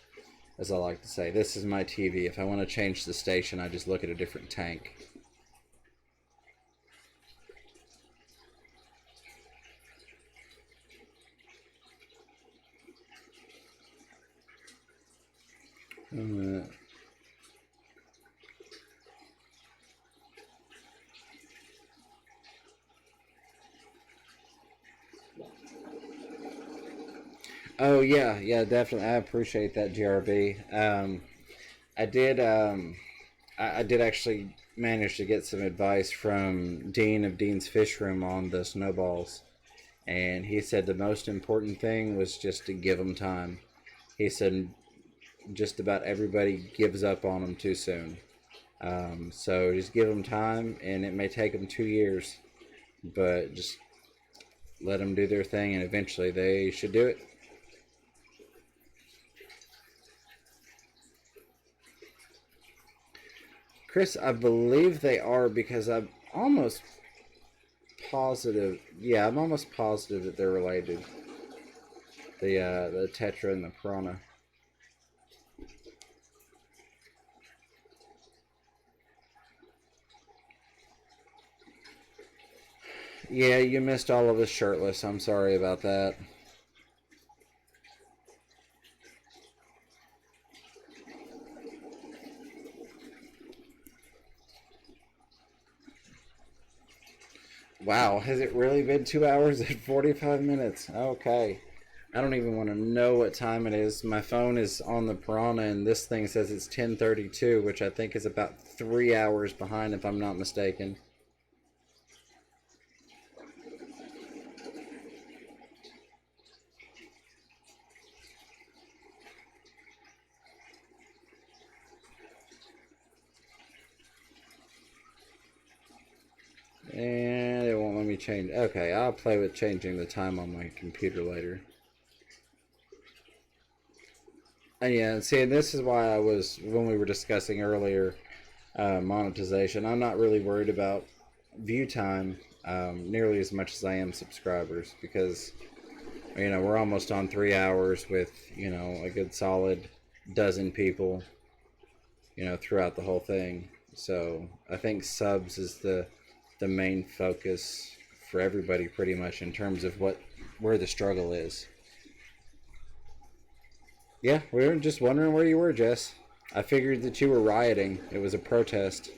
as I like to say. This is my TV. If I want to change the station, I just look at a different tank. Oh yeah, yeah, definitely. I appreciate that, GRB. I did. I did actually manage to get some advice from Dean of Dean's Fish Room on the snowballs, and he said the most important thing was just to give them time. He said just about everybody gives up on them too soon. So just give them time, and it may take them 2 years, but just let them do their thing, and eventually they should do it. Chris, I believe they are because I'm almost positive. Yeah, I'm almost positive that they're related. The tetra and the piranha. Yeah, you missed all of us shirtless. I'm sorry about that. Wow, has it really been 2 hours and 45 minutes? Okay. I don't even want to know what time it is. My phone is on the piranha, and this thing says it's 10:32, which I think is about 3 hours behind, if I'm not mistaken. And it won't let me change. Okay, I'll play with changing the time on my computer later. And yeah, see, and this is why I was, when we were discussing earlier, monetization, I'm not really worried about view time nearly as much as I am subscribers, because we're almost on 3 hours with a good solid dozen people throughout the whole thing. So I think subs is the main focus for everybody pretty much in terms of where the struggle is. Yeah, we were just wondering where you were, Jess. I figured that you were rioting. It was a protest.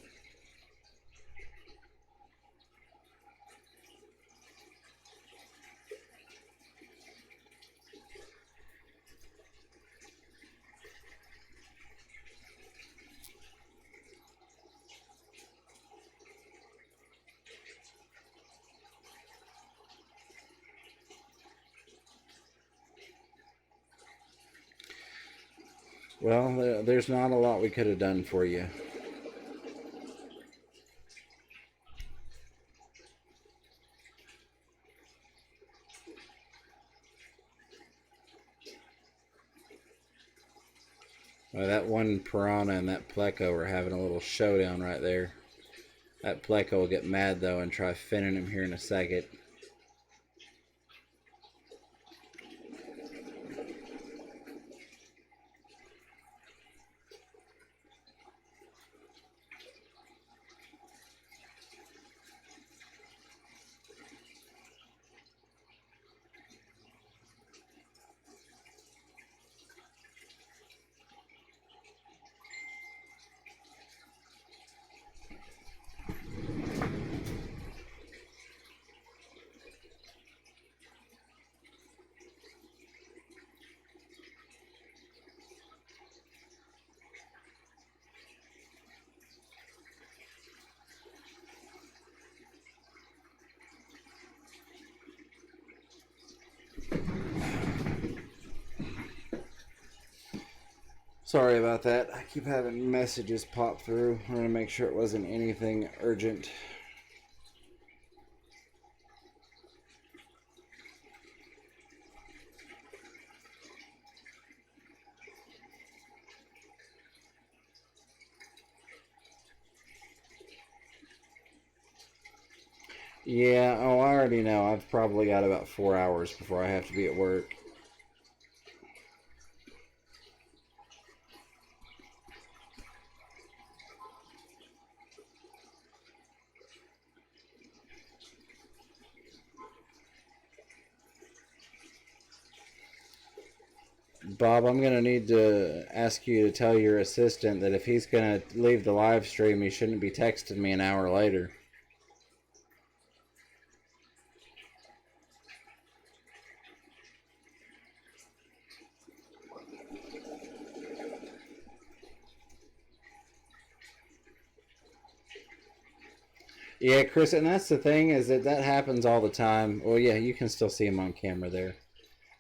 Well, there's not a lot we could have done for you. Well, that one piranha and that pleco are having a little showdown right there. That pleco will get mad though and try finning him here in a second. Sorry about that. I keep having messages pop through. I'm going to make sure it wasn't anything urgent. Yeah, oh, I already know. I've probably got about 4 hours before I have to be at work. Bob, I'm going to need to ask you to tell your assistant that if he's going to leave the live stream, he shouldn't be texting me an hour later. Yeah, Chris, and that's the thing is that happens all the time. Well, yeah, you can still see him on camera there.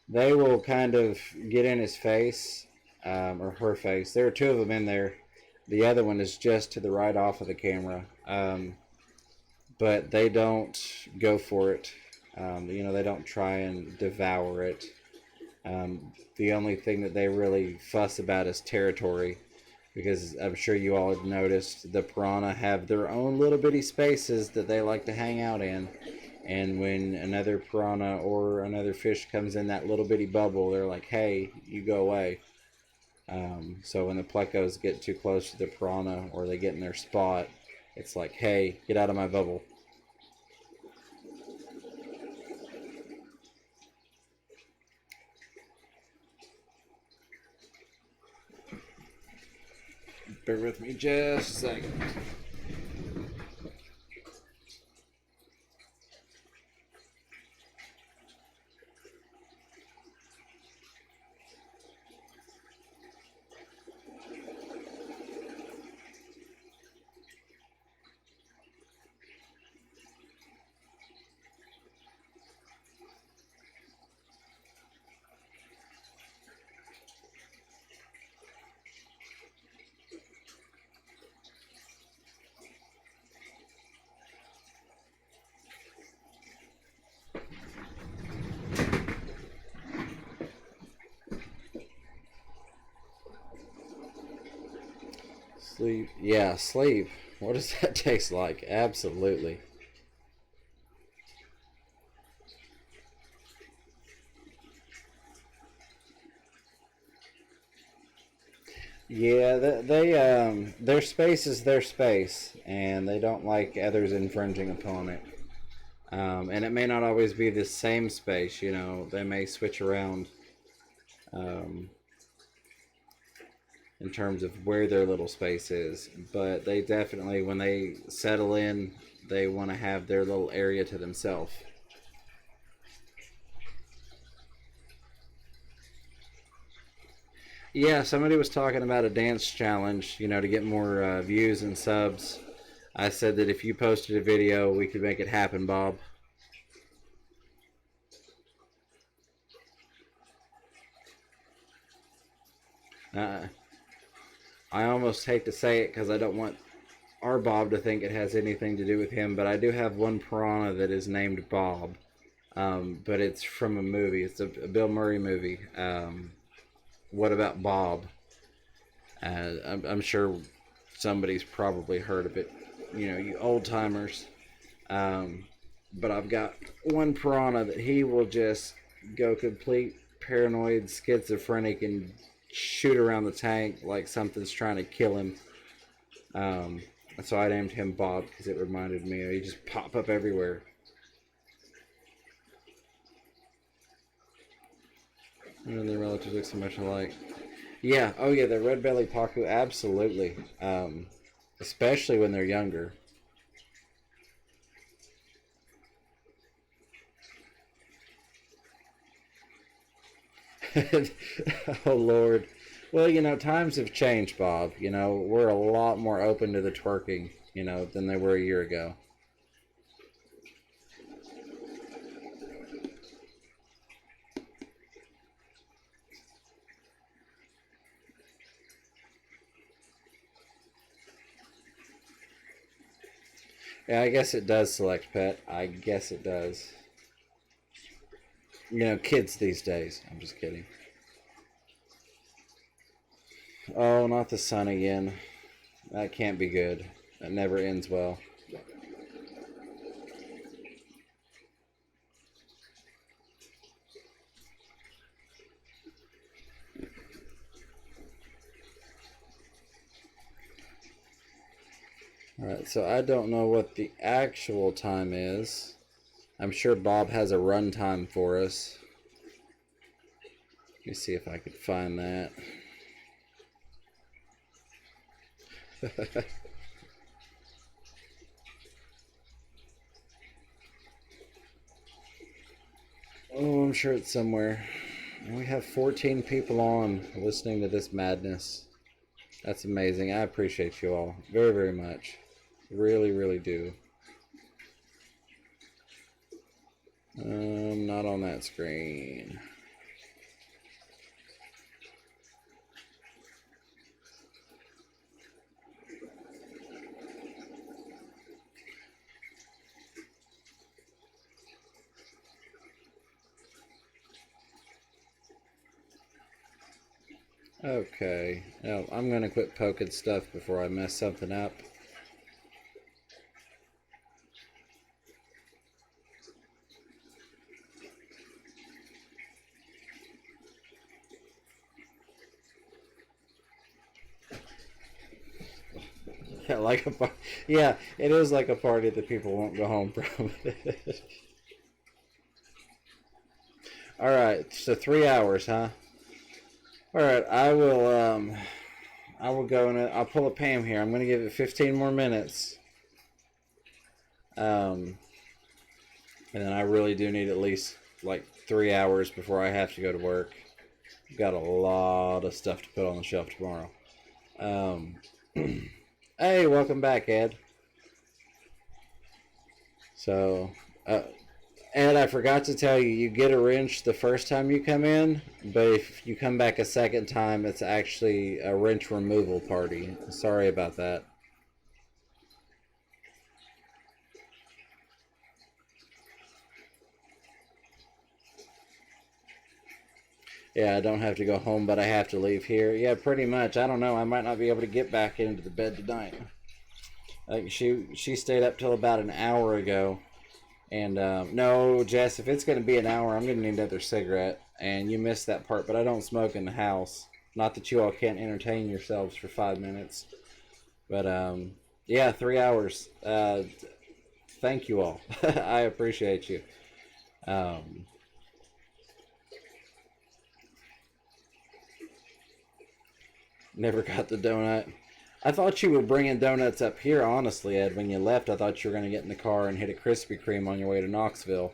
They will kind of get in his face, or her face. There are two of them in there. The other one is just to the right off of the camera. But they don't go for it. They don't try and devour it. The only thing that they really fuss about is territory, because I'm sure you all have noticed the piranha have their own little bitty spaces that they like to hang out in. And when another piranha or another fish comes in that little bitty bubble, they're like, hey, you go away. So when the plecos get too close to the piranha or they get in their spot, it's like, hey, get out of my bubble. Bear with me just a second. Sleep. Yeah, sleep. What does that taste like? Absolutely. Yeah, their space is their space, and they don't like others infringing upon it. And it may not always be the same space, they may switch around um, in terms of where their little space is. But they definitely, when they settle in, they want to have their little area to themselves. Yeah, somebody was talking about a dance challenge, to get more views and subs. I said that if you posted a video, we could make it happen, Bob. Uh, I almost hate to say it because I don't want our Bob to think it has anything to do with him, but I do have one piranha that is named Bob. But it's from a movie. It's a Bill Murray movie. What About Bob? I'm sure somebody's probably heard of it. You old timers. But I've got one piranha that he will just go complete paranoid, schizophrenic, and shoot around the tank like something's trying to kill him. So I named him Bob because it reminded me. He just pop up everywhere. And the relatives look so much alike. Yeah, oh yeah, the red belly pacu, absolutely. Especially when they're younger. Oh Lord. Well, times have changed, Bob. We're a lot more open to the twerking, than they were a year ago. Yeah, I guess it does select pet. I guess it does. Kids these days. I'm just kidding. Oh, not the sun again. That can't be good. That never ends well. Alright, so I don't know what the actual time is. I'm sure Bob has a run time for us. Let me see if I could find that. Oh, I'm sure it's somewhere. And we have 14 people on listening to this madness. That's amazing. I appreciate you all very, very much. Really, really do. Not on that screen. Okay. Now, I'm going to quit poking stuff before I mess something up. Yeah, like a yeah, it is like a party that people won't go home from. All right, so 3 hours, huh? All right, I will go and I'll pull a Pam here. I'm gonna give it 15 more minutes. And then I really do need at least like 3 hours before I have to go to work. I've got a lot of stuff to put on the shelf tomorrow. Hey, welcome back, Ed. So, Ed, I forgot to tell you, you get a wrench the first time you come in, but if you come back a second time, it's actually a wrench removal party. Sorry about that. Yeah, I don't have to go home, but I have to leave here. Yeah, pretty much. I don't know. I might not be able to get back into the bed tonight. Like she stayed up till about an hour ago. And no, Jess, if it's going to be an hour, I'm going to need another cigarette. And you missed that part, but I don't smoke in the house. Not that you all can't entertain yourselves for 5 minutes. But yeah, 3 hours. Thank you all. I appreciate you. Never got the donut. I thought you were bringing donuts up here, honestly, Ed. When you left, I thought you were going to get in the car and hit a Krispy Kreme on your way to Knoxville.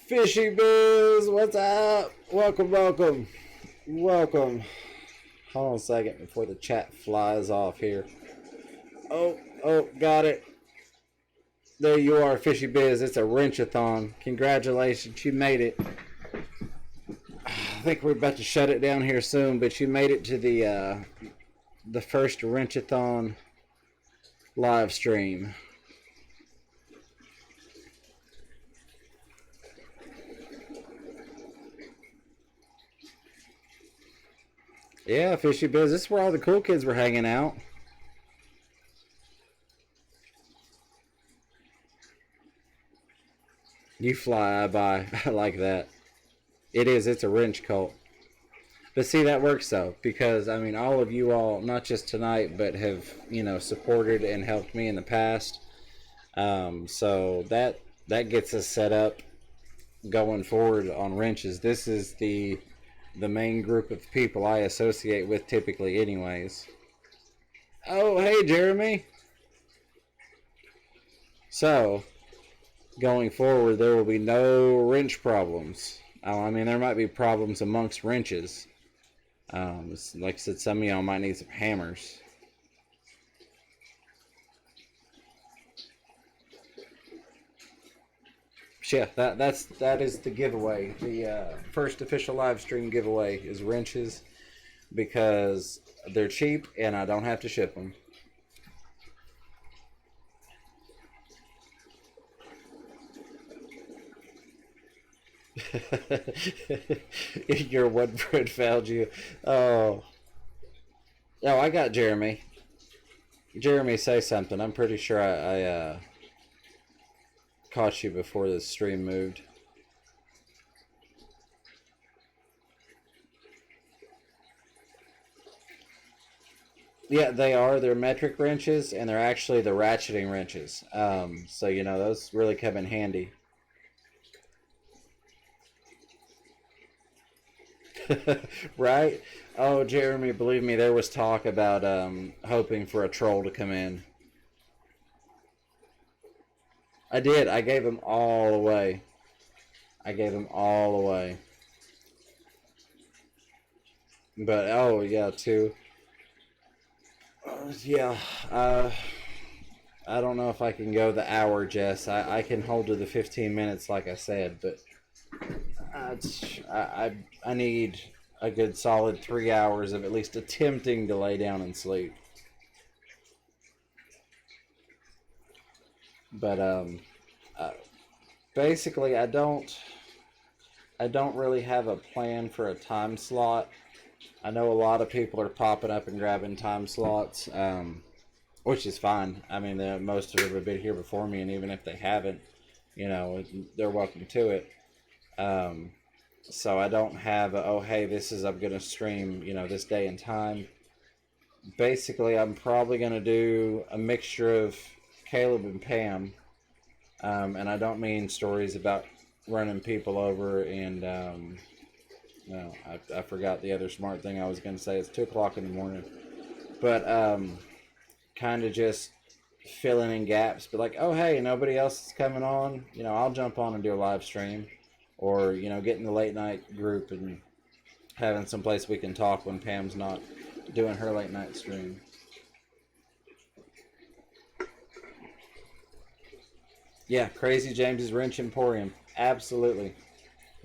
Fishy Biz, what's up? Welcome, welcome, welcome. Hold on a second before the chat flies off here. Oh, got it. There you are, Fishy Biz. It's a wrenchathon. Congratulations, you made it. I think we're about to shut it down here soon, but you made it to the first wrenchathon live stream. Yeah, Fishy Biz. This is where all the cool kids were hanging out. You fly, I buy. I like that. It is. It's a wrench cult. But see, that works though, because I mean, all of you all, not just tonight, but have supported and helped me in the past. So that gets us set up going forward on wrenches. This is the main group of people I associate with typically, anyways. Oh, hey, Jeremy. So, going forward, there will be no wrench problems. I mean, there might be problems amongst wrenches. Like I said, some of y'all might need some hammers. Yeah, that is the giveaway. The first official live stream giveaway is wrenches, because they're cheap and I don't have to ship them. Your one friend found you. Oh, I got Jeremy. Jeremy, say something. I'm pretty sure I caught you before the stream moved. Yeah, they are. They're metric wrenches, and they're actually the ratcheting wrenches. So those really come in handy. Right? Oh, Jeremy, believe me, there was talk about hoping for a troll to come in. I did. I gave them all away. I gave them all away. But oh yeah, too. Yeah. I don't know if I can go the hour, Jess. I can hold to the 15 minutes, like I said, but I need a good solid 3 hours of at least attempting to lay down and sleep. But uh, basically, I don't really have a plan for a time slot. I know a lot of people are popping up and grabbing time slots, which is fine. I mean, most of them have been here before me, and even if they haven't, you know, they're welcome to it. Um, so I don't have a, oh, hey, I'm going to stream, you know, this day and time. Basically, I'm probably going to do a mixture of Caleb and Pam, and I don't mean stories about running people over and, no, I forgot the other smart thing I was going to say. It's 2 o'clock in the morning. But kind of just filling in gaps. But like, oh, hey, nobody else is coming on. You know, I'll jump on and do a live stream. Or, you know, get in the late night group and having some place we can talk when Pam's not doing her late night stream. Yeah, Crazy James's Wrench Emporium. Absolutely.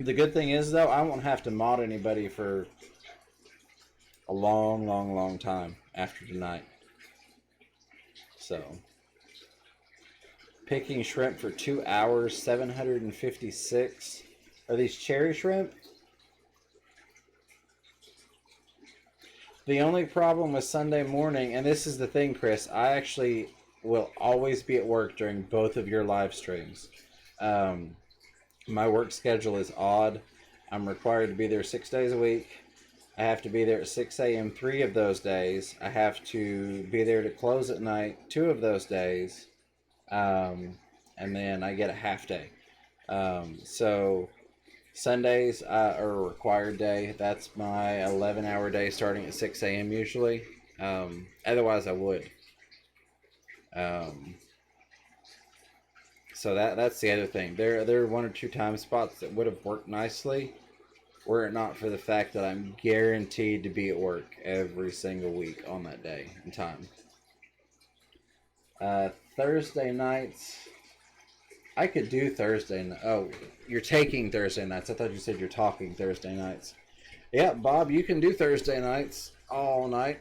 The good thing is, though, I won't have to mod anybody for a long, long, long time after tonight. So, picking shrimp for 2 hours, 756. Are these cherry shrimp? The only problem with Sunday morning, and this is the thing, Chris, I actually will always be at work during both of your live streams. My work schedule is odd. I'm required to be there 6 days a week. I have to be there at 6 a.m. 3 of those days. I have to be there to close at night 2 of those days. And then I get a half day. So Sundays are a required day. That's my 11-hour day starting at 6 a.m. usually. Otherwise, I would. So that's the other thing. There are 1 or 2 time spots that would have worked nicely were it not for the fact that I'm guaranteed to be at work every single week on that day and time. Thursday nights, I could do Thursday. Oh, you're taking Thursday nights. I thought you said you're talking Thursday nights. Yeah, Bob, you can do Thursday nights all night.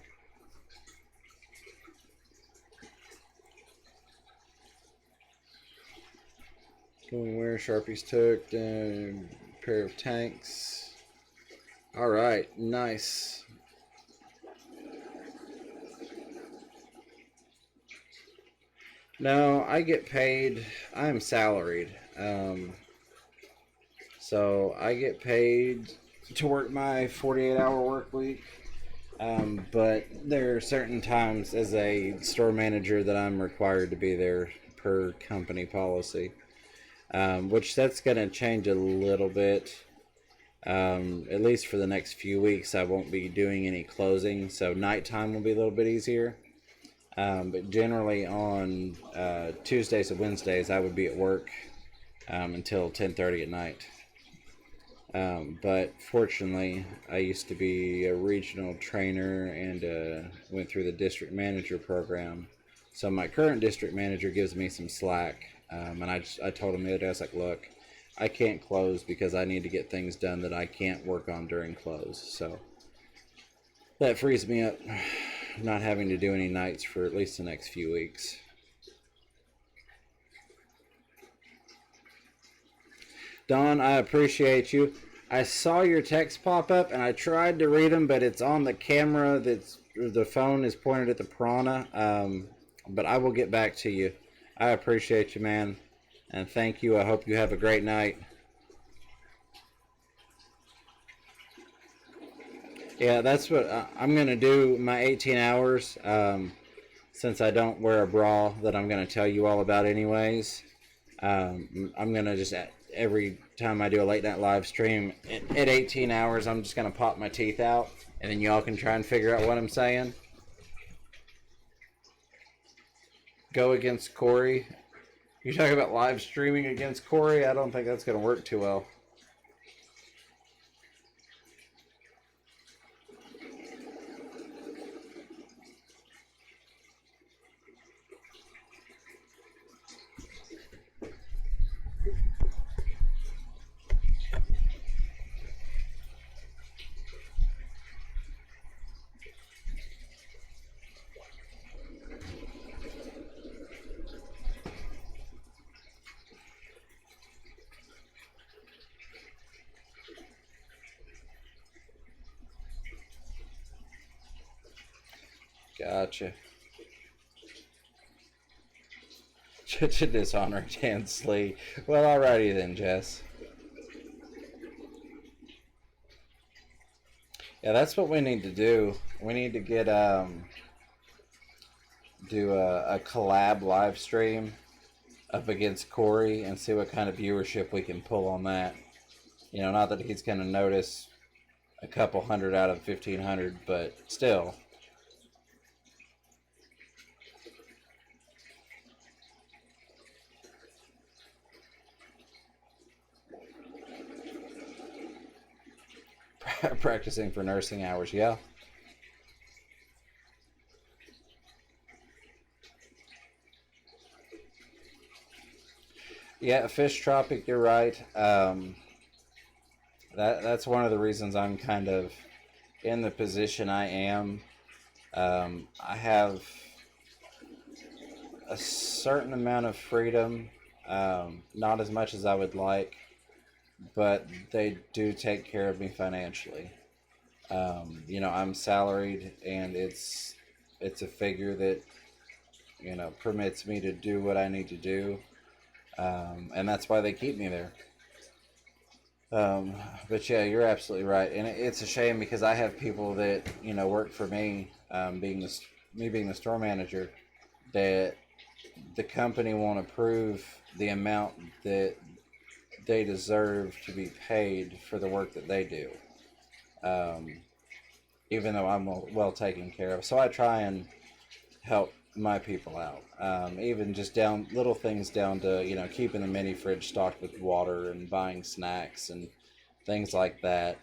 Going where Sharpies took, pair of tanks. All right, nice. No, I get paid. I'm salaried. So I get paid to work my 48-hour work week. But there are certain times as a store manager that I'm required to be there per company policy. Which that's going to change a little bit. At least for the next few weeks, I won't be doing any closing, so nighttime will be a little bit easier. But generally on Tuesdays and Wednesdays, I would be at work until 10:30 at night. But fortunately, I used to be a regional trainer and went through the district manager program. So my current district manager gives me some slack. And I told him the other day, I was like, look, I can't close because I need to get things done that I can't work on during close. So that frees me up not having to do any nights for at least the next few weeks. Don, I appreciate you. I saw your text pop up and I tried to read them, but it's on the camera. The phone is pointed at the piranha. But I will get back to you. I appreciate you, man, and thank you. I hope you have a great night. Yeah, that's what I'm going to do, my 18 hours, since I don't wear a bra that I'm going to tell you all about anyways. I'm going to just every time I do a late night live stream, at 18 hours, I'm just going to pop my teeth out, and then y'all can try and figure out what I'm saying. Go against Corey. You talking about live streaming against Corey? I don't think that's going to work too well. Gotcha. To dishonor Dan Slee. Well, alrighty then, Jess. Yeah, that's what we need to do. We need to get do a collab live stream up against Corey and see what kind of viewership we can pull on that. You know, not that he's going to notice a couple hundred out of 1,500, but still. Practicing for nursing hours, yeah. Yeah, Fish Tropic, you're right. That's one of the reasons I'm kind of in the position I am. I have a certain amount of freedom, not as much as I would like, but they do take care of me financially. You know, I'm salaried, and it's a figure that, you know, permits me to do what I need to do, and that's why they keep me there. But yeah, you're absolutely right, and it's a shame because I have people that, you know, work for me, being the store manager, that the company won't approve the amount that they deserve to be paid for the work that they do, even though I'm well taken care of. So I try and help my people out, even just down little things down to, you know, keeping the mini fridge stocked with water and buying snacks and things like that,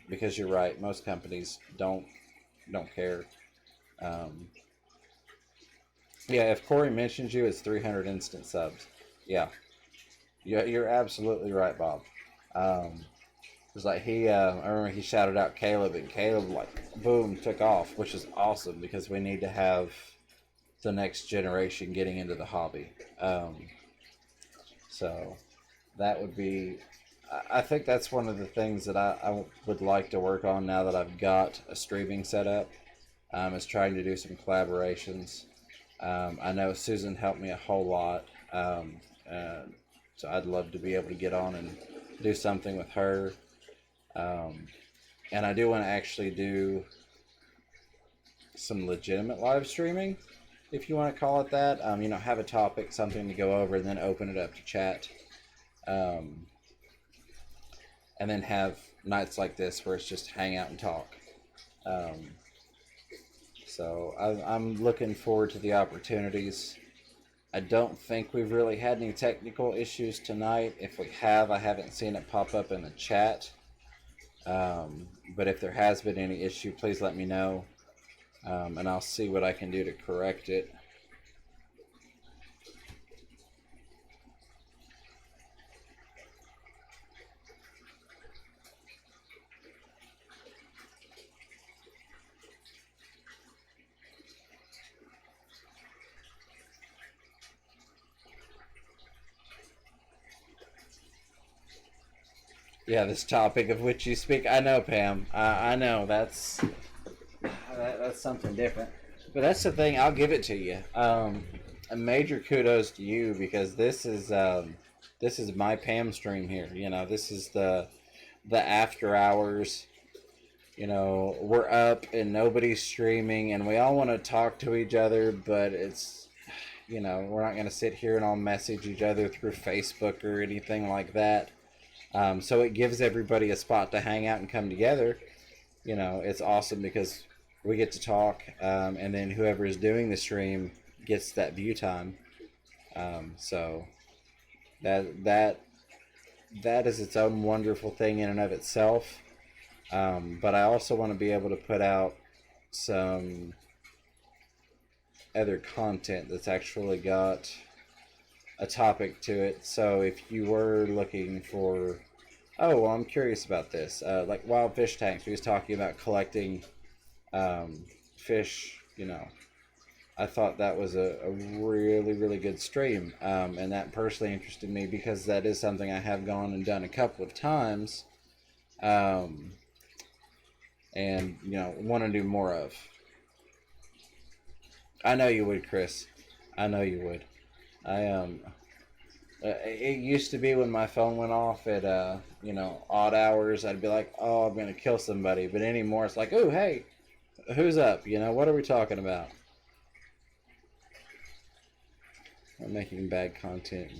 because you're right, most companies don't care. Yeah, if Corey mentions you, it's 300 instant subs. Yeah, you're absolutely right, Bob. It was like I remember he shouted out Caleb, and Caleb, like, boom, took off, which is awesome because we need to have the next generation getting into the hobby. So that would be, I think that's one of the things that I would like to work on now that I've got a streaming set up, is trying to do some collaborations. I know Susan helped me a whole lot, so I'd love to be able to get on and do something with her. And I do want to actually do some legitimate live streaming, if you want to call it that. You know, have a topic, something to go over, and then open it up to chat. And then have nights like this where it's just hang out and talk. So I'm looking forward to the opportunities. I don't think we've really had any technical issues tonight. If we have, I haven't seen it pop up in the chat. But if there has been any issue, please let me know, and I'll see what I can do to correct it. Yeah, this topic of which you speak. I know, Pam. I know that's something different. But that's the thing. I'll give it to you. A major kudos to you, because this is my Pam stream here. You know, this is the after hours. You know, we're up and nobody's streaming, and we all want to talk to each other, but it's, you know, we're not going to sit here and all message each other through Facebook or anything like that. So it gives everybody a spot to hang out and come together. You know, it's awesome because we get to talk, and then whoever is doing the stream gets that view time. So that is its own wonderful thing in and of itself. But I also want to be able to put out some other content that's actually got a topic to it. So if you were looking for, oh, well, I'm curious about this, like Wild Fish Tanks, we was talking about collecting fish, you know. I thought that was a really, really good stream, and that personally interested me because that is something I have gone and done a couple of times, and, you know, want to do more of. I know you would, Chris. I know you would. It used to be when my phone went off at, you know, odd hours, I'd be like, oh, I'm going to kill somebody. But anymore, it's like, oh, hey, who's up? You know, what are we talking about? I'm making bad content.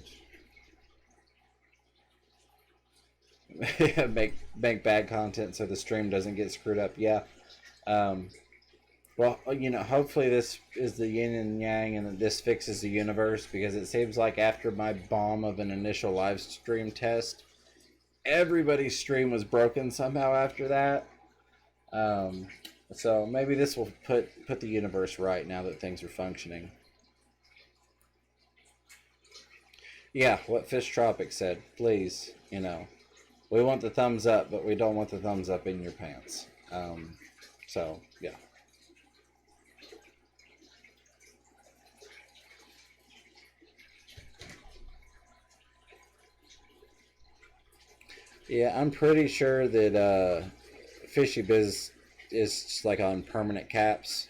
make bad content so the stream doesn't get screwed up. Yeah. Well, you know, hopefully this is the yin and yang and that this fixes the universe, because it seems like after my bomb of an initial live stream test, everybody's stream was broken somehow after that. So maybe this will put the universe right now that things are functioning. Yeah, what Fish Tropic said, please, you know, we want the thumbs up, but we don't want the thumbs up in your pants. So, yeah. Yeah, I'm pretty sure that Fishy Biz is just like on permanent caps.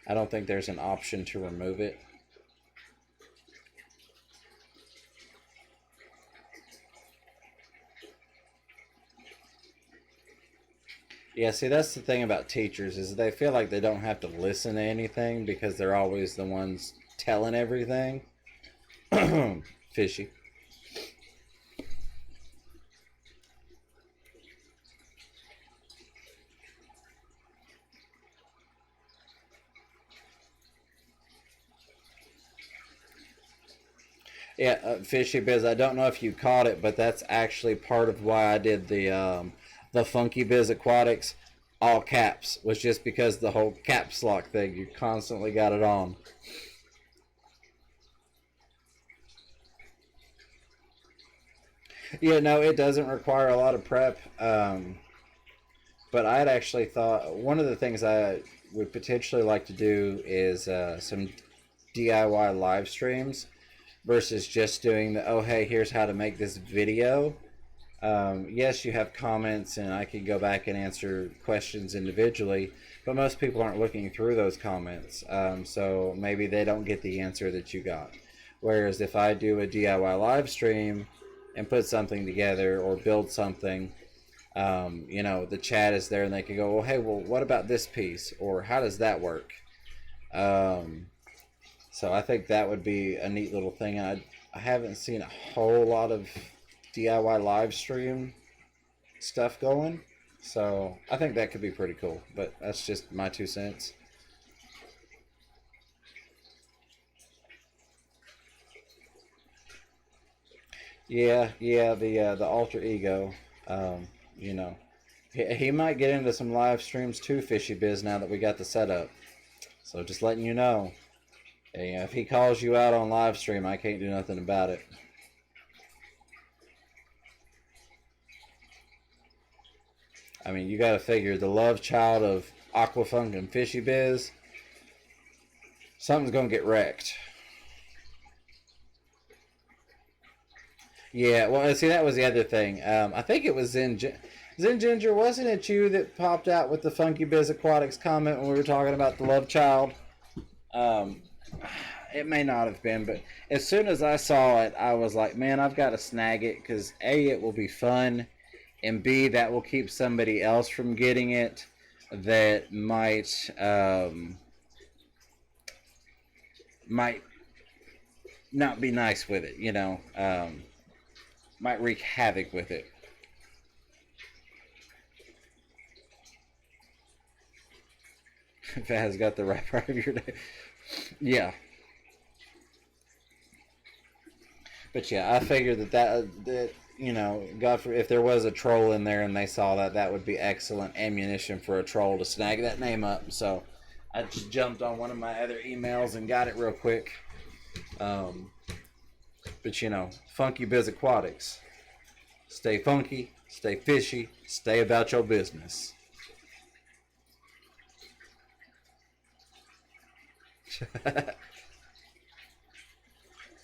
I don't think there's an option to remove it. Yeah, see, that's the thing about teachers, is they feel like they don't have to listen to anything because they're always the ones telling everything. Fishy. Yeah, Fishy Biz, I don't know if you caught it, but that's actually part of why I did the Funky Biz Aquatics all caps, was just because the whole caps lock thing, you constantly got it on. Yeah, no, it doesn't require a lot of prep, but I'd actually thought one of the things I would potentially like to do is some DIY live streams versus just doing the, oh, hey, here's how to make this video. Yes, you have comments and I can go back and answer questions individually, but most people aren't looking through those comments, so maybe they don't get the answer that you got. Whereas if I do a DIY live stream and put something together or build something, you know, the chat is there and they can go, well, hey, well, what about this piece? Or how does that work? So I think that would be a neat little thing. I haven't seen a whole lot of DIY live stream stuff going, so I think that could be pretty cool, but that's just my 2 cents. Yeah, the alter ego, you know, he might get into some live streams too, Fishy Biz, now that we got the setup. So just letting you know. Yeah, if he calls you out on live stream, I can't do nothing about it. I mean, you got to figure the love child of Aquafunk and Fishy Biz, something's gonna get wrecked. Yeah, well, see, that was the other thing. I think it was Zen Ginger. Wasn't it you that popped out with the Funky Biz Aquatics comment when we were talking about the love child? Um, it may not have been, but as soon as I saw it, I was like, man, I've got to snag it because A, it will be fun, and B, that will keep somebody else from getting it that might not be nice with it, you know. Might wreak havoc with it. If it has got the right part of your day. Yeah. But yeah, I figured that you know, God for if there was a troll in there and they saw that, that would be excellent ammunition for a troll to snag that name up. So I just jumped on one of my other emails and got it real quick. But you know, Funky Biz Aquatics. Stay funky, stay fishy, stay about your business.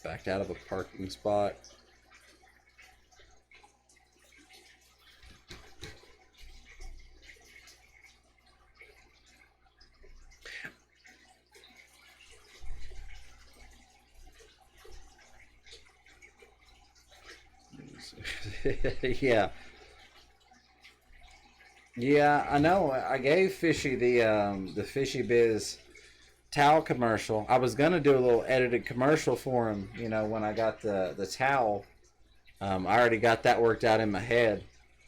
Backed out of a parking spot. Yeah. Yeah, I know. I gave Fishy the Fishy Biz towel commercial. I was gonna do a little edited commercial for him, you know, when I got the towel. I already got that worked out in my head.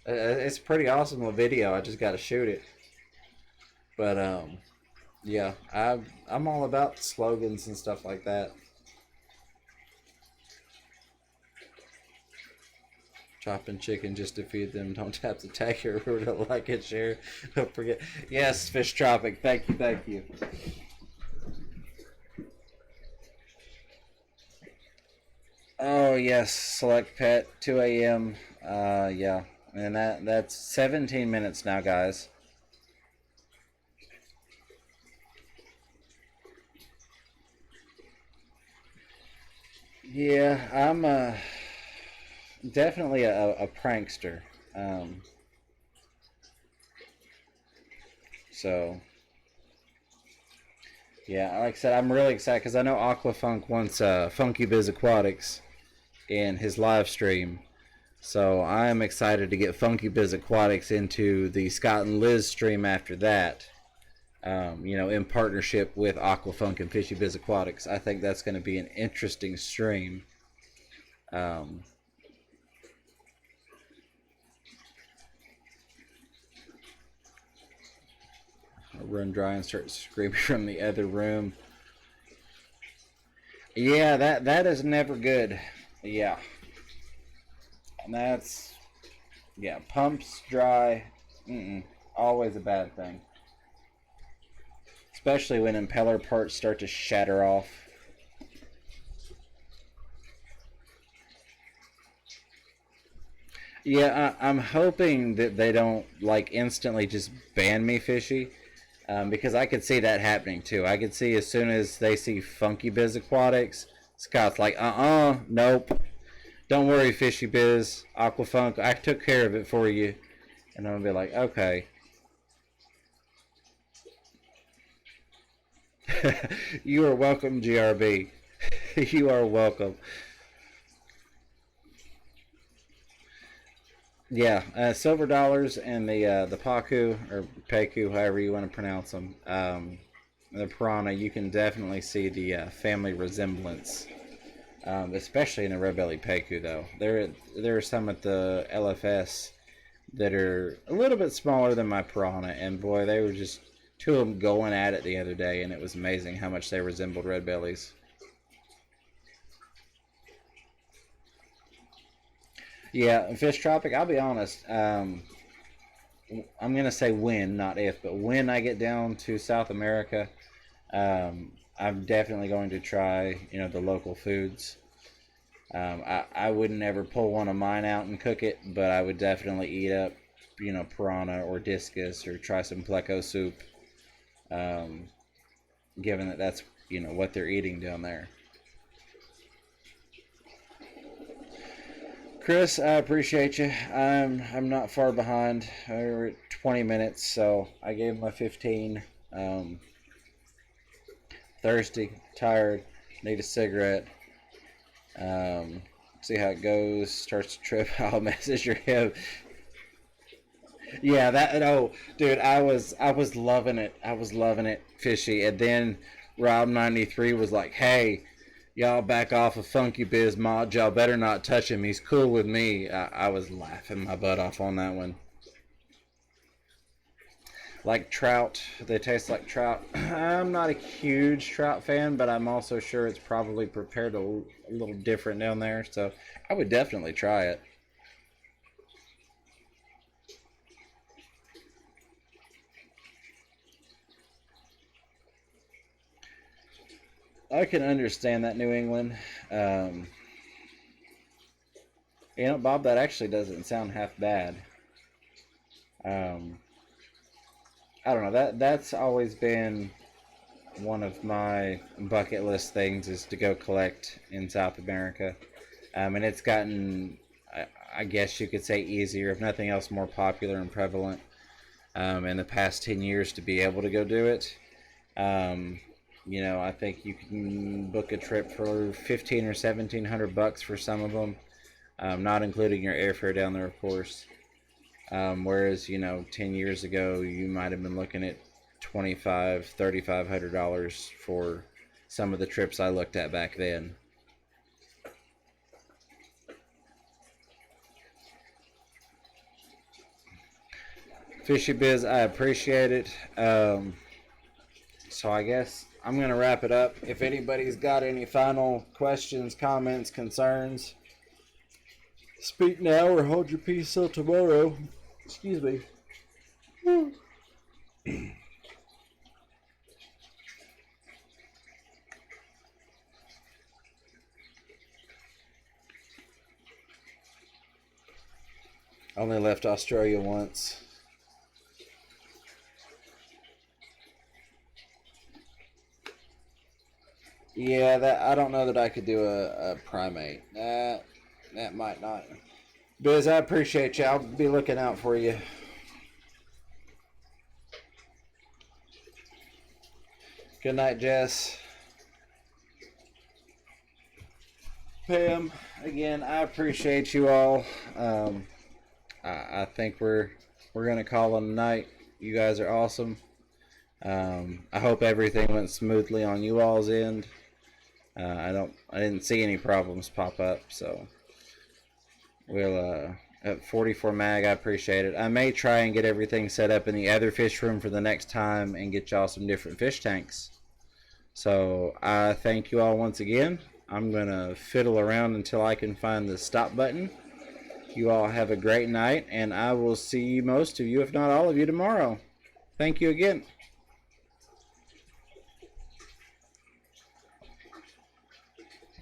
It's pretty awesome a video. I just got to shoot it. But yeah, I'm all about slogans and stuff like that. Chopping chicken just to feed them. Don't tap the tag here. Remember to like and share. Don't forget. Yes, Fish Tropic. Thank you. Thank you. Oh yes, select pet 2 a.m. Yeah, and that's 17 minutes now, guys. Yeah, I'm definitely a prankster. Um, so yeah, like I said, I'm really excited because I know Aquafunk wants Funky Biz Aquatics in his live stream. So I'm excited to get Funky Biz Aquatics into the Scott and Liz stream after that. You know, in partnership with Aquafunk and Fishy Biz Aquatics. I think that's going to be an interesting stream. Um, I'll run dry and start screaming from the other room. Yeah, that is never good. Yeah, and that's yeah, pumps dry. Always a bad thing. Especially when impeller parts start to shatter off. Yeah, I'm hoping that they don't like instantly just ban me, Fishy, because I could see that happening too. I could see as soon as they see Funky Biz Aquatics, Scott's like, nope, don't worry, Fishy Biz, Aquafunk, I took care of it for you, and I'm gonna be like, okay. You are welcome, GRB. You are welcome. Yeah, silver dollars and the paku or peku, however you want to pronounce them. The piranha, you can definitely see the family resemblance, especially in the red belly peku. Though there are some at the LFS that are a little bit smaller than my piranha, and boy, they were just two of them going at it the other day, and it was amazing how much they resembled red bellies. Yeah, Fish Tropic, I'll be honest. I'm going to say when, not if, but when I get down to South America, I'm definitely going to try, you know, the local foods. I would never pull one of mine out and cook it, but I would definitely eat up, you know, piranha or discus or try some pleco soup, um, given that that's, you know, what they're eating down there. Chris, I appreciate you. I'm not far behind. We're at 20 minutes, so I gave my 15. Thirsty, tired, need a cigarette. See how it goes. Starts to trip. I'll message your him. Yeah, that. Oh, dude, I was loving it. I was loving it, Fishy. And then Rob 93 was like, "Hey, Y'all back off of Funky Biz Mod. Y'all better not touch him. He's cool with me. I was laughing my butt off on that one. Like trout. They taste like trout. I'm not a huge trout fan, but I'm also sure it's probably prepared a little different down there. So I would definitely try it. I can understand that, New England. You know, Bob, that actually doesn't sound half bad. I don't know. That's always been one of my bucket list things, is to go collect in South America. And it's gotten, I guess you could say, easier, if nothing else, more popular and prevalent in the past 10 years to be able to go do it. You know, I think you can book a trip for 15 or 1700 bucks for some of them, not including your airfare down there, of course. Whereas, you know, 10 years ago, you might have been looking at $2,500, $3,500 for some of the trips I looked at back then. Fishy Biz, I appreciate it. So I guess I'm going to wrap it up. If anybody's got any final questions, comments, concerns, speak now or hold your peace till tomorrow. Excuse me. Only left Australia once. Yeah, that I don't know that I could do a primate. That might not. Biz, I appreciate you. I'll be looking out for you. Good night, Jess. Pam, again, I appreciate you all. I think we're gonna call it a night. You guys are awesome. I hope everything went smoothly on you all's end. I didn't see any problems pop up, so we'll at 44 mag, I appreciate it. I may try and get everything set up in the other fish room for the next time and get y'all some different fish tanks. So I thank you all once again. I'm gonna fiddle around until I can find the stop button. You all have a great night, and I will see most of you, if not all of you, tomorrow. Thank you again.